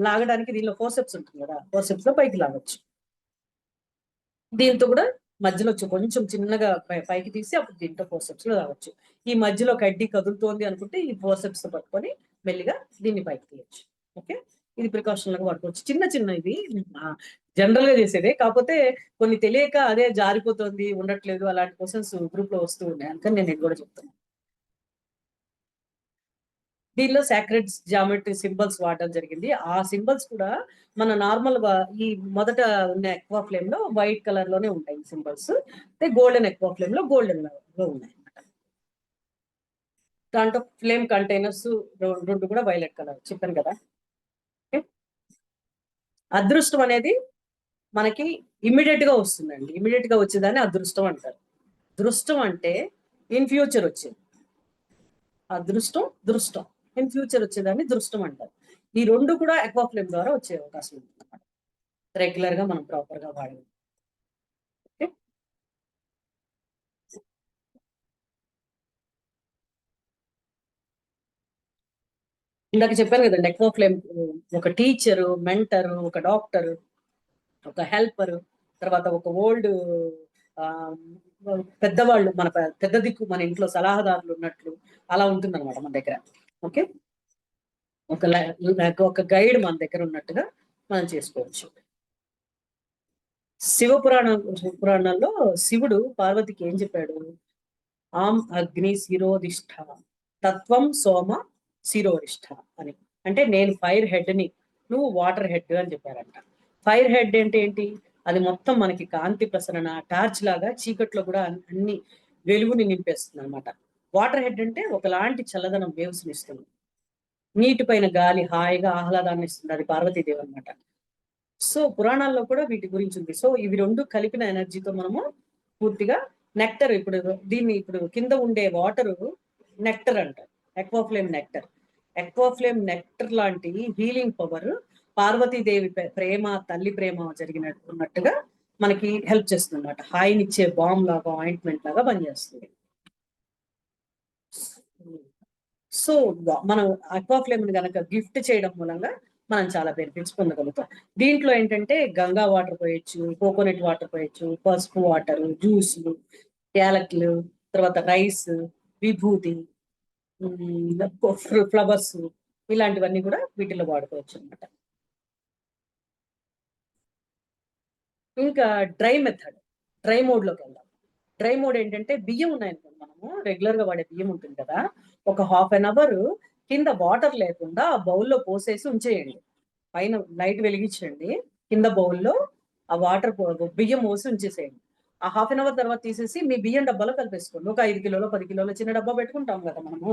లాగడానికి దీనిలో ఫోర్సెప్స్ ఉంటుంది కదా, ఫోర్సెప్స్ లో పైకి లాగొచ్చు. దీంతో కూడా మధ్యలో కొంచెం చిన్నగా పైకి తీసి అప్పుడు దీంట్లో ఫోర్సెప్స్ లో రావచ్చు. ఈ మధ్యలో కడ్డీ కదులుతోంది అనుకుంటే ఈ ఫోర్సెప్స్ తో పట్టుకొని మెల్లిగా దీన్ని పైకి తీయచ్చు. ఓకే, ఇది ప్రికాషన్ లాగా పట్టుకోవచ్చు. చిన్న ఇది జనరల్ గా చేసేదే, కాకపోతే కొన్ని తెలియక అదే జారిపోతుంది ఉండట్లేదు అలాంటి క్వశ్చన్స్ గ్రూప్ లో వస్తూ ఉన్నాయి, అందుకని నేను కూడా చెప్తాను. దీనిలో సాక్రెడ్ జామెట్రీ సింబల్స్ వాడడం జరిగింది. ఆ సింబల్స్ కూడా మన నార్మల్ ఈ మొదట ఉన్న ఎక్వా ఫ్లేమ్ లో వైట్ కలర్ లోనే ఉంటాయి సింబల్స్, గోల్డెన్ ఎక్వా ఫ్లేమ్ లో గోల్డెన్ లో ఉన్నాయి అన్నమాట. దాంట్లో ఫ్లేమ్ కంటైనర్స్ 2 కూడా వైలెట్ కలర్ చెప్పాను కదా. అదృష్టం అనేది మనకి ఇమ్మీడియట్ గా వస్తుందండి, ఇమ్మీడియట్ గా వచ్చేదాన్ని అదృష్టం అంటారు. దృష్టం అంటే ఇన్ ఫ్యూచర్ వచ్చేది, అదృష్టం దృష్టం ఇన్ ఫ్యూచర్ వచ్చేదాన్ని దృష్టం అంటారు. ఈ రెండు కూడా అక్వాఫ్లేమ్ ద్వారా వచ్చే అవకాశం ఉంది అన్నమాట. రెగ్యులర్ గా మనం ప్రాపర్ గా వాడేది. ఓకే, ఇందాక చెప్పాను కదండి, అక్వాఫ్లేమ్ ఒక టీచరు, మెంటరు, ఒక డాక్టర్, ఒక హెల్పర్, తర్వాత ఒక ఓల్డ్ పెద్దవాళ్ళు, మన పెద్ద దిక్కు, మన ఇంట్లో సలహాదారులు ఉన్నట్లు అలా ఉంటుంది అనమాట మన దగ్గర. ఓకే, ఒక గైడ్ మన దగ్గర ఉన్నట్టుగా మనం చేసుకోవచ్చు. పురాణాల్లో శివుడు పార్వతికి ఏం చెప్పాడు? ఆం అగ్ని శిరోధిష్ఠ తత్వం సోమ శిరోధిష్ఠ అని. అంటే నేను ఫైర్ హెడ్ ని, నువ్వు వాటర్ హెడ్ అని చెప్పారంట. ఫైర్ హెడ్ అంటే ఏంటి? అది మొత్తం మనకి కాంతి ప్రసరణ, టార్చ్ లాగా చీకట్లో కూడా అన్ని వెలుగుని నింపేస్తుంది అనమాట. వాటర్ హెడ్ అంటే ఒకలాంటి చల్లదనం, వేవ్స్ ఇస్తుంది. నీటి పైన గాలి హాయిగా ఆహ్లాదాన్ని ఇస్తుంది, అది పార్వతీదేవి అనమాట. సో పురాణాల్లో కూడా వీటి గురించి ఉంది. సో ఇవి రెండు కలిపిన ఎనర్జీతో మనము పూర్తిగా నెక్టర్, ఇప్పుడు కింద ఉండే వాటర్ నెక్టర్ అంటారు, అక్వాఫ్లేమ్ నెక్టర్. అక్వాఫ్లేమ్ నెక్టర్ లాంటి హీలింగ్ పవర్ పార్వతీదేవి ప్రేమ, తల్లి ప్రేమ ఉన్నట్టుగా మనకి హెల్ప్ చేస్తుంది అనమాట. హాయినిచ్చే బాంబ్ లాగా, ఆయింట్మెంట్ లాగా పనిచేస్తుంది. సో మనం అక్వాఫ్లేమ్ ని కనుక గిఫ్ట్ చేయడం మూలంగా మనం చాలా బెనిఫిట్స్ పొందగలుగుతాం. దీంట్లో ఏంటంటే గంగా వాటర్ పోయొచ్చు, కోకోనట్ వాటర్ పోయొచ్చు, పసుపు వాటర్, జ్యూస్లు, యాలకులు, తర్వాత రైస్, విభూతి, ఫ్లవర్స్, ఇలాంటివన్నీ కూడా వీటిలో వాడుకోవచ్చు అనమాట. ఇంకా డ్రై మెథడ్, డ్రై మోడ్ లోకి వెళ్దాం. డ్రై మోడ్ ఏంటంటే బియ్యం ఉన్నాయనుకోండి, మనము రెగ్యులర్ గా వాడే బియ్యం ఉంటుంది కదా, ఒక 1/2 అవర్ కింద వాటర్ లేకుండా ఆ బౌల్లో పోసేసి ఉంచేయండి. పైన లైట్ వెలిగించండి, కింద బౌల్లో ఆ వాటర్ బియ్యం పోసి ఉంచేసేయండి. ఆ 1/2 అవర్ తర్వాత తీసేసి మీ బియ్యం డబ్బాలో కలిపేసుకోండి. ఒక 5 కిలోలు 10 కిలోల చిన్న డబ్బా పెట్టుకుంటాం కదా మనము.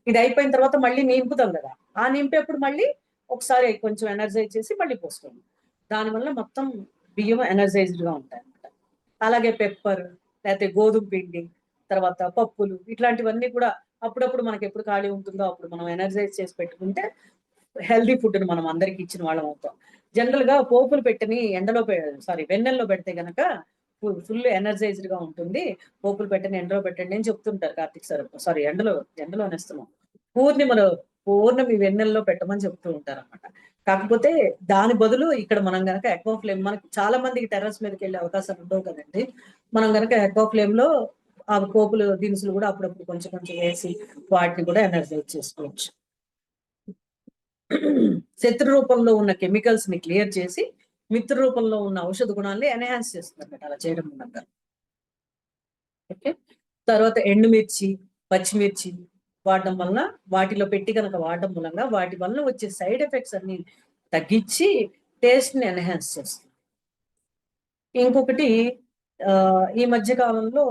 ఇది అయిపోయిన తర్వాత మళ్ళీ నింపుతాం కదా, ఆ నింపేప్పుడు మళ్ళీ ఒకసారి కొంచెం ఎనర్జైజ్ చేసి మళ్ళీ పోసుకోండి. దానివల్ల మొత్తం బియ్యం ఎనర్జైజ్డ్ గా ఉంటాయి అన్నమాట. అలాగే పెప్పర్, లేకపోతే గోధుమ పిండి, తర్వాత పప్పులు, ఇట్లాంటివన్నీ కూడా అప్పుడప్పుడు మనకి ఎప్పుడు ఖాళీ ఉంటుందో అప్పుడు మనం ఎనర్జైజ్ చేసి పెట్టుకుంటే హెల్దీ ఫుడ్ ని మనం అందరికి ఇచ్చిన వాళ్ళం అవుతాం. జనరల్ గా పోపులు పెట్టని వెన్నెల్లో పెడితే గనక ఫుల్ ఎనర్జైజ్డ్ గా ఉంటుంది. పోపులు పెట్టని ఎండలో పెట్టండి అని చెప్తుంటారు కార్తిక్ సార్. ఎండలో నేస్తున్నాం. పూర్ణమి వెన్నెల్లో పెట్టమని చెప్తూ ఉంటారు అనమాట. కాకపోతే దాని బదులు ఇక్కడ మనం గనక అక్వాఫ్లేమ్, మనకి చాలా మందికి టెర్రస్ మీదకి వెళ్ళే అవకాశాలు ఉండవు కదండి. మనం గనక అక్వాఫ్లేమ్ లో ఆ పోపులు దినుసులు కూడా అప్పుడప్పుడు కొంచెం కొంచెం వేసి వాటిని కూడా ఎనర్జైజ్ చేసుకోవచ్చు. శత్రు రూపంలో ఉన్న కెమికల్స్ ని క్లియర్ చేసి మిత్ర రూపంలో ఉన్న ఔషధ గుణాన్ని ఎన్హాన్స్ చేస్తుంది అలా చేయడం మూలంగా. ఓకే, తర్వాత ఎండుమిర్చి, పచ్చిమిర్చి వాడడం వలన, వాటిలో పెట్టి కనుక వాడడం మూలంగా వాటి వలన వచ్చే సైడ్ ఎఫెక్ట్స్ అన్ని తగ్గించి టేస్ట్ ని ఎన్హాన్స్ చేస్తుంది. ఇంకొకటి ఈ మధ్య కాలంలో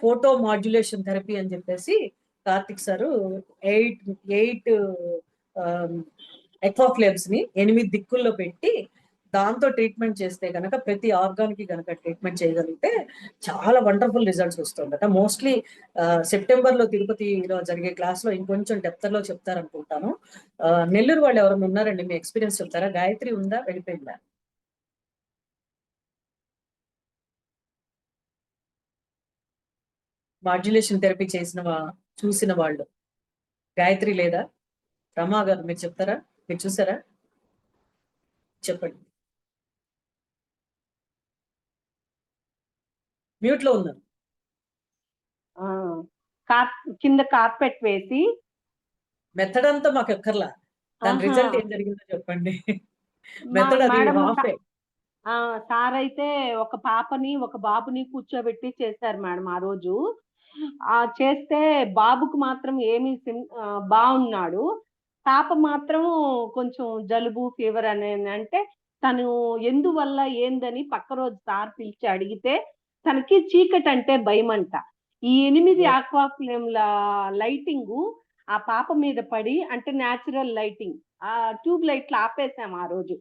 ఫోటో మాడ్యులేషన్ థెరపీ అని చెప్పేసి కార్తిక్ సారు 8 అక్వాఫ్లేమ్స్ ని 8 దిక్కుల్లో పెట్టి దాంతో ట్రీట్మెంట్ చేస్తే గనక, ప్రతి ఆర్గాన్ కి గనక ట్రీట్మెంట్ చేయగలిగితే చాలా వండర్ఫుల్ రిజల్ట్స్ వస్తుందట. మోస్ట్లీ సెప్టెంబర్ లో తిరుపతిలో జరిగే క్లాస్ లో ఇంకొంచెం డెప్త్ లో చెప్తారనుకుంటాను. నెల్లూరు వాళ్ళు ఎవరైనా ఉన్నారండి, మీ ఎక్స్పీరియన్స్ చెప్తారా? గాయత్రి ఉందా, వెళ్ళిపోయిందా? మాడ్యులేషన్ థెరపీ చూసిన వాళ్ళు గాయత్రి లేదా? రమా గారు మీరు చెప్తారా? మీరు చూసారా? చెప్పండి. మ్యూట్ లో ఉన్నారు. కింద కార్పెట్ వేసి మెథడ్ అంతా మాకు ఎక్కర్లా, దాని రిజల్ట్ ఏం జరిగిందో చెప్పండి. మెథడ్ అది హాఫే. సార్ అయితే ఒక పాపని ఒక బాబుని కూర్చోబెట్టి చేశారు మేడం ఆ రోజు. చేస్తే బాబుకు మాత్రం బాగున్నాడు, పాప మాత్రం కొంచెం జలుబు, ఫీవర్ అంటే తను ఎందువల్ల ఏందని పక్క రోజు సార్ పిలిచి అడిగితే తనకి చీకటి అంటే భయం అంట. ఈ 8 ఆక్వాఫ్లేమ్ల లైటింగ్ ఆ పాప మీద పడి, అంటే న్యాచురల్ లైటింగ్, ఆ ట్యూబ్ లైట్లు ఆపేసాం ఆ రోజు.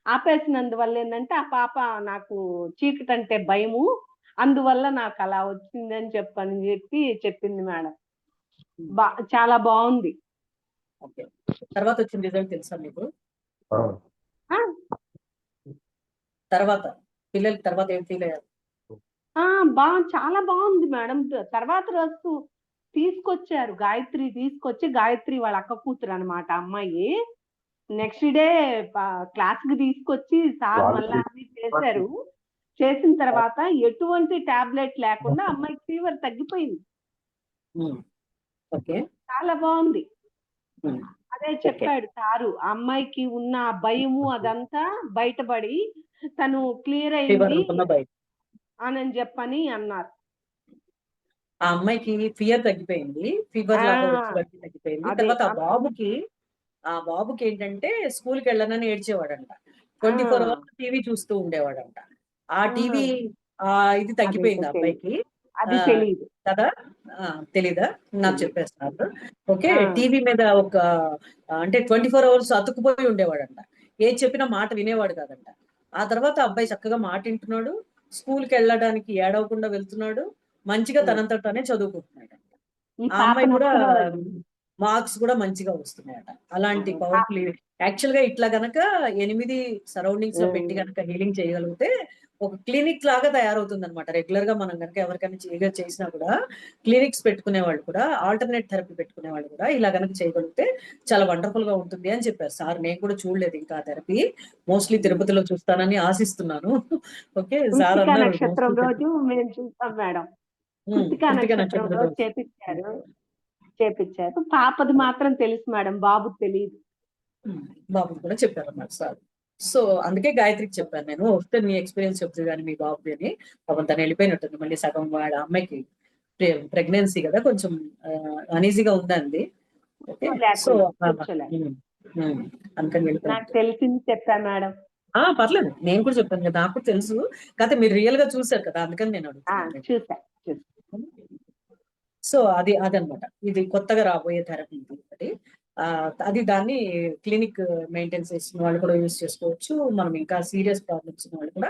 ఆపేసినందువల్ల ఏంటంటే ఆ పాప నాకు చీకటి అంటే భయము, అందువల్ల నాకు అలా వచ్చిందని చెప్పింది మేడం. చాలా బాగుంది. ఓకే, తర్వాత వచ్చిన రిజల్ట్ తెలుసా మీకు? ఆ, తర్వాత పిల్లలకి తర్వాత ఏం ఫీల్ అయ్యారు? చాలా బాగుంది మేడం. తర్వాత రోజు తీసుకొచ్చారు, గాయత్రి తీసుకొచ్చి, గాయత్రి వాళ్ళ అక్క కూతురు అనమాట అమ్మాయి. నెక్స్ట్ డే క్లాస్ కి తీసుకొచ్చి సార్ మళ్ళా అన్ని చేశారు. చేసిన తర్వాత ఎటువంటి టాబ్లెట్ లేకుండా అమ్మాయికి ఫీవర్ తగ్గిపోయింది. ఓకే. చాలా బాగుంది. అదే చెప్పాడు సారు, ఆ అమ్మాయికి ఉన్న ఆ భయము అదంతా బయటపడి తను క్లియర్ అయింది అని చెప్పని అన్నారు. ఆ అమ్మాయికి ఫియర్ తగ్గిపోయింది, ఫీవర్ లాగా వచ్చి తగ్గిపోయింది. తర్వాత ఆ బాబుకి ఏంటంటే స్కూల్కి వెళ్ళనని ఏడ్చేవాడంట. 24 అవర్స్ టీవీ చూస్తూ ఉండేవాడంట. ఆ టీవీ ఇది తగ్గిపోయింది ఆ అబ్బాయికి. అది తెలియదు కదా? తెలీదా? నాకు చెప్పేస్తున్నారు. ఓకే. టీవీ మీద అంటే 24 అవర్స్ అతుక్కుపోయి ఉండేవాడంట. ఏది చెప్పినా మాట వినేవాడు కాదంట. ఆ తర్వాత అబ్బాయి చక్కగా మాట వింటున్నాడు, స్కూల్కి వెళ్ళడానికి ఏడవకుండా వెళ్తున్నాడు, మంచిగా తనంతట తానే చదువుకుంటున్నాడు. ఆ అమ్మాయి కూడా మార్క్స్ కూడా మంచిగా వస్తున్నాయట. అలాంటి పవర్ఫుల్ యాక్చువల్ గా ఇట్లా గనక 8 సరౌండింగ్స్ లో పెట్టి గనక హీలింగ్ చేయగలిగితే ఒక క్లినిక్ లాగా తయారవుతుంది అనమాట. రెగ్యులర్ గా మనం కనుక ఎవరికైనా చేసినా కూడా క్లినిక్స్ పెట్టుకునే వాళ్ళు కూడా, ఆల్టర్నేట్ థెరపీ పెట్టుకునే వాళ్ళు కూడా ఇలా గనక చేయగలిగితే చాలా వండర్ఫుల్ గా ఉంటుంది అని చెప్పారు సార్. నేను కూడా చూడలేదు ఇంకా థెరపీ, మోస్ట్లీ తిరుపతిలో చూస్తానని ఆశిస్తున్నాను. ఓకే. సార్ అన్నారు నక్షత్రం రోజు మేము చూస్తాం మేడం. నక్షత్రం రోజు చేపించారు. పాపది మాత్రం తెలుసు మేడం, బాబుకి తెలియదు. బాబు కూడా చెప్పారు అన్నారు సార్. సో అందుకే గాయత్రికి చెప్పాను నేను, వస్తే మీ ఎక్స్పీరియన్స్ చెప్తుంది కానీ మీ బాబుది అని. పాపం తను వెళ్ళిపోయినట్టుంది, మళ్ళీ సగం వాడు అమ్మాయికి ప్రెగ్నెన్సీ కదా, కొంచెం అనీజీగా ఉందండి. ఓకే. సో అందుకని వెళ్ళిపోయాను. తెలిసింది చెప్పాను మేడం. పర్లేదు, నేను కూడా చెప్పాను కదా, నాకు తెలుసు. కాకపోతే మీరు రియల్ గా చూసారు కదా, అందుకని నేను అడుగుతాను. సో అదనమాట, ఇది కొత్తగా రాబోయే థెరపీ ఇది. అది దాన్ని క్లినిక్ మెయింటైన్ చేసిన వాళ్ళు కూడా యూజ్ చేసుకోవచ్చు. మనం ఇంకా సీరియస్ ప్రాబ్లమ్స్ ఉన్న వాళ్ళు కూడా,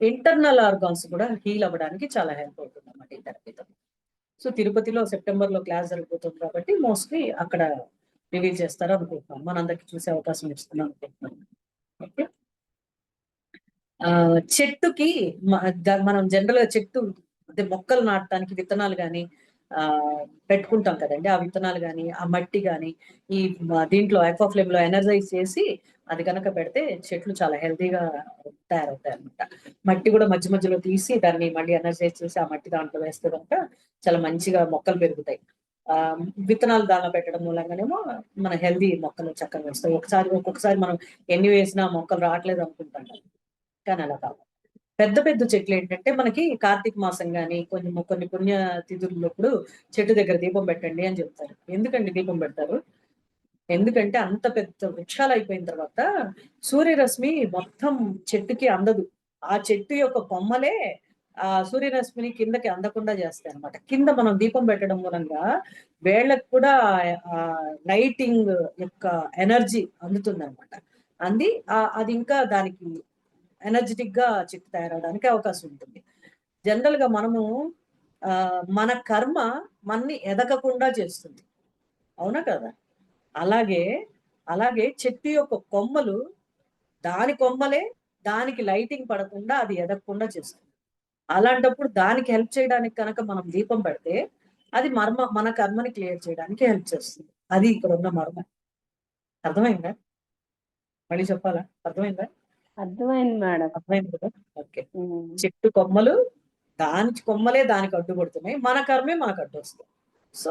ఇంటర్నల్ ఆర్గాన్స్ కూడా హీల్ అవ్వడానికి చాలా హెల్ప్ అవుతుంది అన్నమాట ఈ థెరపీతో. సో తిరుపతిలో సెప్టెంబర్ లో క్లాస్ జరుగుతుంది కాబట్టి మోస్ట్లీ అక్కడ రివీల్ చేస్తారు అనుకుంటున్నాం. మనందరికి చూసే అవకాశం ఇస్తున్నాం అనుకుంటున్నాం. ఓకే. చెట్టుకి మనం జనరల్ గా చెట్టు అంటే మొక్కలు నాటడానికి విత్తనాలు కానీ పెట్టుకుంటాం కదండి. ఆ విత్తనాలు కానీ, ఆ మట్టి కానీ ఈ దీంట్లో ఆక్వాఫ్లేమ్ లో ఎనర్జైజ్ చేసి అది కనుక పెడితే చెట్లు చాలా హెల్తీగా తయారవుతాయి అనమాట. మట్టి కూడా మధ్య మధ్యలో తీసి దాన్ని మళ్ళీ ఎనర్జైజ్ చేసి ఆ మట్టి దాంట్లో వేస్తే కనుక చాలా మంచిగా మొక్కలు పెరుగుతాయి. విత్తనాలు దానిలో పెట్టడం మూలంగానేమో మన హెల్దీ మొక్కలు చక్కగా వస్తాయి. ఒక్కొక్కసారి మనం ఎన్ని వేసినా మొక్కలు రావట్లేదు అనుకుంటాం, కానీ అలా కాదు. పెద్ద పెద్ద చెట్లు ఏంటంటే మనకి కార్తీక మాసం కానీ కొన్ని పుణ్య తిథులప్పుడు చెట్టు దగ్గర దీపం పెట్టండి అని చెప్తారు. ఎందుకండి దీపం పెడతారు? ఎందుకంటే అంత పెద్ద వృక్షాలు అయిపోయిన తర్వాత సూర్యరశ్మి మొత్తం చెట్టుకి అందదు. ఆ చెట్టు యొక్క కొమ్మలే ఆ సూర్యరశ్మిని కిందకి అందకుండా చేస్తాయి అనమాట. కింద మనం దీపం పెట్టడం మూలంగా వేళ్ళకు కూడా లైటింగ్ యొక్క ఎనర్జీ అందుతుంది అనమాట. అది ఇంకా దానికి ఎనర్జెటిక్ గా చెట్టు తయారవడానికి అవకాశం ఉంటుంది. జనరల్ గా మనము మన కర్మ మనని ఎదగకుండా చేస్తుంది, అవునా కదా? అలాగే చెట్టు యొక్క కొమ్మలు, దాని కొమ్మలే దానికి లైటింగ్ పడకుండా అది ఎదగకుండా చేస్తుంది. అలాంటప్పుడు దానికి హెల్ప్ చేయడానికి కనుక మనం దీపం పెడితే అది మన కర్మని క్లియర్ చేయడానికి హెల్ప్ చేస్తుంది. అది ఇక్కడ ఉన్న మర్మం. అర్థమైందా? మళ్ళీ చెప్పాలా? అర్థమైందా? అర్థమైంది మేడం. అర్థమైంది కదా? ఓకే. చెట్టు కొమ్మలు దానికి కొమ్మలే దానికి అడ్డుపడుతున్నాయి, మన కర్మే మనకు అడ్డు వస్తుంది. సో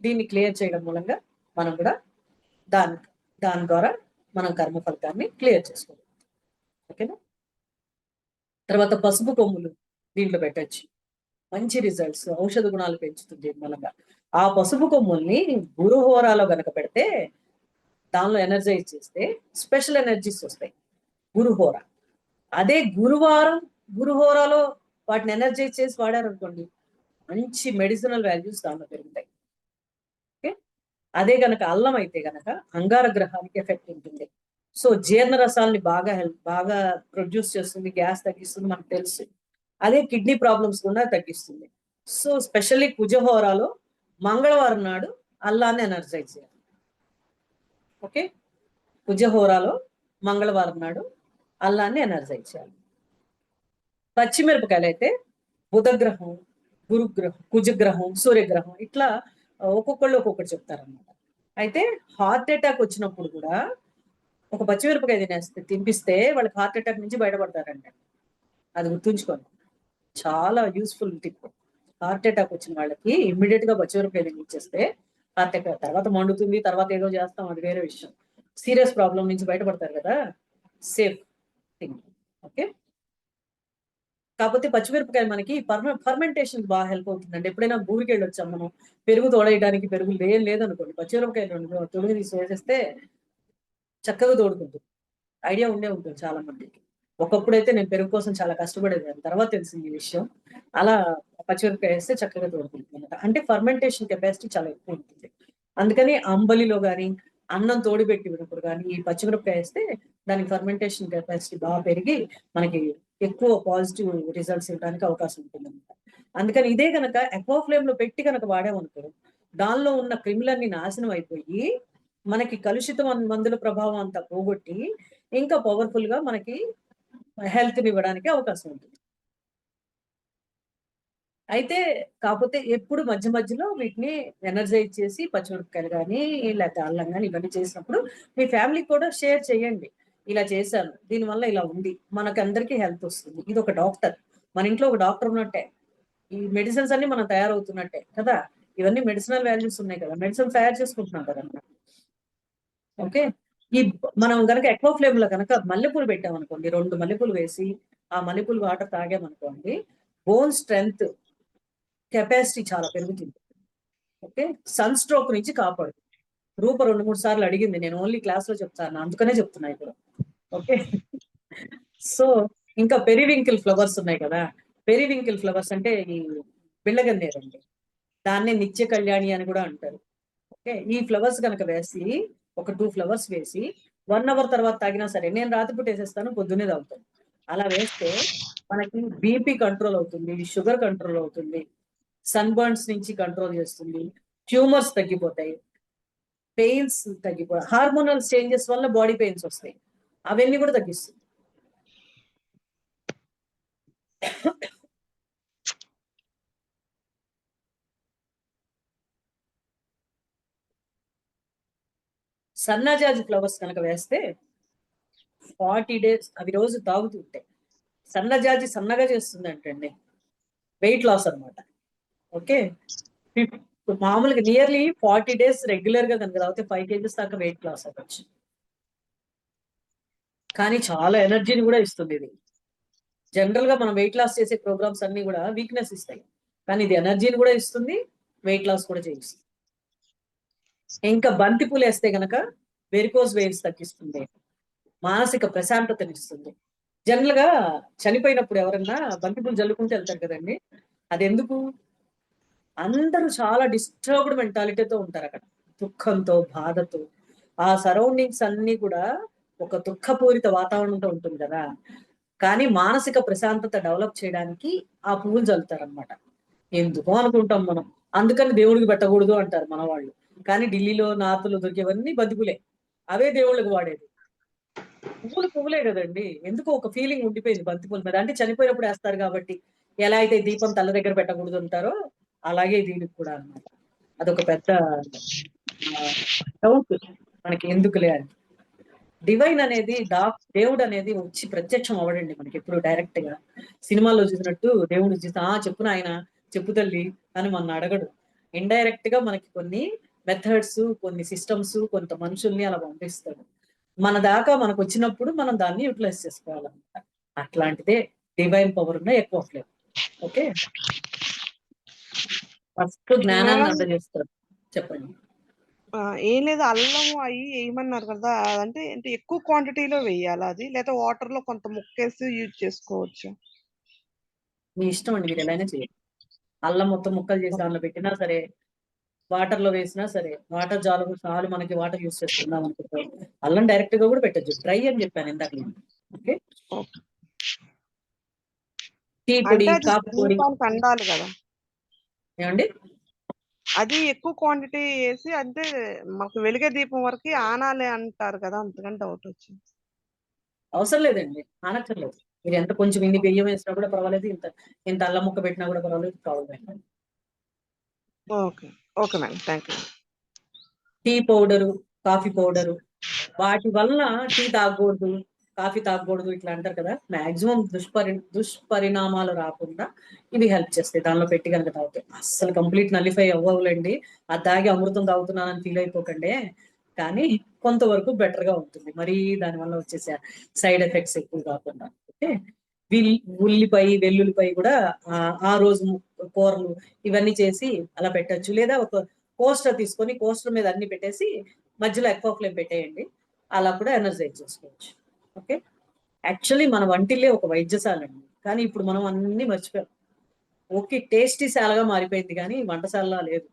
దీన్ని క్లియర్ చేయడం మూలంగా మనం కూడా దాని ద్వారా మనం కర్మ ఫలితాన్ని క్లియర్ చేసుకోవాలి. ఓకేనా? తర్వాత పసుపు కొమ్ములు దీంట్లో పెట్టచ్చు, మంచి రిజల్ట్స్, ఔషధ గుణాలు పెంచుతుంది మూలంగా. ఆ పసుపు కొమ్ముల్ని గురుహోరాలో గనక పెడితే, దానిలో ఎనర్జైజ్ చేస్తే స్పెషల్ ఎనర్జీస్ వస్తాయి. గురుహోర. అదే గురుహోరాలో వాటిని ఎనర్జైజ్ చేసి వాడారు అనుకోండి, మంచి మెడిసినల్ వాల్యూస్ దానిలో పెరుగుతాయి. ఓకే. అదే గనక అల్లం అయితే గనక అంగార గ్రహానికి ఎఫెక్ట్ ఉంటుంది. సో జీర్ణ రసాలని బాగా ప్రొడ్యూస్ చేస్తుంది, గ్యాస్ తగ్గిస్తుంది, మనకు తెలుసు. అదే కిడ్నీ ప్రాబ్లమ్స్ కూడా తగ్గిస్తుంది. సో స్పెషల్లీ కుజహోరాలో మంగళవారం నాడు అల్లాన్ని ఎనర్జైజ్ చేయాలి. ఓకే. కుజహోరాలో మంగళవారం నాడు అల్లాన్ని ఎనర్జైజ్ చేయాలి. పచ్చిమిరపకాయలు అయితే బుధగ్రహం, గురుగ్రహం, కుజగ్రహం, సూర్యగ్రహం ఇట్లా ఒక్కొక్కళ్ళు ఒక్కొక్కటి చెప్తారన్నమాట. అయితే హార్ట్ అటాక్ వచ్చినప్పుడు కూడా ఒక పచ్చిమిరపకాయ తినిపిస్తే వాళ్ళకి హార్ట్ అటాక్ నుంచి బయటపడతారండి. అది గుర్తుంచుకోండి, చాలా యూస్ఫుల్ టిప్. హార్ట్ అటాక్ వచ్చిన వాళ్ళకి ఇమ్మీడియట్ గా పచ్చిమిరపకాయ తినిపించేస్తే హార్ట్ అటాక్ తర్వాత మండుతుంది, తర్వాత ఏదో చేస్తాం, అది వేరే విషయం. సీరియస్ ప్రాబ్లం నుంచి బయటపడతారు కదా, సేఫ్ థింగ్. ఓకే, కాకపోతే పచ్చిమిరపకాయ మనకి ఫర్మెంటేషన్ బాగా హెల్ప్ అవుతుందండి. ఎప్పుడైనా ఊరికి వెళ్ళి వచ్చాం మనం, పెరుగు తోడేయడానికి పెరుగు లేదనుకోండి, పచ్చిమిరపకాయలు తొడిగి తీసి వేసేస్తే చక్కగా తోడుకుంటుంది. ఐడియా ఉండే ఉంటుంది చాలా మందికి. ఒకప్పుడైతే నేను పెరుగు కోసం చాలా కష్టపడేదాన్ని, తర్వాత తెలిసింది ఈ విషయం. అలా పచ్చిమిరపకాయ వేస్తే చక్కగా తోడుకుంటుంది అనమాట. అంటే ఫర్మెంటేషన్ కెపాసిటీ చాలా ఎక్కువ ఉంటుంది. అందుకని అంబలిలో కానీ అన్నం తోడిపెట్టినప్పుడు కానీ ఈ పచ్చిమిరపకాయ వేస్తే దానికి ఫర్మెంటేషన్ కెపాసిటీ బాగా పెరిగి మనకి ఎక్కువ పాజిటివ్ రిజల్ట్స్ ఇవ్వడానికి అవకాశం ఉంటుంది అనమాట. అందుకని ఇదే కనుక ఎక్వా ఫ్లేమ్ లో పెట్టి కనుక వాడామనుకో, దానిలో ఉన్న క్రిములన్నీ నాశనం అయిపోయి మనకి కలుషిత మందుల ప్రభావం అంతా పోగొట్టి ఇంకా పవర్ఫుల్ గా మనకి హెల్త్ ని ఇవ్వడానికి అవకాశం ఉంటుంది. అయితే కాకపోతే ఎప్పుడు మధ్య మధ్యలో వీటిని ఎనర్జైజ్ చేసి పచ్చిమిరపకాయలు కానీ లేకపోతే అల్లం కానీ ఇవన్నీ చేసినప్పుడు మీ ఫ్యామిలీకి కూడా షేర్ చేయండి. ఇలా చేశాను, దీనివల్ల ఇలా ఉంది, మనకి అందరికీ హెల్త్ వస్తుంది. ఇది ఒక డాక్టర్, మన ఇంట్లో ఒక డాక్టర్ ఉన్నట్టే. ఈ మెడిసిన్స్ అన్ని మనం తయారవుతున్నట్టే కదా, ఇవన్నీ మెడిసినల్ వాల్యూస్ ఉన్నాయి కదా, మెడిసిన్ తయారు చేసుకుంటున్నాం కదా. ఓకే, ఈ మనం కనుక ఎక్వా ఫ్లేమ్ లో కనుక మల్లెపూలు పెట్టామనుకోండి, 2 మల్లెపూలు వేసి ఆ మల్లెపూలు వాటర్ తాగామనుకోండి, బోన్ స్ట్రెంగ్త్ కెపాసిటీ చాలా పెరుగుతుంది. ఓకే, సన్ స్ట్రోక్ నుంచి కాపాడు. రూప 2-3 సార్లు అడిగింది, నేను ఓన్లీ క్లాస్ లో చెప్తాను అందుకనే చెప్తున్నా ఇప్పుడు. ఓకే, సో ఇంకా పెరివింకిల్ ఫ్లవర్స్ ఉన్నాయి కదా, పెరివింకిల్ ఫ్లవర్స్ అంటే ఈ బిళ్ళగన్నేరండి, దాన్నే నిత్య కళ్యాణి అని కూడా అంటారు. ఓకే, ఈ ఫ్లవర్స్ కనుక వేసి ఒక 2 ఫ్లవర్స్ వేసి 1 అవర్ తర్వాత తాగినా సరే, నేను రాత్రిపూట వేసేస్తాను, పొద్దున్నే తాగుతాను. అలా వేస్తే మనకి బీపీ కంట్రోల్ అవుతుంది, షుగర్ కంట్రోల్ అవుతుంది, సన్ బర్న్స్ నుంచి కంట్రోల్ చేస్తుంది, ట్యూమర్స్ తగ్గిపోతాయి, పెయిన్స్ తగ్గిపోతాయి, హార్మోనల్ చేంజెస్ వల్ల బాడీ పెయిన్స్ వస్తాయి, అవన్నీ కూడా తగ్గిస్తుంది. సన్నజాజి ఫ్లవర్స్ కనుక వేస్తే 40 days అవి రోజు తాగుతుంటే సన్నజాజి సన్నగా చేస్తుంది అంటండి, వెయిట్ లాస్ అనమాట. ఓకే, మామూలుగా నియర్లీ 40 days రెగ్యులర్ గా కనుక తాగితే 5 kgs దాకా వెయిట్ లాస్ అవ్వచ్చు. కానీ చాలా ఎనర్జీని కూడా ఇస్తుంది ఇది. జనరల్ గా మనం వెయిట్ లాస్ చేసే ప్రోగ్రామ్స్ అన్ని కూడా వీక్నెస్ ఇస్తాయి, కానీ ఇది ఎనర్జీని కూడా ఇస్తుంది, వెయిట్ లాస్ కూడా చేయిస్తుంది. ఇంకా బంతి పూలు వేస్తే గనక వెరికోస్ వెయిన్స్ తగ్గిస్తుంది, మానసిక ప్రశాంతతని ఇస్తుంది. జనరల్ గా చనిపోయినప్పుడు ఎవరన్నా బంతిపూలు జల్లుకుంటూ వెళ్తారు కదండి, అది ఎందుకు? అందరూ చాలా డిస్టర్బ్డ్ మెంటాలిటీతో ఉంటారు అక్కడ, దుఃఖంతో, బాధతో. ఆ సరౌండింగ్స్ అన్ని కూడా ఒక దుఃఖపూరిత వాతావరణంతో ఉంటుంది కదా, కానీ మానసిక ప్రశాంతత డెవలప్ చేయడానికి ఆ పువ్వులు చల్లుతారనమాట. ఎందుకో అనుకుంటాం మనం, అందుకని దేవుడికి పెట్టకూడదు అంటారు మన వాళ్ళు. కానీ ఢిల్లీలో నార్త్ లో దొరికేవన్నీ బంతిపూలే, అవే దేవుళ్ళకి వాడేది. పువ్వులే కదండి, ఎందుకు ఒక ఫీలింగ్ ఉండిపోయింది బంతిపూల మీద. అంటే చనిపోయినప్పుడు వేస్తారు కాబట్టి, ఎలా అయితే దీపం తల దగ్గర పెట్టకూడదు అంటారో అలాగే దీనికి కూడా అన్నమాట. అదొక పెద్ద డౌట్ మనకి, ఎందుకులే అని. డివైన్ అనేది దేవుడు అనేది వచ్చి ప్రత్యక్షం అవ్వడండి మనకి ఎప్పుడు డైరెక్ట్ గా. సినిమాల్లో చూసినట్టు దేవుడు చూసి చెప్పు నాయన, చెప్పు తల్లి అని మన అడగడు. ఇండైరెక్ట్ గా మనకి కొన్ని మెథడ్స్, కొన్ని సిస్టమ్స్, కొంత మనుషుల్ని అలా పంపిస్తాడు. మన దాకా మనకు వచ్చినప్పుడు మనం దాన్ని యూటిలైజ్ చేసుకోవాలన్నమాట. అట్లాంటిదే డివైన్ పవర్ ఉన్న ఎక్కువ ఫ్లేమ్. ఓకే, ఫస్ట్ జ్ఞానాన్ని అందజేస్తారు. చెప్పండి. ఏం లేదు, అల్లము అవి వేయమన్నారు కదా, అదంటే అంటే ఎక్కువ క్వాంటిటీలో వేయాలి అది, లేదా వాటర్ లో కొంత ముక్కేసి యూజ్ చేసుకోవచ్చు? మీ ఇష్టం అండి, మీరు ఎలాగైనా చేయండి. అల్లం మొత్తం ముక్కలు చేసి దానిలో పెట్టినా సరే, వాటర్ లో వేసినా సరే, వాటర్ చాలు మనకి వాటర్ యూజ్ చేసుకుందాం అనుకుంటాం, అల్లం డైరెక్ట్ గా కూడా పెట్టచ్చు. డ్రై అని చెప్పాను ఇందాక. ఓకే, టీ పొడి, కాఫీ పొడి అండాలి కదా ఏమండి, అది ఎక్కువ క్వాంటిటీ వేసి, అంటే మాకు వెలిగే దీపం వరకు ఆనాలి అంటారు కదా, అంతకంటే డౌట్ వచ్చింది. అవసరం లేదండి, అనక్కర్లేదు. మీరు ఎంత కొంచెం ఇన్ని బియ్యం వేసినా కూడా పర్వాలేదు, ఇంత అల్లం ముక్క పెట్టినా కూడా పర్వాలేదు, problem. Okay. Okay madam. Thank you. Tea powder, coffee powder, వాటి వలన టీ తాగకూడదు, కాఫీ తాగకూడదు ఇట్లా అంటారు కదా, మాక్సిమం దుష్పరిణామాలు రాకుండా ఇవి హెల్ప్ చేస్తాయి దానిలో పెట్టి కనుక తాగుతాయి. అస్సలు కంప్లీట్ నలిఫై అవ్వవులేండి, అది తాగి అమృతం తాగుతున్నానని ఫీల్ అయిపోకండి, కానీ కొంతవరకు బెటర్ గా ఉంటుంది, మరీ దానివల్ల వచ్చేసే సైడ్ ఎఫెక్ట్స్ ఎక్కువ కాకుండా. ఓకే. ఉల్లిపాయ వెల్లుల్లిపాయ కూడా ఆ రోజు కూరలు ఇవన్నీ చేసి అలా పెట్టచ్చు, లేదా ఒక కోస్టర్ తీసుకొని కోస్టర్ మీద అన్ని పెట్టేసి మధ్యలో ఎక్కువ ఫ్లేమ్ పెట్టేయండి, అలా కూడా ఎనర్జైజ్ చేసుకోవచ్చు. ఓకే. యాక్చువల్లీ మన వంటిల్లే ఒక వైద్యశాల అండి, కానీ ఇప్పుడు మనం అన్ని మర్చిపోయాం. ఓకే, టేస్టీశాలగా మారిపోయింది కానీ వంటశాలలా లేదు.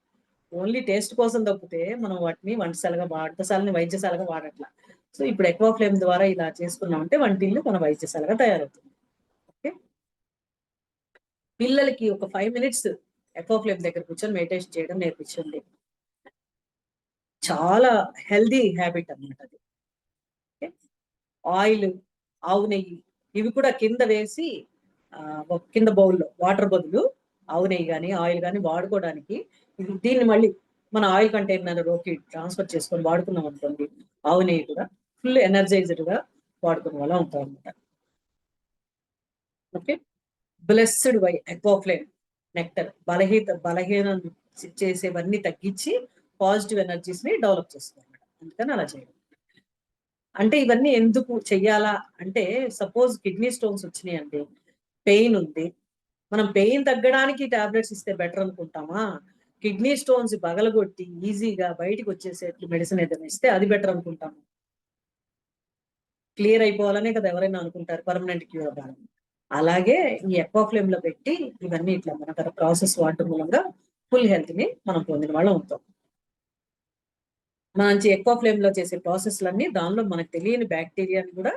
ఓన్లీ టేస్ట్ కోసం తప్పితే మనం వాటిని వంటశాలని వైద్యశాలగా వాడట్లా. సో ఇప్పుడు ఎక్కువ ఫ్లేమ్ ద్వారా ఇలా చేసుకున్నామంటే వంటిల్లు మన వైద్యశాలగా తయారవుతుంది. ఓకే. పిల్లలకి ఒక 5 minutes ఎక్కువ ఫ్లేమ్ దగ్గర కూర్చొని మెడిటేషన్ చేయడం నేర్పించండి, చాలా హెల్దీ హ్యాబిట్ అన్నమాట అది. ఓకే. ఆయిల్, ఆవు నెయ్యి ఇవి కూడా కింద వేసి కింద బౌల్లో వాటర్ బదులు ఆవు నెయ్యి కానీ ఆయిల్ కానీ వాడుకోవడానికి, దీన్ని మళ్ళీ మన ఆయిల్ కంటైనర్లోకి ట్రాన్స్ఫర్ చేసుకొని వాడుకున్నాం అనుకోండి, ఆవు నెయ్యి కూడా ఫుల్ ఎనర్జైజ్డ్ గా వాడుకునే వాళ్ళ ఉంటాం అనమాట. ఓకే. బ్లెస్డ్ బై ఎక్కువ ఫ్లేమ్ నెక్టర్ బలహీన చేసేవన్నీ తగ్గించి పాజిటివ్ ఎనర్జీస్ ని డెవలప్ చేస్తుంది అనమాట, అందుకని అలా చేయడం. అంటే ఇవన్నీ ఎందుకు చెయ్యాలా అంటే, సపోజ్ కిడ్నీ స్టోన్స్ వచ్చినాయి అండి, పెయిన్ ఉంది, మనం పెయిన్ తగ్గడానికి టాబ్లెట్స్ ఇస్తే బెటర్ అనుకుంటామా, కిడ్నీ స్టోన్స్ పగలగొట్టి ఈజీగా బయటికి వచ్చేసేట్లు మెడిసిన్ ఏదైనా ఇస్తే అది బెటర్ అనుకుంటాము. క్లియర్ అయిపోవాలనే కదా ఎవరైనా అనుకుంటారు, పర్మనెంట్ క్యూర్ అవ్వాలని. అలాగే ఈ ఎక్కువ ఫ్లేమ్ లో పెట్టి ఇవన్నీ ఇట్లా మన ప్రాసెస్ వాడటం మూలంగా ఫుల్ హెల్త్ ని మనం పొందిన వాళ్ళం అవుతాం. మంచి ఎక్కువ ఫ్లేమ్ లో చేసే ప్రాసెస్లన్నీ దానిలో మనకు తెలియని బ్యాక్టీరియాని కూడా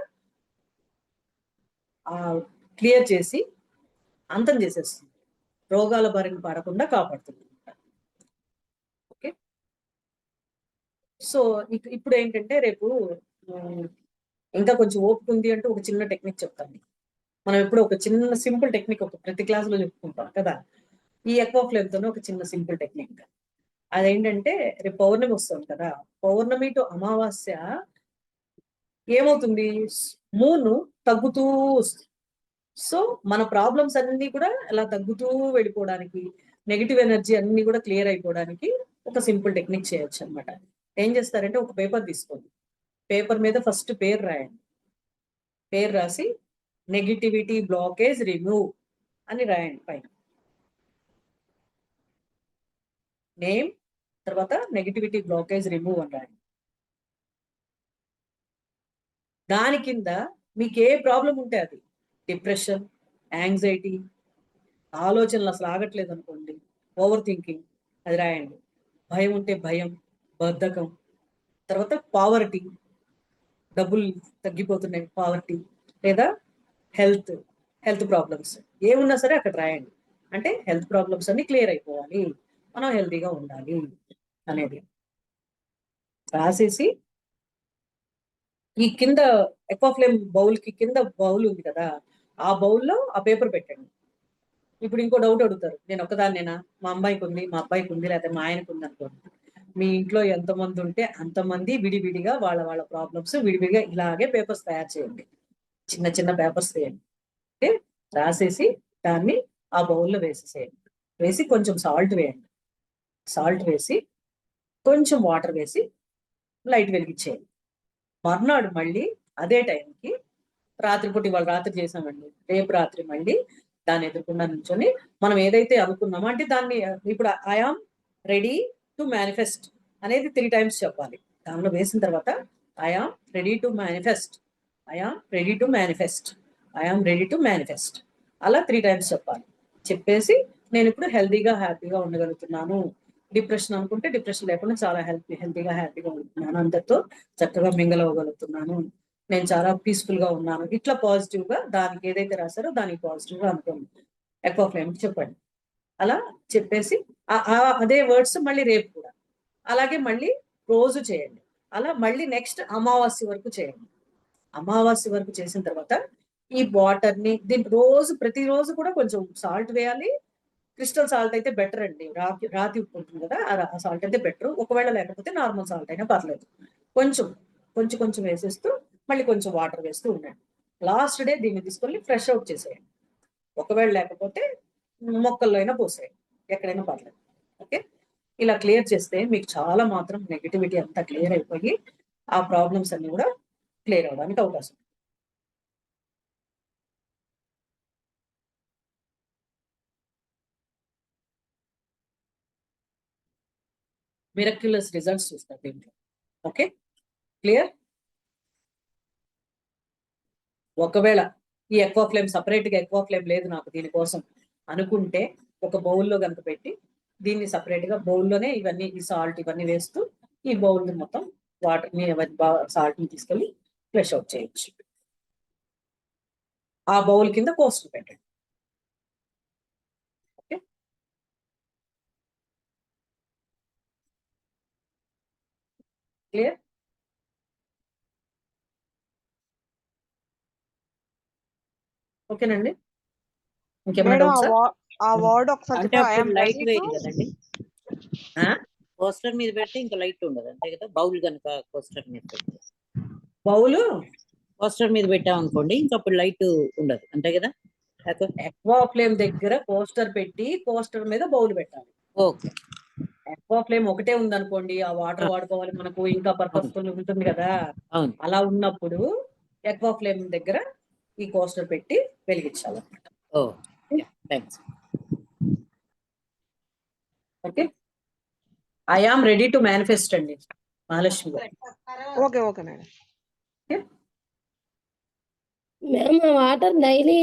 క్లియర్ చేసి అంతం చేసేస్తుంది, రోగాల బారిన పడకుండా కాపాడుతుంది. ఓకే. సో ఇప్పుడు ఏంటంటే రేపు ఇంకా కొంచెం ఓపిక ఉంది అంటే ఒక చిన్న టెక్నిక్ చెప్తాను. మనం ఎప్పుడు ఒక చిన్న సింపుల్ టెక్నిక్ ఒక ప్రతి క్లాస్ లో చెప్పుకుంటాం కదా, ఈ ఎక్కువ ఫ్లేమ్ తోనే ఒక చిన్న సింపుల్ టెక్నిక్. అదేంటంటే రేపు పౌర్ణమి వస్తుంది కదా, పౌర్ణమి టు అమావాస్య ఏమవుతుంది, మూన్ తగ్గుతూ వస్తుంది. సో మన ప్రాబ్లమ్స్ అన్ని కూడా అలా తగ్గుతూ వెళ్ళిపోవడానికి, నెగిటివ్ ఎనర్జీ అన్ని కూడా క్లియర్ అయిపోవడానికి ఒక సింపుల్ టెక్నిక్ చేయొచ్చు అనమాట. ఏం చేస్తారంటే ఒక పేపర్ తీసుకోండి, పేపర్ మీద ఫస్ట్ పేరు రాయండి, పేరు రాసి నెగిటివిటీ బ్లాకేజ్ రిమూవ్ అని రాయండి పైన. నేమ్ తర్వాత నెగిటివిటీ బ్లాకేజ్ రిమూవ్ అని రాయండి. దాని కింద మీకు ఏ ప్రాబ్లం ఉంటే అది, డిప్రెషన్, యాంగ్జైటీ, ఆలోచనలు అసలు ఆగట్లేదు అనుకోండి, ఓవర్ థింకింగ్, అది రాయండి. భయం ఉంటే భయం, బద్ధకం, తర్వాత పావర్టీ, డబ్బులు తగ్గిపోతున్నాయి పావర్టీ, లేదా హెల్త్ ప్రాబ్లమ్స్ ఏమున్నా సరే అక్కడ రాయండి. అంటే హెల్త్ ప్రాబ్లమ్స్ అన్ని క్లియర్ అయిపోవాలి, మనం హెల్తీగా ఉండాలి అనేది రాసేసి ఈ కింద ఎక్కువ ఫ్లేమ్ బౌల్ కి కింద బౌల్ ఉంది కదా, ఆ బౌల్లో ఆ పేపర్ పెట్టండి. ఇప్పుడు ఇంకో డౌట్ అడుగుతారు, నేను ఒక్కదాన్నేనా, మా అమ్మాయికి ఉంది, మా అబ్బాయికి ఉంది, లేకపోతే మా ఆయనకు ఉంది అనుకోండి. మీ ఇంట్లో ఎంతమంది ఉంటే అంతమంది విడివిడిగా వాళ్ళ ప్రాబ్లమ్స్ విడివిడిగా ఇలాగే పేపర్స్ తయారు చేయండి, చిన్న చిన్న పేపర్స్ వేయండి. అంటే రాసేసి దాన్ని ఆ బౌల్లో వేసేసేయండి, వేసి కొంచెం సాల్ట్ వేయండి, సాల్ట్ వేసి కొంచెం వాటర్ వేసి లైట్ వెలిగించేయండి. మర్నాడు మళ్ళీ అదే టైంకి రాత్రిపూట, ఇవాళ రాత్రి చేసామండి, రేపు రాత్రి మళ్ళీ దాన్ని ఎదుర్కొన్నా నుంచొని మనం ఏదైతే అనుకున్నామో, అంటే దాన్ని ఇప్పుడు ఐఆమ్ రెడీ టు మేనిఫెస్ట్ అనేది 3 times చెప్పాలి. దానిలో వేసిన తర్వాత I am ready to manifest, I am ready to manifest, I am ready to manifest, అలా 3 times చెప్పాలి. చెప్పేసి నేను ఇప్పుడు హెల్తీగా హ్యాపీగా ఉండగలుగుతున్నాను, డిప్రెషన్ అనుకుంటే డిప్రెషన్ లేకుండా చాలా హెల్తీగా హ్యాపీగా ఉంటున్నాను, అందరితో చక్కగా మింగల్ అవ్వగలుగుతున్నాను, నేను చాలా పీస్ఫుల్ గా ఉన్నాను, ఇట్లా పాజిటివ్ గా దానికి ఏదైతే రాశారో దానికి పాజిటివ్ గా అనుకోండి, ఎక్కువ ఫ్లేమ్ చెప్పండి. అలా చెప్పేసి అదే వర్డ్స్ మళ్ళీ రేపు కూడా అలాగే మళ్ళీ రోజు చేయండి. అలా మళ్ళీ నెక్స్ట్ అమావాస్య వరకు చేయండి. అమావాస్య వరకు చేసిన తర్వాత ఈ వాటర్ ని దీని ప్రతిరోజు కూడా కొంచెం సాల్ట్ వేయాలి. క్రిస్టల్ సాల్ట్ అయితే బెటర్ అండి. రాతి ఉప్పు ఉంటుంది కదా, ఆ సాల్ట్ అయితే బెటర్. ఒకవేళ లేకపోతే నార్మల్ సాల్ట్ అయినా పర్లేదు. కొంచెం కొంచెం కొంచెం వేసేస్తూ మళ్ళీ కొంచెం వాటర్ వేస్తూ ఉండండి. లాస్ట్ డే దీన్ని తీసుకొని ఫ్రెష్ అవుట్ చేసేయండి. ఒకవేళ లేకపోతే మొక్కల్లో అయినా పోసేయండి, ఎక్కడైనా పర్లేదు. ఓకే, ఇలా క్లియర్ చేస్తే మీకు చాలా మాత్రం నెగిటివిటీ అంతా క్లియర్ అయిపోయి ఆ ప్రాబ్లమ్స్ అన్ని కూడా క్లియర్ అవడానికి అవకాశం. మిరక్యులస్ రిజల్ట్స్ చూస్తారు దీంట్లో. Okay, clear. ఒకవేళ ఈ ఎక్వా ఫ్లేమ్ సపరేట్ గా ఎక్వా ఫ్లేమ్ లేదు నాకు దీనికోసం అనుకుంటే ఒక బౌల్లో కనుక పెట్టి దీన్ని సపరేట్ గా బౌల్లోనే ఇవన్నీ ఈ సాల్ట్ ఇవన్నీ వేస్తూ ఈ బౌల్ మొత్తం వాటర్ ని సాల్ట్ ని తీసుకెళ్ళి ఫ్లెష్ అవుట్ చేయొచ్చు. ఆ బౌల్ కింద కోస్ట్ పెట్టండి. Okay, clear. ఓకేనండి, ఇంకేమైనా మేడం డౌట్స్? ఆ వర్డ్ ఒకసారి అంటే చెప్పండి. I అప్పుడు am లైట్ ready వేయదు to- కదండి, కోస్టర్ మీద పెడితే ఇంకా లైట్ ఉండదు అంతే కదా. బౌల్ కనుక కోస్టర్ మీద పెడితే, బౌల్ కోస్టర్ మీద పెట్టాం అనుకోండి ఇంకా అప్పుడు లైట్ ఉండదు అంతే కదా. ఎక్వా ఫ్లేమ్ దగ్గర కోస్టర్ పెట్టి కోస్టర్ మీద బౌల్ పెట్టాలి. ఓకే, ఎక్వా ఫ్లేమ్ ఒకటే ఉందనుకోండి, ఆ వాటర్ వాడుకోవాలి మనకు ఇంకా పర్పస్ఫుల్ ఉంటుంది కదా. అవును. అలా ఉన్నప్పుడు ఎక్వా ఫ్లేమ్ దగ్గర ఈ కోస్టర్ పెట్టి వెలిగించాలన్నమాట. Thanks. Okay, I am ready to manifest అండి మహాలక్ష్మి గారు. Okay okay madam. మేడం ఆ వాటర్ డైలీ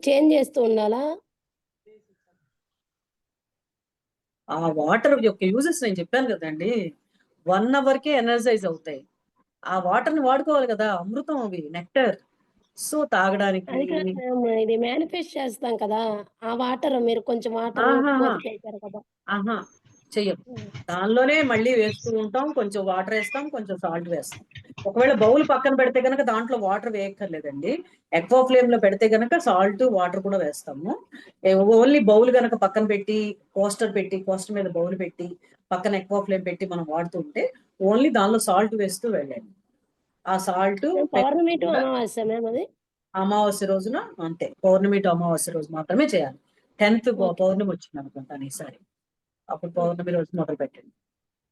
చేంజ్ చేస్తూ ఉండాలా? ఆ వాటర్ యొక్క యూజెస్ నేను చెప్పాను కదండి, 1 hourకే ఎనర్జైజ్ అవుతాయి. ఆ వాటర్ ని వాడుకోవాలి కదా, అమృతం అవి, నెక్టర్. సో తాగడానికి. అది కాదు మేడం, ఇది మేనిఫెస్ట్ చేస్తాం కదా, ఆ వాటర్ మీరు కొంచెం వాటర్ పోసి చేశారు కదా. చెయ్యం, దానిలోనే మళ్ళీ వేస్తూ ఉంటాం. కొంచెం వాటర్ వేస్తాం, కొంచెం సాల్ట్ వేస్తాం. ఒకవేళ బౌల్ పక్కన పెడితే కనుక దాంట్లో వాటర్ వేయక్కర్లేదండి. ఎక్వా ఫ్లేమ్ లో పెడితే కనుక సాల్ట్ వాటర్ కూడా వేస్తాము. ఓన్లీ బౌల్ కనుక పక్కన పెట్టి కోస్టర్ మీద బౌల్ పెట్టి పక్కన ఎక్వా ఫ్లేమ్ పెట్టి మనం వాడుతుంటే ఓన్లీ దానిలో సాల్ట్ వేస్తూ వెళ్ళండి. ఆ సాల్ట్ పౌర్ణమి టు అమావాస్య మేము అది అమావాస్య రోజున అంతే, పౌర్ణమి టు అమావాస్య రోజు మాత్రమే చేయాలి. 10th పౌర్ణమి వచ్చింది అనుకుంటాను ఈసారి, అప్పుడు పౌర్ణమి రోజు మొదలు పెట్టండి.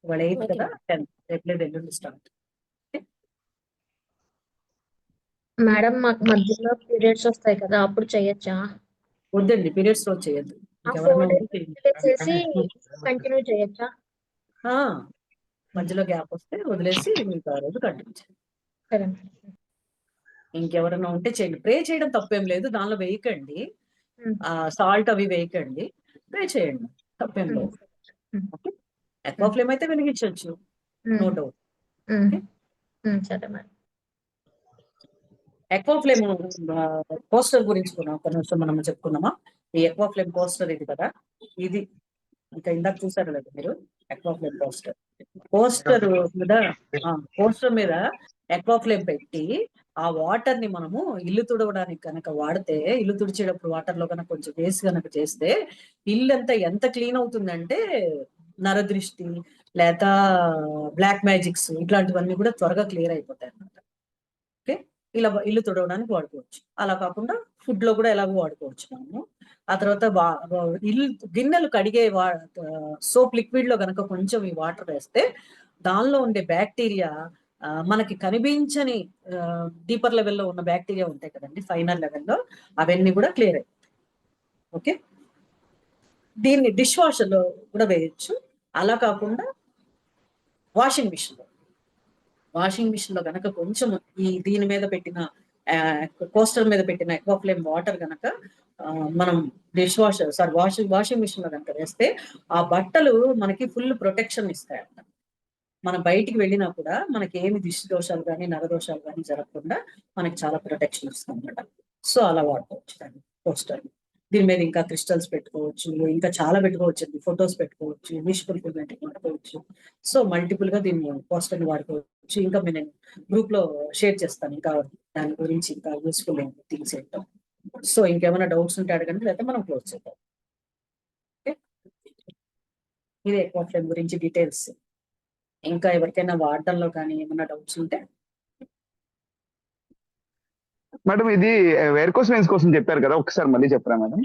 ఇవాళ 8th కదా, 10th రేపు ఎల్లుండి స్టార్ట్. మేడం మాకు మధ్యలో పీరియడ్స్ వస్తాయి కదా, అప్పుడు చేయొచ్చా? వద్దండి, పీరియడ్స్ రోజు చేయొద్దు. చేసి కంటిన్యూ చేయొచ్చా? మధ్యలో గ్యాప్ వస్తే వదిలేసి మీకు ఆ రోజు కంటిన్యూ చేయండి. సరే. ఇంకెవరైనా ఉంటే చేయండి. ప్రే చేయడం తప్పేం లేదు, దానిలో వేయకండి, ఆ సాల్ట్ అవి వేయకండి, ప్రే చేయండి, తప్పేం లేదు. ఓకే, ఎక్వా ఫ్లేమ్ అయితే వెలిగించవచ్చు, నో డౌట్. సరే మేడం. ఎక్వా ఫ్లేమ్ కోస్టర్ గురించి ఒక నిమిషం మనం చెప్పుకున్నామా. ఈ ఎక్వా ఫ్లేమ్ కోస్టర్ ఇది కదా, ఇది ఇంకా ఇందాక చూసారు లేదు మీరు, ఎక్వా ఫ్లేమ్ కోస్టర్ మీద ఎక్వా ఫ్లేమ్ పెట్టి ఆ వాటర్ ని మనము ఇల్లు తుడవడానికి కనుక వాడితే, ఇల్లు తుడిచేటప్పుడు వాటర్ లో కనుక కొంచెం వేసి కనుక చేస్తే ఇల్లు అంతా ఎంత క్లీన్ అవుతుందంటే నరదృష్టి లేదా బ్లాక్ మ్యాజిక్స్ ఇట్లాంటివన్నీ కూడా త్వరగా క్లియర్ అయిపోతాయి అన్నమాట. ఓకే, ఇలా ఇల్లు తుడవడానికి వాడుకోవచ్చు. అలా కాకుండా ఫుడ్ లో కూడా ఎలాగో వాడుకోవచ్చు మనము. ఆ తర్వాత గిన్నెలు కడిగే సోప్ లిక్విడ్ లో కనుక కొంచెం ఈ వాటర్ వేస్తే దానిలో ఉండే బ్యాక్టీరియా, మనకి కనిపించని డీపర్ లెవెల్లో ఉన్న బ్యాక్టీరియా ఉంటాయి కదండి, ఫైనల్ లెవెల్లో, అవన్నీ కూడా క్లియర్ అయిపోతాయి. ఓకే, దీన్ని డిష్ వాషర్ లో కూడా వేయచ్చు. అలా కాకుండా వాషింగ్ మిషన్ లో కనుక కొంచెం దీని మీద పెట్టిన కోస్టర్ మీద పెట్టిన ఎక్వా ఫ్లేమ్ వాటర్ కనుక మనం వాషింగ్ మిషన్ లో కనుక వేస్తే ఆ బట్టలు మనకి ఫుల్ ప్రొటెక్షన్ ఇస్తాయంట. మనం బయటికి వెళ్ళినా కూడా మనకి ఏమి దిష్టి దోషాలు కానీ నరదోషాలు కానీ జరగకుండా మనకి చాలా ప్రొటెక్షన్ ఇస్తుంది అన్నమాట. సో అలా వాడుకోవచ్చు దాన్ని కోస్టర్. దీని మీద ఇంకా క్రిస్టల్స్ పెట్టుకోవచ్చు, ఇంకా చాలా పెట్టుకోవచ్చు అండి, ఫొటోస్ పెట్టుకోవచ్చు, విష్ ఫుల్ఫిల్మెంట్ వాడుకోవచ్చు. సో మల్టిపుల్ గా దీన్ని పోస్టర్ వాడుకోవచ్చు. ఇంకా నేను గ్రూప్ లో షేర్ చేస్తాను ఇంకా దాని గురించి ఇంకా యూస్ఫుల్ థింగ్స్ ఏంటో. సో ఇంకేమైనా డౌట్స్ ఉంటే అడగండి, లేకపోతే మనం క్లోజ్ చేద్దాం. ఓకే, ఇదే ఎక్వాఫ్లేమ్ గురించి డీటెయిల్స్. ఇంకా ఎవరికైనా వాడడంలో కానీ ఏమైనా డౌట్స్ ఉంటే. మేడం ఇది వేర్కోస్ వెయిన్స్ కోసం చెప్పారు కదా, ఒకసారి మళ్ళీ చెప్పరా మేడం?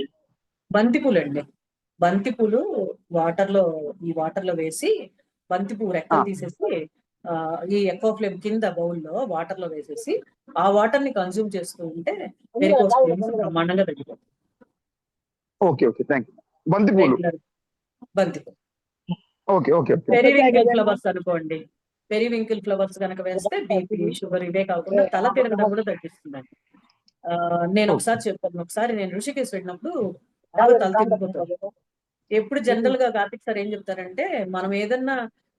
బంతిపూలు అండి, బంతిపూలు ఈ వాటర్ లో వేసి బంతిపూలు రెక్కలు తీసేసి ఈ ఎక్వాఫ్లేమ్ కింద బౌల్లో వాటర్ లో వేసేసి ఆ వాటర్ ని కన్జ్యూమ్ చేస్తూ ఉంటే వెరికోస్ వెయిన్స్ బ్రహ్మాండంగా తగ్గిపోతుంది. Okay okay, thank you. బంతిపూలు. బంతిపూలు. Okay okay okay. Periwinkle flowers అనుకోండి, పెరివింకిల్ ఫ్లవర్స్ కనుక వేస్తే బీపీ, షుగర్ ఇవే కాకుండా తల తిరగడం కూడా తగ్గిస్తుందండి. నేను ఒకసారి చెప్పాను, ఒకసారి నేను ఋషికేశ్ వెళ్ళినప్పుడు బాగా తల తిరిగిపోతుంది. ఎప్పుడు జనరల్ గా కార్తిక్ సార్ ఏం చెప్తారంటే,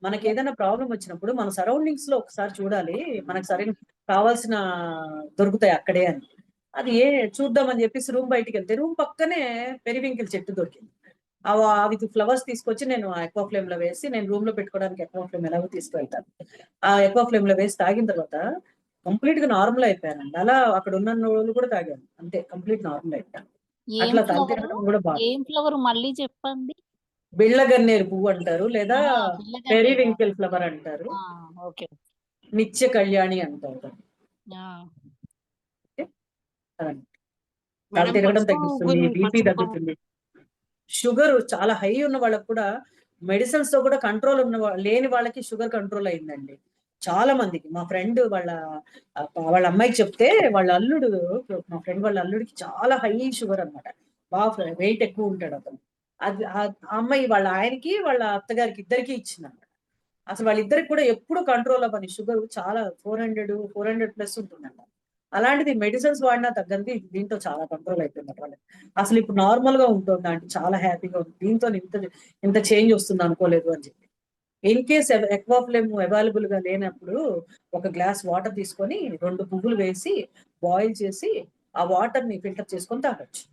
మనకి ఏదైనా ప్రాబ్లం వచ్చినప్పుడు మన సరౌండింగ్స్ లో ఒకసారి చూడాలి, మనకు సరైన కావాల్సిన దొరుకుతాయి అక్కడే అని. అది చూద్దామని చెప్పేసి రూమ్ బయటికి వెళ్తే రూమ్ పక్కనే పెరివింకిల్ చెట్టు దొరికింది. అవి ఫ్లవర్స్ తీసుకొచ్చి నేను ఎక్వాఫ్లేమ్ లో వేసి, నేను రూమ్ లో పెట్టుకోవడానికి ఎక్వాఫ్లేమ్ ఎలాగో తీసుకువెళ్తాను. ఆ ఎక్వాఫ్లేమ్ లో వేసి తాగిన తర్వాత కంప్లీట్ గా నార్మల్ అయిపోయానండి. అలా అక్కడ ఉన్న రోజులు కూడా తాగాను, అంతే కంప్లీట్ నార్మల్ అయిపోయాను. అట్లా తగ్గిపోవడం కూడా ఫ్లవర్ మళ్ళీ చెప్పండి. బిళ్ళగన్నేరు పువ్వు అంటారు, లేదా పెరివింకిల్ ఫ్లవర్ అంటారు, నిత్య కళ్యాణి అంటారు. తల తిరగడం తగ్గిస్తుంది, బీపీ తగ్గుతుంది. షుగర్ చాలా హై ఉన్న వాళ్ళకి కూడా మెడిసిన్స్ తో కూడా కంట్రోల్ లేని వాళ్ళకి షుగర్ కంట్రోల్ అయిందండి చాలా మందికి. మా ఫ్రెండ్ వాళ్ళ అమ్మాయికి చెప్తే మా ఫ్రెండ్ వాళ్ళ అల్లుడికి చాలా హై షుగర్ అన్నమాట, బాగా వెయిట్ ఎక్కువ ఉంటాడు అతను. అది ఆ అమ్మాయి వాళ్ళ ఆయనకి వాళ్ళ అత్తగారికి ఇద్దరికి ఇచ్చిందన్నమాట. అసలు వాళ్ళిద్దరికి కూడా ఎప్పుడు కంట్రోల్ అవ్వని షుగర్ చాలా 400+ ఉంటుందంట. అలాంటిది మెడిసిన్స్ వాడినా తగ్గంది, దీంతో చాలా కంట్రోల్ అయిపోయింది వాళ్ళకి. అసలు ఇప్పుడు నార్మల్ గా ఉంటుంది అంటే చాలా హ్యాపీగా ఉంది, దీంతో ఇంత చేంజ్ వస్తుంది అనుకోలేదు అని చెప్పి. ఇన్ కేస్ ఎక్వాఫ్లేమ్ అవైలబుల్ గా లేనప్పుడు ఒక గ్లాస్ వాటర్ తీసుకొని 2 పువ్వులు వేసి బాయిల్ చేసి ఆ వాటర్ ని ఫిల్టర్ చేసుకొని తాగొచ్చు.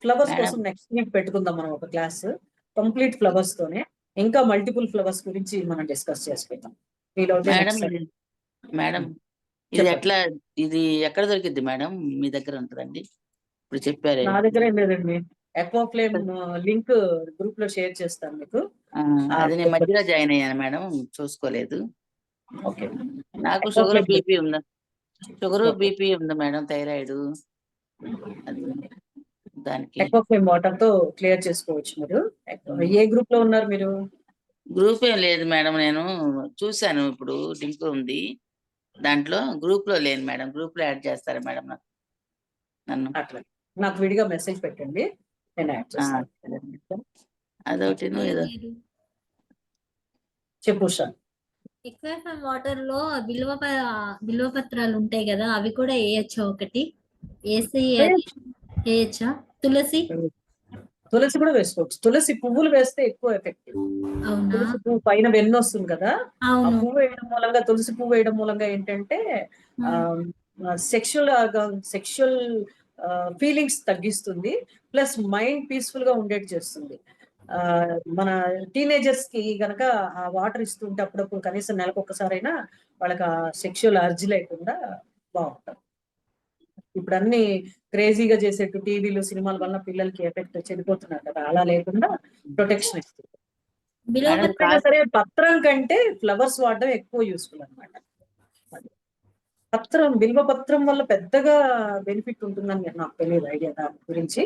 ఫ్లవర్స్ కోసం నెక్స్ట్ వీక్ పెట్టుకుందాం మనం ఒక క్లాస్ కంప్లీట్ ఫ్లవర్స్ తోనే. ఇంకా మల్టిపుల్ ఫ్లవర్స్ గురించి మనం డిస్కస్ చేసుకుందాం. మేడం ఇది ఎక్కడ దొరికిద్ది మేడం? మీ దగ్గర ఉంటుందండి? ఇప్పుడు చెప్పారు. నా దగ్గర ఏం లేదండి, ఎక్వాఫ్లేమ్ లింక్ గ్రూప్ లో షేర్ చేస్తాను మీకు. అది నేను మధ్యలో జాయిన్ అయ్యాను మేడం, చూసుకోలేదు. ఓకే, నాకు షుగర్ బీపీ ఉంది మేడం, థైరాయిడ్. దానికి ఎక్వాఫ్లేమ్ వాటర్ తో క్లియర్ చేసుకోవచ్చు. మీరు ఏ గ్రూప్ లో ఉన్నారు? మీరు గ్రూప్ ఏం లేదు మేడం, నేను చూసాను ఇప్పుడు లింక్ ఉంది దాంట్లో. గ్రూప్ లో లేను మేడం, గ్రూప్ లో యాడ్ చేస్తారా మేడం నన్ను? అట్లా నాకు విడిగా మెసేజ్ పెట్టండి, నేను యాడ్ చేస్తాను. అదొకటి చెప్పు సార్. ఎక్వాఫ్లేమ్ వాటర్ లో బిల్వపత్రాలు ఉంటాయి కదా, అవి కూడా వేయచ్చా? ఒకటి వేయచ్చా? తులసి కూడా వేసుకోవచ్చు. తులసి పువ్వులు వేస్తే ఎక్కువ ఎఫెక్టివ్. తులసి పువ్వు పైన వెన్ను వస్తుంది కదా, ఆ పువ్వు వేయడం మూలంగా, తులసి పువ్వు వేయడం మూలంగా ఏంటంటే సెక్షువల్ ఫీలింగ్స్ తగ్గిస్తుంది, ప్లస్ మైండ్ పీస్ఫుల్ గా ఉండేట్టు చేస్తుంది. మన టీనేజర్స్ కి గనక ఆ వాటర్ ఇస్తుంటే అప్పుడప్పుడు కనీసం నెలకు ఒక్కసారైనా వాళ్ళకి ఆ సెక్షువల్ అర్జీ లేకుండా బాగుంటారు. ఇప్పుడు అన్ని క్రేజీగా చేసేట్టు టీవీలు సినిమాల వల్ల పిల్లలకి ఎఫెక్ట్ చెడిపోతున్నారు కదా, అలా లేకుండా ప్రొటెక్షన్ ఇస్తుంది. సరే, పత్రం కంటే ఫ్లవర్స్ వాడడం ఎక్కువ యూస్ఫుల్ అనమాట. బిల్వ పత్రం వల్ల పెద్దగా బెనిఫిట్ ఉంటుందని నాకు తెలియదు ఐడియా దాని గురించి.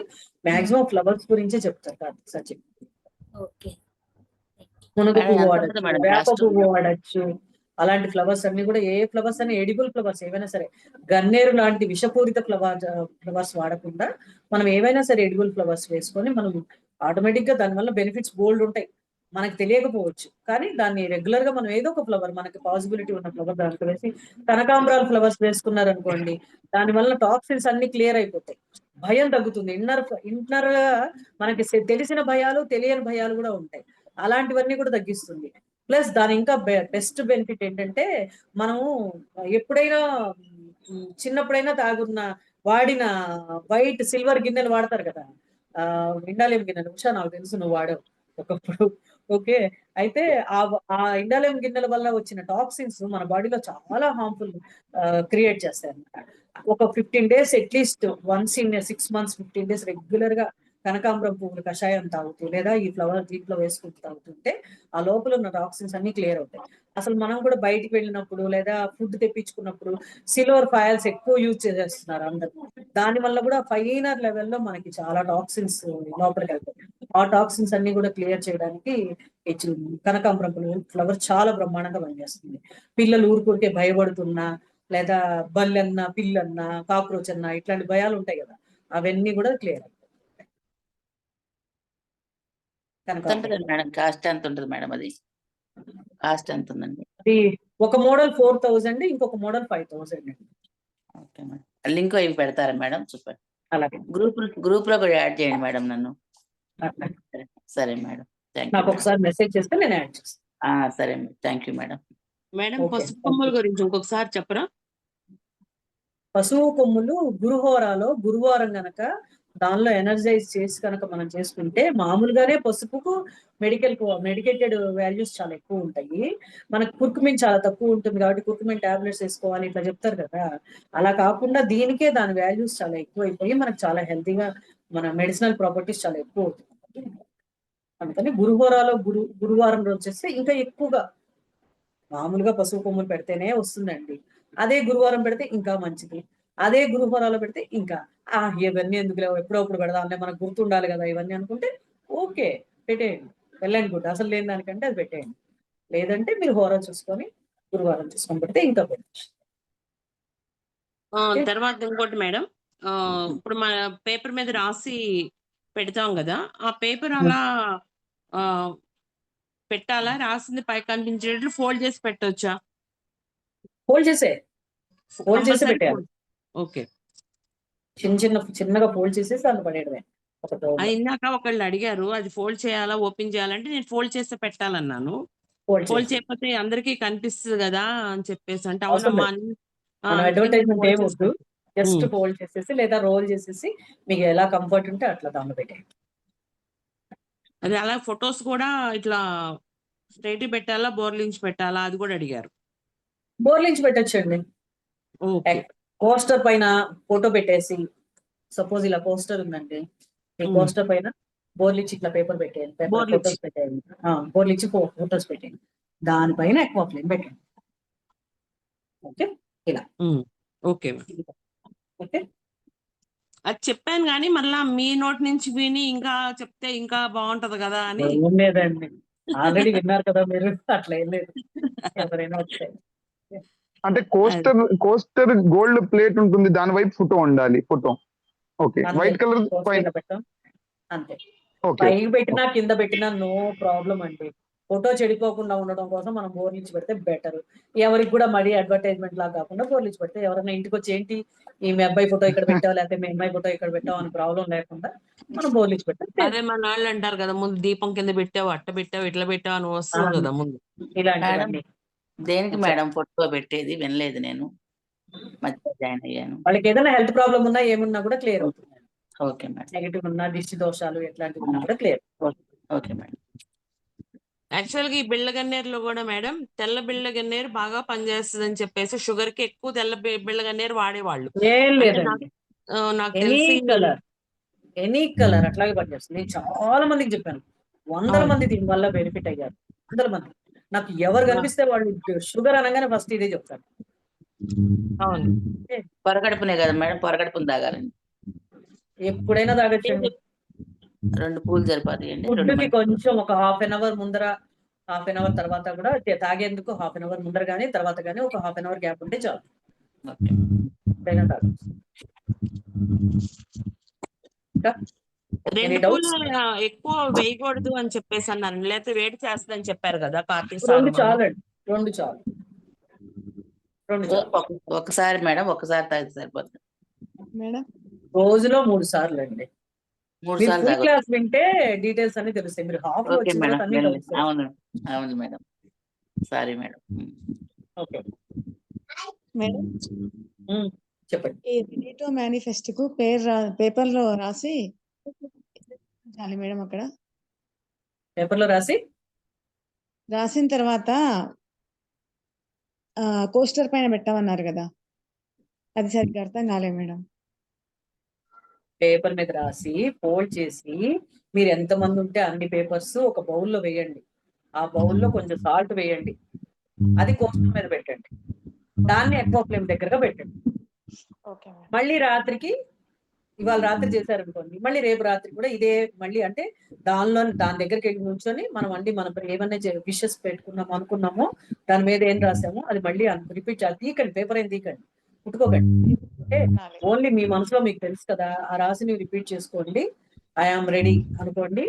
మాక్సిమం ఫ్లవర్స్ గురించే చెప్తారు కార్తిక్ సార్ చెప్పి. మునగ పువ్వు వాడచ్చు, వేప పువ్వు వాడచ్చు, అలాంటి ఫ్లవర్స్ అన్ని కూడా. ఏ ఫ్లవర్స్ అని ఎడిబుల్ ఫ్లవర్స్ ఏవైనా సరే, గన్నేరు లాంటి విషపూరిత ఫ్లవర్స్ వాడకుండా మనం ఏవైనా సరే ఎడిబుల్ ఫ్లవర్స్ వేసుకొని మనం ఆటోమేటిక్ గా దానివల్ల బెనిఫిట్స్ బోల్డ్ ఉంటాయి, మనకు తెలియకపోవచ్చు. కానీ దాన్ని రెగ్యులర్ గా మనం ఏదో ఒక ఫ్లవర్, మనకి పాసిబిలిటీ ఉన్న ఫ్లవర్ దాంట్లో వేసి, కనకాంబరాల ఫ్లవర్స్ వేసుకున్నారు అనుకోండి, దాని వల్ల టాక్సిన్స్ అన్ని క్లియర్ అయిపోతాయి, భయం తగ్గుతుంది. ఇంటర్నర్ గా మనకి తెలిసిన భయాలు, తెలియని భయాలు కూడా ఉంటాయి, అలాంటివన్నీ కూడా తగ్గిస్తుంది. ప్లస్ దాని ఇంకా బెస్ట్ బెనిఫిట్ ఏంటంటే, మనము ఎప్పుడైనా చిన్నప్పుడైనా తాగున్న వాడిన వైట్ సిల్వర్ గిన్నెలు వాడతారు కదా, ఇండాలియం గిన్నెలు. ఉషా నాకు తెలుసు నువ్వు వాడావు ఒకప్పుడు. ఓకే, అయితే ఆ ఇండాలియం గిన్నెల వల్ల వచ్చిన టాక్సిన్స్ మన బాడీలో చాలా హార్మ్ఫుల్ క్రియేట్ చేస్తాయి అన్నమాట. ఒక 15 days at least once in 6 months 15 days regular గా కనకాంబరం పువ్వులు కషాయం తాగుతూ లేదా ఈ ఫ్లవర్ దీంట్లో వేసుకుంటూ తాగుతుంటే ఆ లోపల ఉన్న టాక్సిన్స్ అన్ని క్లియర్ అవుతాయి. అసలు మనం కూడా బయటికి వెళ్ళినప్పుడు లేదా ఫుడ్ తెప్పించుకున్నప్పుడు సిల్వర్ ఫాయిల్స్ ఎక్కువ యూజ్ చేసేస్తున్నారు అందరూ. దాని వల్ల కూడా ఫైనర్ లెవెల్లో మనకి చాలా టాక్సిన్స్ లోపలికి వెళ్తాయి. ఆ టాక్సిన్స్ అన్ని కూడా క్లియర్ చేయడానికి కనకాంబరం ఫ్లవర్ చాలా బ్రహ్మాండంగా పనిచేస్తుంది. పిల్లలు ఊరికే భయపడుతున్నా లేదా బల్లన్నా పిల్లన్నా కాక్రోచ్ అన్నా ఇట్లాంటి భయాలు ఉంటాయి కదా, అవన్నీ కూడా క్లియర్ అవుతాయి. మేడం కాస్ట్ ఎంత ఉంటుంది మేడం? అది కాస్ట్ ఎంత ఉందండి? అది ఒక మోడల్ 4000, ఇంకొక మోడల్ 5000 అండి. ఓకే మేడం, లింక్ అవి పెడతారా మేడం? సూపర్. అలాగే గ్రూప్ లో కూడా యాడ్ చేయండి మేడం నన్ను. సరే మేడం, థ్యాంక్ నాకు ఒకసారి మెసేజ్ చేస్తే నేను యాడ్ చేస్తాను. సరే madam, thank you madam. Madam పసుపు కొమ్ముల గురించి ఇంకొకసారి చెప్పరా? పశువు కొమ్ములు గురుహోరాలో గురువారం గనక దానిలో ఎనర్జైజ్ చేసి కనుక మనం చేసుకుంటే, మామూలుగానే పసుపుకు మెడికేటెడ్ వాల్యూస్ చాలా ఎక్కువ ఉంటాయి. మనకు కుర్కుమిన్ చాలా తక్కువ ఉంటుంది కాబట్టి కుర్కుమిన్ టాబ్లెట్స్ వేసుకోవాలి ఇట్లా చెప్తారు కదా, అలా కాకుండా దీనికే దాని వాల్యూస్ చాలా ఎక్కువ అయిపోయి మనకు చాలా హెల్తీగా మన మెడిసినల్ ప్రాపర్టీస్ చాలా ఎక్కువ అవుతుంది. అందుకని గురుహోరాలో గురువారం రోజు చేస్తే ఇంకా ఎక్కువగా, మామూలుగా పసుపు కొమ్ములు పెడితేనే వస్తుందండి, అదే గురువారం పెడితే ఇంకా మంచిది, అదే గురువారాలు పెడితే ఇంకా ఇవన్నీ ఎందుకు లేవు ఎప్పుడప్పుడు పెడదాం అంటే మనకు గుర్తుండాలి కదా ఇవన్నీ అనుకుంటే ఓకే పెట్టేయండి, వెళ్ళండి గుడ్. అసలు లేని దానికంటే అది పెట్టేయండి. లేదంటే మీరు హోరా చూసుకొని గురువారం చూసుకొని పెడితే ఇంకా పెట్టచ్చు. తర్వాత ఇంకోటి మేడం, ఇప్పుడు మన పేపర్ మీద రాసి పెడతాం కదా, ఆ పేపర్ అలా పెట్టాలా? రాసింది పై కనిపించేటట్లు ఫోల్డ్ చేసి పెట్టొచ్చా? ఫోల్డ్ చేసే పెట్టాలి. ఓకే, చిన్నగా ఫోల్డ్ చేసేసి దాన్ని పడేయడమే. ఇందాక ఒకళ్ళు అడిగారు అది ఫోల్డ్ చేయాలా ఓపెన్ చేయాలంటే నేను ఫోల్డ్ చేస్తే పెట్టాలన్నాను. ఫోల్డ్ చేయకపోతే అందరికీ కనిపిస్తుంది కదా అని చెప్పేసి అంటే అవునమ్మా అడ్వర్టైజ్మెంట్ ఏమొద్దు, జస్ట్ ఫోల్డ్ చేసేసి లేదా రోల్ చేసేసి మీకు ఎలా కంఫర్ట్ ఉంటే అట్లా దాన్ని పెట్టేయండి. అది అలా ఫొటోస్ కూడా ఇట్లా స్ట్రైట్ పెట్టాలా బోర్లించి పెట్టాలా అది కూడా అడిగారు. బోర్లించి పెట్టచ్చండి. పోస్టర్ పైన ఫోటో పెట్టేసి, సపోజ్ ఇలా పోస్టర్ ఉందండి, ఈ పోస్టర్ పైన బోర్లిచ్చి ఇట్లా పేపర్ పెట్టేయండి, ఫోటోస్ పెట్టేయండి, బోర్లిచ్చి ఫోటోస్ పెట్టేయండి, దానిపైన ఎక్కువ ఫ్లేమ్ పెట్టండి. ఓకే, ఇలా ఓకే ఓకే. అది చెప్పాను కానీ మళ్ళా మీ నోటి నుంచి విని ఇంకా చెప్తే ఇంకా బాగుంటది కదా అని. లేదండి, ఆల్రెడీ విన్నారు కదా మీరు, అట్లా ఏం లేదు, ఎవరైనా వచ్చాయి. అంటే కోస్టర్ గోల్డ్ ప్లేట్ ఉంటుంది, దాని వైపు ఫోటో ఉండాలి. ఫోటో ఓకే, వైట్ కలర్ పెట్టాం అంతే. పైకి పెట్టినా కింద పెట్టినా నో ప్రాబ్లం అండి. ఫోటో చెడిపోకుండా ఉండడం కోసం మనం బోర్లిచ్చి పెడితే బెటర్. ఎవరికి కూడా మరీ అడ్వర్టైజ్మెంట్ లాగా కాకుండా బోర్లిచ్చి పెడితే ఎవరైనా ఇంటికి వచ్చి ఏంటి ఈ మీ అబ్బాయి ఫోటో ఇక్కడ పెట్టావు లేకపోతే మీ అమ్మాయి ఫోటో ఇక్కడ పెట్టావు అని ప్రాబ్లం లేకుండా మనం బోర్లిచ్చి పెట్టాం. అదే మన వాళ్ళు అంటారు కదా ముందు దీపం కింద పెట్టావు అట్ట పెట్టావు ఇట్లా పెట్టావు అని వస్తుంది కదా ముందు. ఇలాంటి దేనికి మేడం ఫోటో పెట్టేది? వినలేదు నేను, మధ్య జాయిన్ అయ్యాను. వాళ్ళకి ఏదైనా హెల్త్ ప్రాబ్లం ఉన్నా ఏమున్నా కూడా క్లియర్ అవుతుంది. Okay madam. నెగిటివ్ ఉన్నా దిష్టి దోషాలు ఎట్లాంటివి ఉన్నా కూడా క్లియర్. Okay madam. యాక్చువల్గా ఈ బిళ్ళ గన్నేరులో కూడా మేడం తెల్ల బిళ్ళ గన్నేరు బాగా పనిచేస్తుంది అని చెప్పేసి షుగర్ కి ఎక్కువ తెల్ల బిళ్ళ గన్నేరు వాడేవాళ్ళు. ఏం లేదండి, నాకు తెలిసి ఎనీ కలర్ అట్లాగే పనిచేస్తుంది. నేను చాలా మందికి చెప్పాను, 100 మంది దీని వల్ల బెనిఫిట్ అయ్యారు, 100 మంది. నాకు ఎవరు కనిపిస్తే వాళ్ళు షుగర్ అనగానే ఫస్ట్ ఇదే చెప్తారు. అవును, పొరగడుపునే కదా మేడం, పొరగడుపుని తాగాలండి. ఎప్పుడైనా తాగొచ్చండి. 2 పూలు సరిపోతాయండి. ఫుడ్కి కొంచెం ఒక హాఫ్ అన్ అవర్ ముందర, హాఫ్ అన్ అవర్ తర్వాత కూడా తాగేందుకు హాఫ్ అన్ అవర్ ముందర కానీ తర్వాత కానీ ఒక హాఫ్ అన్ అవర్ గ్యాప్ ఉంటే చాలు. రెండు పూలు ఎక్కువ వేయకూడదు అని చెప్పేసి అన్నాను, లేకపోతే వేడి చేస్తుంది అని చెప్పారు కదా. రెండు చాలండి, రెండు చాలు. ఒకసారి మేడం, ఒకసారి తాగితే సరిపోతుంది మేడం. రోజులో 3 సార్లు అండి. 3 సార్లు క్లాస్ వింటే డీటెయిల్స్ అన్ని తెలుస్తాయి. మీరు హాఫ్ అవును అవును madam, sorry madam. Okay madam, చెప్పండి. ఈ రెడీటో మేనిఫెస్టోకు పేపర్లో రాసి చాలి మేడం అక్కడ పేపర్లో రాసిన తర్వాత కోస్టర్ పైన పెట్టమన్నారు కదా, అది సరిగ్గా అర్థం కాలేదు మేడం. పేపర్ మీద రాసి ఫోల్డ్ చేసి మీరు ఎంతమంది ఉంటే అన్ని పేపర్స్ ఒక బౌల్లో వేయండి. ఆ బౌల్లో కొంచెం సాల్ట్ వేయండి, అది కోస్టర్ మీద పెట్టండి, దాన్ని ఎక్కువ ఫ్లేమ్ దగ్గరగా పెట్టండి. మళ్ళీ రాత్రికి, ఇవాళ రాత్రి చేశారనుకోండి, మళ్ళీ రేపు రాత్రి కూడా ఇదే మళ్ళీ, అంటే దాని దగ్గరికి వెళ్ళి నుంచొని మనం ఏమన్నా విషెస్ పెట్టుకున్నాము అనుకున్నామో దాని మీద ఏం రాసామో అది మళ్ళీ రిపీట్ చేయాలి. తీకండి, పేపర్ ఏం తీకండి, కుట్టుకోకండి. అంటే ఓన్లీ మీ మనసులో మీకు తెలుసు కదా, ఆ రాసిని రిపీట్ చేసుకోండి. ఐఆమ్ రెడీ అనుకోండి,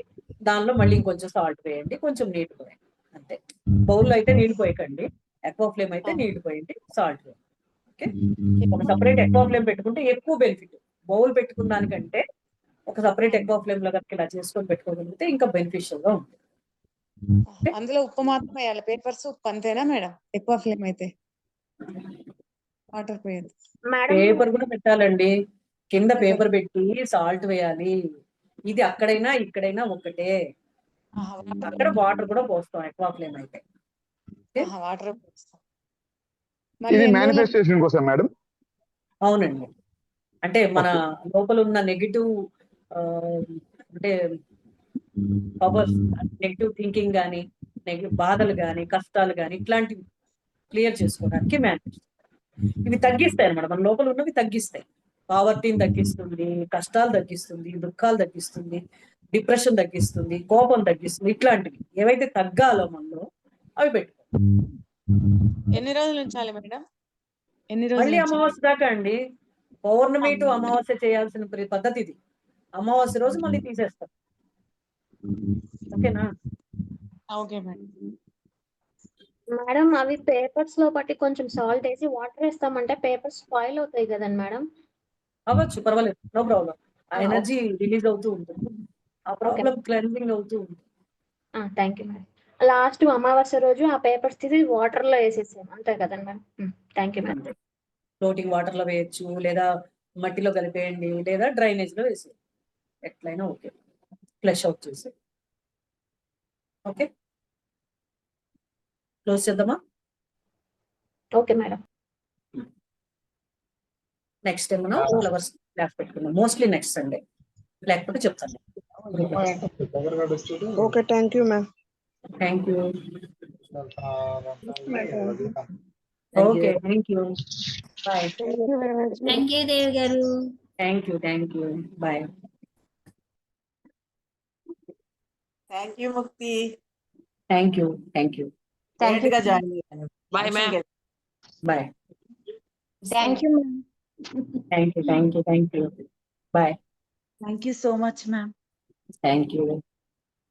దానిలో మళ్ళీ ఇంకొంచెం సాల్ట్ వేయండి, కొంచెం నీళ్ళు పోయండి, అంతే. బౌల్లో అయితే నీళ్ళు పోయకండి, ఎక్కువ ఫ్లేమ్ అయితే నీళ్ళు పోయండి, సాల్ట్ వేయండి. ఓకే, ఒక సపరేట్ ఎక్కువ ఫ్లేమ్ పెట్టుకుంటే ఎక్కువ బెనిఫిట్. బౌల్ పెట్టుకున్న దానికంటే ఒక సపరేట్ ఎక్కువ ఫ్లేమ్ లో కనుక ఇలా చేసుకొని పెట్టుకోగలిగితే ఇంకా బెనిఫిషియల్ గా ఉంటుంది. అందులో ఉప్పు మాత్రం వేయాలి, పేపర్స్ ఉప్పు అంతేనా మేడం? ఎక్కువ ఫ్లేమ్ అయితే వాటర్ పోయేది. పేపర్ కూడా పెట్టాలండి, కింద పేపర్ పెట్టి సాల్ట్ వేయాలి. ఇది అక్కడైనా ఇక్కడైనా ఒకటే. అక్కడ వాటర్ కూడా పోస్తాం ఎక్కువ ఫ్లేమ్ అయితే. వాటర్ ఇది మేనిఫెస్టేషన్ కోసం మేడం. అవునండి, అంటే మన లోపల ఉన్న నెగిటివ్ అంటే పవర్స్, నెగిటివ్ థింకింగ్ కానీ, నెగిటివ్ బాధలు కానీ, కష్టాలు కానీ, ఇట్లాంటివి క్లియర్ చేసుకోవడానికి మేనిఫెస్టేషన్. ఇవి తగ్గిస్తాయి అన్నమాట, మన లోపల ఉన్నవి తగ్గిస్తాయి. పావర్టీని తగ్గిస్తుంది, కష్టాలు తగ్గిస్తుంది, దుఃఖాలు తగ్గిస్తుంది, డిప్రెషన్ తగ్గిస్తుంది, కోపం తగ్గిస్తుంది. ఇట్లాంటివి ఏవైతే తగ్గాలో మనలో అవి పెట్టుకో. ఎన్ని రోజులు ఉంచాలి మేడం? మళ్ళీ అమావాస్య దాకా అండి. పౌర్ణమి టు అమావాస్య చేయాల్సిన పద్ధతి ఇది. అమావాస్య రోజు మళ్ళీ తీసేస్తాం. ఓకేనా? Okay madam. మేడం అవి పేపర్స్ లో బట్టి కొంచెం సాల్ట్ వేసి వాటర్ వేస్తామంటే పేపర్స్ స్పాయిల్ అవుతాయి కదండి మేడం? అవ్వచ్చు, పర్వాలేదు, నో ప్రాబ్లం. ఆ ఎనర్జీ రిలీజ్ అవుతూ ఉంటుంది, ఆ ప్రాబ్లం క్లెన్జింగ్ అవుతూ ఉంటుంది. Thank you madam. లాస్ట్ అమావాస్య రోజు ఆ పేపర్స్ తీసి వాటర్ లో వేసేసాం అంతే కదండి madam? Thank you madam. Floating water లో వేయచ్చు, లేదా మట్టిలో కలిపేయండి, లేదా డ్రైనేజ్ లో వేసేయండి, ఎట్లయినా ఓకే. ఫ్లష్ అవుట్ చేసి ఓకే, క్లోజ్ చేద్దామా? Okay madam. నెక్స్ట్ టైం మనం ఫ్లవర్స్ క్లాస్ పెట్టుకుందాం, మోస్ట్లీ నెక్స్ట్ సండే, లేకపోతే చెప్తాను. Okay, thank you ma'am. Thank you. Okay, thank you, bye. Thank you Devi గారు. Thank you, bye. Thank you Mukti. Thank you. Direct గా join అయ్యాను. Bye ma'am. Bye. Thank you ma'am. Thank you, bye. Thank you so much ma'am. Thank you.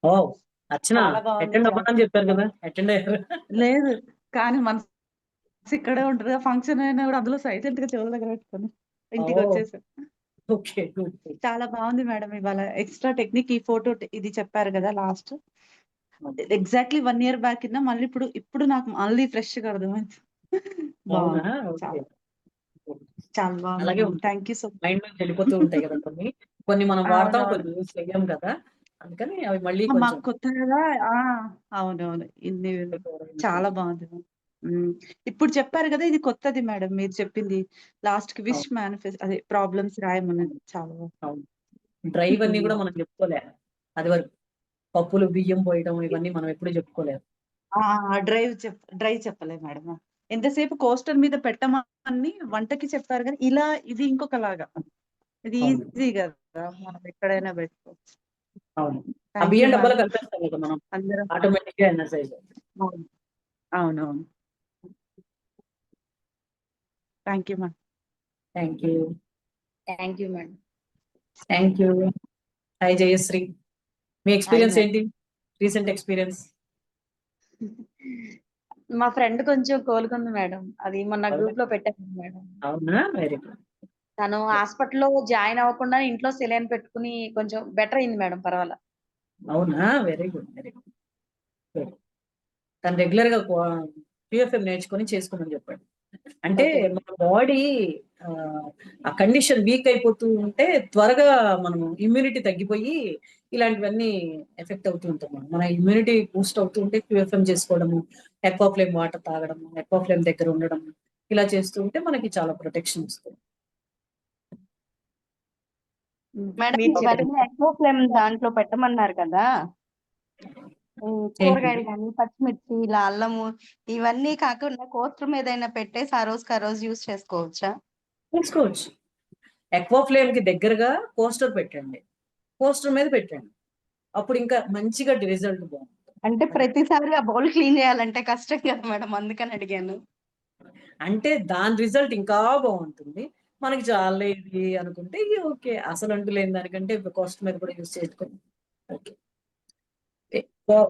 ఓ Archana, attend అవ్వదని చెప్పారు కదా, attend అయ్యారు? లేదు, కానీ మనసు ఇక్కడే ఉంటుంది. ఫంక్షన్ అయినా కూడా అందులో సైలెంట్ గా చెవుల దగ్గర పెట్టుకుని ఇంటికి వచ్చేసాను. ఓకే, చాలా బాగుంది మేడం. ఇవాళ ఎక్స్ట్రా టెక్నిక్, ఈ ఫోటో ఇది చెప్పారు కదా లాస్ట్, ఎగ్జాక్ట్లీ 1 year బ్యాక్ కింద మళ్ళీ ఇప్పుడు నాకు మళ్ళీ ఫ్రెష్ గా అర్థమైంది. అవునా? చాలా బాగుంది. అలాగే thank you so much. Mind నుంచి వెళ్ళిపోతూ ఉంటాయి కదా కొన్ని మనం వాడతాం, కొన్ని యూజ్ చెయ్యం కదా, అందుకని అవి మళ్ళీ మాకు కొత్త కదా. అవునవును, ఇన్ని చాలా బాగుంది. ఇప్పుడు చెప్పారు కదా, ఇది కొత్తది మేడం మీరు చెప్పింది. లాస్ట్ కి విష్ మేనిఫెస్ట్, అదే ప్రాబ్లమ్స్ రాయమన్నది. చాలా బాగుంది. డ్రైవ్ అన్ని కూడా మనం చెప్పుకోలే అది వరకు. పప్పులు బియ్యం పోయడం ఇవన్నీ మనం ఎప్పుడు చెప్పుకోలేదు. డ్రైవ్ చెప్పలేదు మేడం. ఎంతసేపు కోస్టర్ మీద పెట్టమని వంటకి చెప్పారు కానీ ఇలా ఇది ఇంకొకలాగా, ఇది ఈజీ కదా, మనం ఎక్కడైనా పెట్టుకోవచ్చు. అవును, ఆ బియ్యం డబ్బాలో కలిపేస్తాం కదా మనం, అందరం ఆటోమేటిక్ గా ఎనర్జైజ్. అవునవును. Thank you ma'am. Thank you. Thank you madam. Thank you. Hi Jayashree, మీ ఎక్స్పీరియన్స్ ఏంటి? Recent experience? మా ఫ్రెండ్ కొంచెం కోలుకుంది మేడం, అది మొన్న గ్రూప్ లో పెట్టాను మేడం. అవునా? Very good. తను హాస్పిటల్లో జాయిన్ అవ్వకుండా ఇంట్లో సెలైన్ పెట్టుకుని కొంచెం బెటర్ అయింది మేడం, పర్వాలా. అవునా? Very good. తను రెగ్యులర్ గా QFM నేర్చుకొని చేసుకోమని చెప్పండి. అంటే మన బాడీ ఆ కండిషన్ వీక్ అయిపోతూ ఉంటే త్వరగా మనం ఇమ్యూనిటీ తగ్గిపోయి ఇలాంటివన్నీ ఎఫెక్ట్ అవుతూ ఉంటాం. మన ఇమ్యూనిటీ బూస్ట్ అవుతూ ఉంటే QFM చేసుకోవడము, ఎక్వాఫ్లేమ్ వాటర్ తాగడము, ఎక్వాఫ్లేమ్ దగ్గర ఉండడం, ఇలా చేస్తూ ఉంటే మనకి చాలా ప్రొటెక్షన్ వస్తుంది. మేడం మీరు ఇవన్నీ చెప్పండి. ఎక్వోఫ్లేమ్ దాంట్లో పెట్టమన్నారు కదా, కూరగాయలు కానీ పచ్చిమిర్చి ఇలా అల్లము ఇవన్నీ కాకుండా కోస్టర్ మీద అయినా పెట్టేసి ఆ రోజు యూస్ చేసుకోవచ్చా? చేసుకోవచ్చు. ఎక్వాఫ్లేమ్ కి దగ్గరగా కోస్టర్ పెట్టండి, కోస్టర్ మీద పెట్టండి, అప్పుడు ఇంకా మంచిగా రిజల్ట్ బాగుంటుంది. అంటే ప్రతిసారి ఆ బౌల్ క్లీన్ చేయాలంటే కష్టం కదా మేడం, అందుకని అడిగాను. అంటే దాని రిజల్ట్ ఇంకా బాగుంటుంది. మనకి చాలా ఇది అనుకుంటే ఇది ఓకే, అసలు అంటూ లేని దానికంటే కోస్టర్ మీద కూడా యూస్ చేసుకోండి. ఓకే,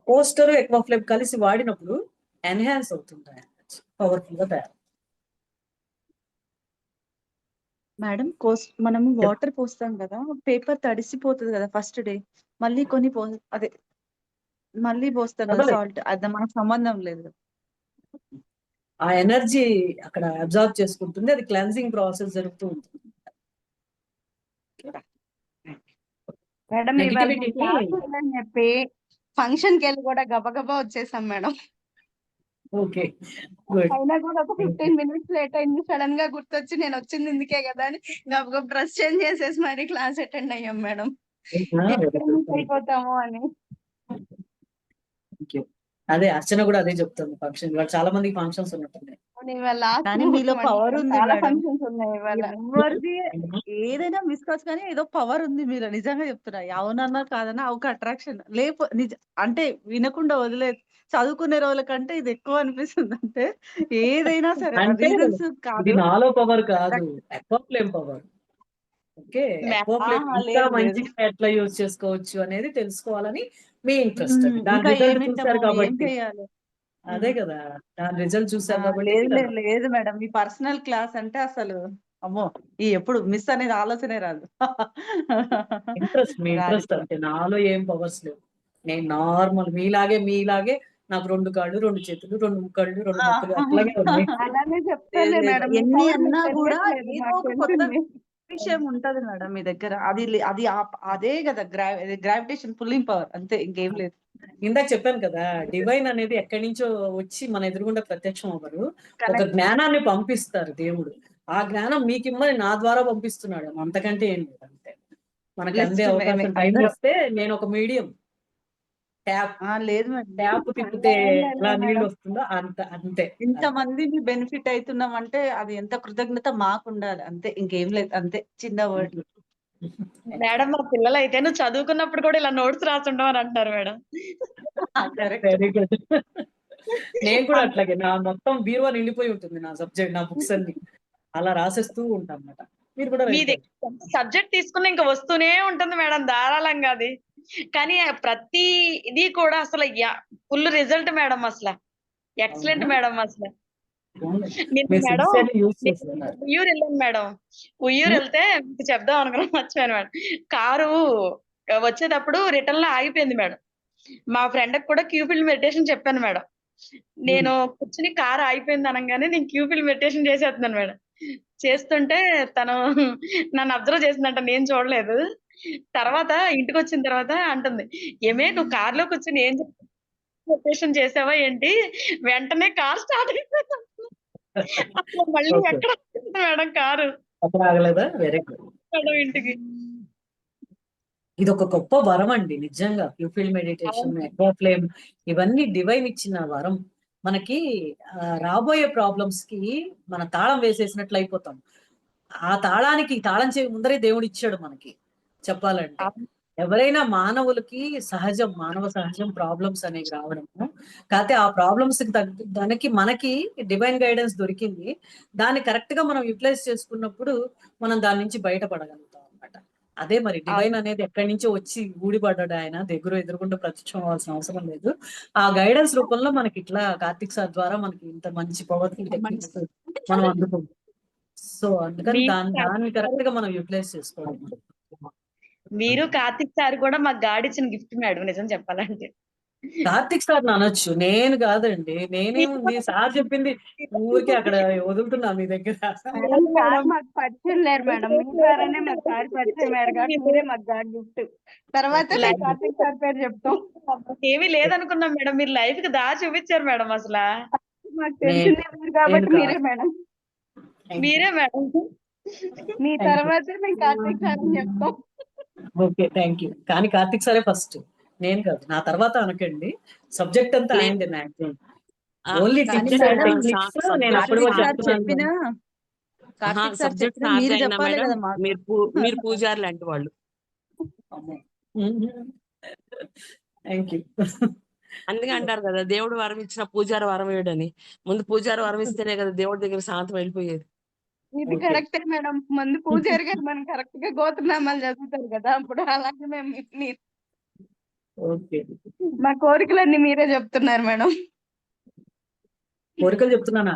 కోస్టర్ ఎక్వాఫ్లేమ్ కలిసి వాడినప్పుడు ఎన్హాన్స్ అవుతుంటాయి, పవర్ఫుల్ గా తయారు. మేడం మనము వాటర్ పోస్తాం కదా, పేపర్ తడిసిపోతుంది కదా ఫస్ట్ డే, మళ్ళీ మళ్ళీ పోస్తాం కదా సాల్ట్, అది మనకు సంబంధం లేదు. ఆ ఎనర్జీ అక్కడ అబ్జర్వ్ చేసుకుంటుంది, అది క్లెన్సింగ్ ప్రాసెస్ జరుగుతూ ఉంటుంది. మేడం ఇవాళ క్లాస్ ఉందని చెప్పి ఫంక్షన్ కి వెళ్ళి కూడా గబగబా వచ్చేసాం మేడం. ఓకే, అయినా కూడా ఒక 15 minutes లేట్ అయింది. సడన్ గా గుర్తొచ్చి నేను వచ్చింది ఇందుకే కదా అని గబగబ డ్రెస్ చేంజ్ చేసేసి మరి క్లాస్ అటెండ్ అయ్యాం మేడం. ఎక్కడ మిస్ అయిపోతామో అని. అదే అర్చన కూడా అదే చెప్తుంది, ఫంక్షన్ ఇవాళ చాలా మందికి ఫంక్షన్స్ ఉన్నట్టున్నాయి. కానీ మీలో పవర్ ఉంది చాలా మేడం. ఫంక్షన్స్ ఉన్నాయి ఇవాళ. ఎవరిది ఏదైనా మిస్ కావచ్చు, కానీ ఏదో పవర్ ఉంది మీలో, నిజంగా చెప్తున్నా. అవునన్నా కాదన్నా ఒక అట్రాక్షన్ నిజ అంటే వినకుండా వదిలేదు. చదువుకునే రోజుల కంటే ఇది ఎక్కువ అనిపిస్తుంది. అంటే ఏదైనా సరే అంటే రీజన్స్ ఇది కాదు, నాలో పవర్ కాదు, ఎక్వాఫ్లేమ్ పవర్. ఓకే, ఎక్వాఫ్లేమ్ ఇంకా లేదు లేదు. మంచిగా ఎట్లా యూజ్ చేసుకోవచ్చు అనేది తెలుసుకోవాలని మీ ఇంట్రెస్ట్. అది దాని ఇంకా రిజల్ట్ ఏమింటాము, చూసారు ఏం కాబట్టి. చేయాలి? అదే కదా, దాని రిజల్ట్ చూసారు కాబట్టి లేదు మీరు లేదు లేదు మేడం, మీ పర్సనల్ క్లాస్ అంటే అసలు అమ్మో, ఈ ఎప్పుడు మిస్ అనేది ఆలోచనే రాదు. ఇంట్రెస్ట్, మీ ఇంట్రెస్ట్ అంటే నాలో ఏం పవర్స్ లేవు. నేను నార్మల్ మీలాగే నాకు 2 కాళ్ళు, 2 చేతులు, 2 కళ్ళు, 2 ముక్కలు అట్లాగే ఉన్నాయి. అలానే లేదు చెప్తాలే లేదు, మేడం, మీ ఎన్ని పవర్ మీకు అన్నా కూడా తెలియట్లేదు, ఏదో నాకు ఒక కొత్త తెలిసింది. విషయం ఉంటది మేడం మీ దగ్గర. అది అదే కదా గ్రావిటేషన్ పుల్లింగ్ పవర్, అంతే, ఇంకేం లేదు. ఇందాక చెప్పాను కదా, డివైన్ అనేది ఎక్కడి నుంచో వచ్చి మన ఎదురుగుండా ప్రత్యక్షం అవ్వరు, ఒక కరెక్ట్. జ్ఞానాన్ని పంపిస్తారు దేవుడు. ఆ జ్ఞానం మీకిమ్మని నా ద్వారా పంపిస్తున్నాడు, అంతకంటే ఏం లేదు. అంతే, మనకి అందే బ్లెస్డ్ మేమే అవకాశం టైం అందరం. ఇస్తే నేను ఒక మీడియం, ట్యాప్ లేదు మేడం, ట్యాప్ తిప్పితే ఎలా నీళ్ళు మేడం వస్తుందో అంతే. ఇంతమందిని బెనిఫిట్ అవుతున్నాం అంటే అది ఎంత కృతజ్ఞత మాకు ఉండాలి, అంతే, ఇంకేం లేదు. అంతే, చిన్న వర్డ్. మేడం మా పిల్లలు అయితే నువ్వు చదువుకున్నప్పుడు కూడా ఇలా నోట్స్ రాసుంటావు అని అంటారు మేడం. కరెక్ట్. Very good. నేను కూడా అట్లాగే, నా మొత్తం బీరువా నిండిపోయి ఉంటుంది నా సబ్జెక్ట్, నా బుక్స్ అన్ని అలా రాసేస్తూ ఉంటాను అన్నమాట. మీరు కూడా మీది సబ్జెక్ట్ తీసుకున్న ఇంకా వస్తూనే ఉంటుంది మేడం ధారాళంగా అది. కానీ ప్రతి ఇది కూడా అసలు ఫుల్ రిజల్ట్ మేడం, అసలు ఎక్సలెంట్ మేడం. అసలు నిన్న మేడం ఉయ్యూరు వెళ్ళాను మేడం. ఉయ్యూరు వెళ్తే మీకు చెప్దాం అనుకున్నా, మర్చిపోయాను మేడం. కారు వచ్చేటప్పుడు రిటర్న్ లో ఆగిపోయింది మేడం. మా ఫ్రెండ్ కూడా క్యూఫిల్ మెడిటేషన్ చెప్పాను మేడం. నేను కూర్చుని కారు ఆగిపోయింది అనగానే నేను క్యూఫిల్ మెడిటేషన్ చేసేస్తున్నాను మేడం. చేస్తుంటే తను నన్ను అబ్జర్వ్ చేసిందంట, నేను చూడలేదు. తర్వాత ఇంటికి వచ్చిన తర్వాత అంటుంది, ఏమే నువ్వు కార్లో కూర్చుని ఏం మెడిటేషన్ చేసావా ఏంటి, వెంటనే కార్ స్టార్ట్ అయిపోయింది మళ్ళీ ఎక్కడ మేడం కారు అప్పుడు ఆగలేదా? వెరీ గుడ్ మేడం ఇంటికి. ఇది ఒక గొప్ప వరం అండి నిజంగా. క్యూఫిల్ మెడిటేషన్, ఎక్వాఫ్లేమ్ ఇవన్నీ డివైన్ ఇచ్చిన వరం. మనకి రాబోయే ప్రాబ్లమ్స్ కి మన తాళం వేసేసినట్లు అయిపోతాం. ఆ తాళానికి తాళం చేయి ముందరే దేవుడు ఇచ్చాడు మనకి చెప్పాలంటే. ఎవరైనా మానవులకి సహజం, మానవ సహజం ప్రాబ్లమ్స్ అనేవి రావడము. కాకపోతే ఆ ప్రాబ్లమ్స్ కి దానికి మనకి డివైన్ గైడెన్స్ దొరికింది. దాన్ని కరెక్ట్ గా మనం యూటిలైజ్ చేసుకున్నప్పుడు మనం దాని నుంచి బయటపడగలుగుతాం అన్నమాట. అదే మరి డివైన్ అనేది ఎక్కడి నుంచో వచ్చి ఊడిపడ్డాడు, ఆయన ఎదురుగుండా ప్రత్యక్షం అవ్వాల్సిన అవసరం లేదు. ఆ గైడెన్స్ రూపంలో మనకి ఇట్లా కార్తిక్ సార్ ద్వారా మనకి ఇంత మంచి పవర్ఫుల్ టెక్నిక్స్ మనం అందుకుంటాం. సో అందుకని దాన్ని కరెక్ట్ గా మనం యూటిలైజ్ చేసుకోవాలి. మీరు కార్తిక్ సార్ కూడా మాకు గాడ్ ఇచ్చిన గిఫ్ట్ మేడం, నిజం చెప్పాలంటే. కార్తిక్ సార్ అనొచ్చు, నేను కాదండి. నేనేముంది సార్ చెప్పింది ఊరికే అక్కడ వదులుతున్నా మీ దగ్గర. మేడం సార్ మాకు పరిచయం లేరు మేడం, మీ ద్వారానే మాకు సార్ పరిచయం అయ్యారు కాబట్టి మీరే మాకు గాడ్ గిఫ్ట్. తర్వాత మేము కార్తిక్ సార్ పేరు చెప్తాం. ఏమీ లేదనుకున్నాం మేడం, మీరు లైఫ్ కి దారి చూపించారు మేడం అసలు. మాకు తెలిసిందే మీరు కాబట్టి మీరే మేడం. మీరే మేడం. మీ తర్వాతే మేము కార్తిక్ సార్ అని చెప్తాం. Okay, thank you. కానీ కార్తిక్ సారే ఫస్ట్, నేను కాదు. నా తర్వాత అనకండి, సబ్జెక్ట్ అంతా అయింది మ్యాక్సిమం. ఓన్లీ టిప్స్ నేను అప్పుడు చెప్పిన కార్తిక్ సార్ చెప్పిన మీరు చెప్పాలి కదా మాకు. మీరు పూజారి లాంటి వాళ్ళు. Thank you. అందుకే అంటారు కదా, దేవుడు వరం ఇచ్చిన పూజారి వరం వేయడని. ముందు పూజారి వరం ఇస్తేనే కదా దేవుడి దగ్గర శాంతం వెళ్ళిపోయేది. ఇది కరెక్టే మేడం. ముందు పూజారి గారు మనం కరెక్ట్ గా గోత్రనామాలు చదువుతారు కదా, అప్పుడు అలాగే మేము మా కోరికలన్నీ మీరే చెప్తున్నారు మేడం. కోరికలు చెప్తున్నానా?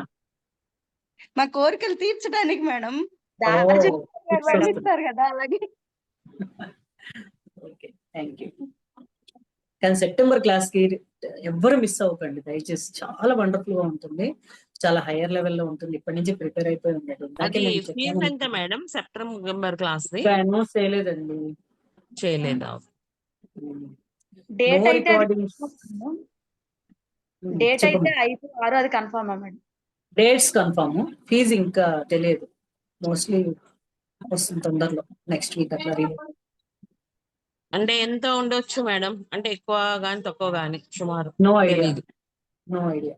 మా కోరికలు తీర్చడానికి మేడం ఇస్తారు కదా, అలాగే. Okay, thank you. కానీ సెప్టెంబర్ క్లాస్ కి ఎవ్వరు మిస్ అవ్వకండి దయచేసి. చాలా వండర్ఫుల్ గా ఉంటుంది, చాలా హైయర్ లెవెల్ లో ఉంటుంది. ఇప్పటి నుంచి ప్రిపేర్ అయిపోయి ఉండదు. మేడం సెప్టెంబర్ క్లాస్ అనౌన్స్ చేయలేదండి. చేయలేదా? డేట్ అయితే 5/6 అది confirm madam. Dates confirm, fee ఇంకా తెలియదు. మోస్ట్లీ వస్తుంది తొందరలో, నెక్స్ట్ వీక్ అట్లా. అంటే ఎంత ఉండొచ్చు మేడం? అంటే ఎక్కువ గాని తక్కువ గాని సుమారు? No idea.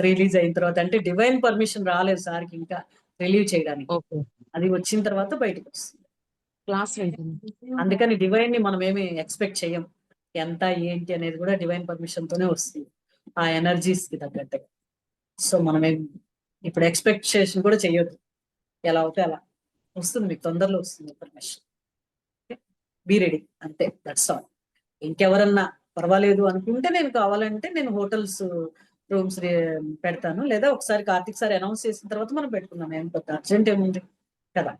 రిలీజ్ అయిన తర్వాత, అంటే డివైన్ పర్మిషన్ రాలేదు సార్కి ఇంకా రిలీవ్ చేయడానికి. అది వచ్చిన తర్వాత బయటకు వస్తుంది క్లాస్. అందుకని డివైన్ ని మనం ఏమి ఎక్స్పెక్ట్ చెయ్యం. ఎంత ఏంటి అనేది కూడా డివైన్ పర్మిషన్ తోనే వస్తుంది, ఆ ఎనర్జీస్ కి తగ్గట్టు. సో మనమేం ఇప్పుడు ఎక్స్పెక్టేషన్ కూడా చెయ్యొద్దు, ఎలా అవుతే అలా వస్తుంది, మీకు తొందరలో వస్తుంది పర్మిషన్. బీ రెడీ, అంతే, దట్స్ ఆల్. ఇంకెవరన్నా పర్వాలేదు అనుకుంటే నేను కావాలంటే నేను హోటల్స్ రూమ్స్ పెడతాను, లేదా ఒకసారి కార్తిక్ సార్ అనౌన్స్ చేసిన తర్వాత మనం పెట్టుకున్నాం. ఏం పెద్ద అర్జెంట్ ఏముంది కదా.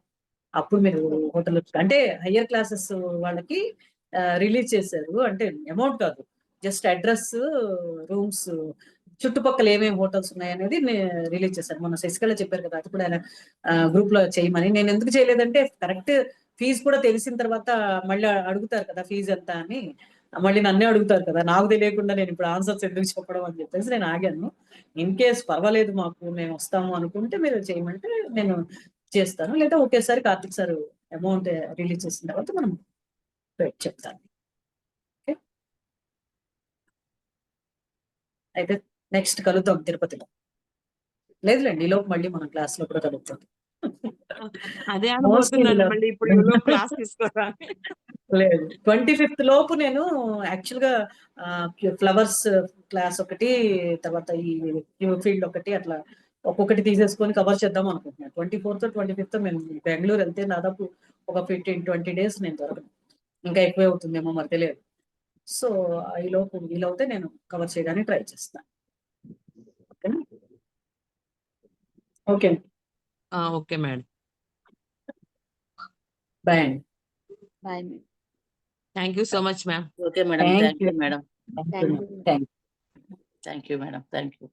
అప్పుడు మీరు హోటల్ అంటే హయ్యర్ క్లాసెస్ వాళ్ళకి రిలీజ్ చేశారు, అంటే అమౌంట్ కాదు, జస్ట్ అడ్రస్, రూమ్స్, చుట్టుపక్కల ఏమేమి హోటల్స్ ఉన్నాయనేది రిలీజ్ చేశారు. మన శశికళ చెప్పారు కదా, అది కూడా గ్రూప్ లో చేయమని. నేను ఎందుకు చేయలేదంటే కరెక్ట్ ఫీజు కూడా తెలిసిన తర్వాత మళ్ళీ అడుగుతారు కదా ఫీజు ఎంత అని, మళ్ళీ నన్నే అడుగుతారు కదా, నాకు తెలియకుండా నేను ఇప్పుడు ఆన్సర్స్ ఎందుకు చెప్పడం అని చెప్పేసి నేను ఆగాను. ఇన్ కేస్ పర్వాలేదు మాకు మేము వస్తాము అనుకుంటే మీరు చేయమంటే నేను చేస్తాను, లేదా ఒకేసారి కార్తిక్ సార్ అమౌంట్ రిలీజ్ చేసిన తర్వాత మనం చెప్తాను. ఓకే, అయితే నెక్స్ట్ కలుద్దాం తిరుపతిలో. లేదులేండి, ఈలోపు మళ్ళీ మన క్లాస్ లో కూడా కలుగుతాం. అదే అనుకుంటున్నాను, మళ్ళీ ఇప్పుడు క్లాస్ తీసుకోరా. లేదు, 25th లోపు నేను యాక్చువల్ గా ఫ్లవర్స్ క్లాస్ ఒకటి, తర్వాత ఈ ఫీల్డ్ ఒకటి, అట్లా ఒక్కొక్కటి తీసేసుకొని కవర్ చేద్దాం అనుకుంటున్నాను. 24th 25th మేము బెంగళూరు వెళ్తే దాదాపు ఒక 15-20 days నేను దొరకను, ఇంకా ఎక్కువే అవుతుందేమో మరి తెలియదు. సో ఈలోపు వీలవుతే నేను కవర్ చేయడానికి ట్రై చేస్తాను. ఓకేనా? Okay, okay madam. బాయ్ అండి. Bye. Thank you so much ma'am. Okay madam, thank you madam. Thank you. Thank you madam, thank you.